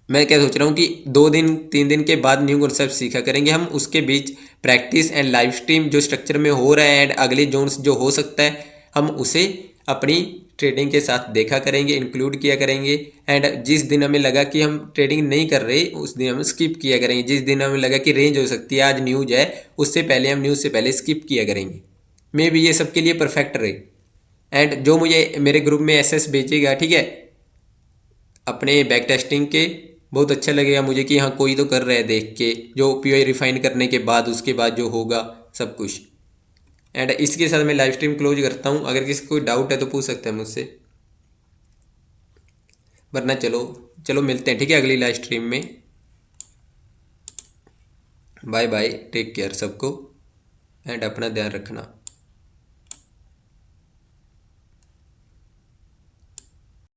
मैं क्या सोच रहा हूँ कि 2 दिन 3 दिन के बाद न्यू कॉन्सेप्ट सीखा करेंगे हम, उसके बीच प्रैक्टिस एंड लाइव स्ट्रीम जो स्ट्रक्चर में हो रहा है एंड अगले जोन्स जो हो सकता है, हम उसे अपनी ट्रेडिंग के साथ देखा करेंगे, इंक्लूड किया करेंगे। एंड जिस दिन हमें लगा कि हम ट्रेडिंग नहीं कर रहे उस दिन हम स्किप किया करेंगे, जिस दिन हमें लगा कि रेंज हो सकती है, आज न्यूज है, उससे पहले हम न्यूज़ से पहले स्किप किया करेंगे। मे भी ये सबके लिए परफेक्ट रहे। एंड जो मुझे मेरे ग्रुप में एसएस भेजेगा, ठीक है, अपने बैक टेस्टिंग के, बहुत अच्छा लगेगा मुझे कि हाँ कोई तो कर रहा है देख के, जो पीओआई रिफाइन करने के बाद उसके बाद जो होगा सब कुछ। एंड इसके साथ मैं लाइव स्ट्रीम क्लोज करता हूँ, अगर किसी को कोई डाउट है तो पूछ सकते हैं मुझसे, वरना चलो चलो मिलते हैं, ठीक है, अगली लाइव स्ट्रीम में। बाय बाय, टेक केयर सबको एंड अपना ध्यान रखना।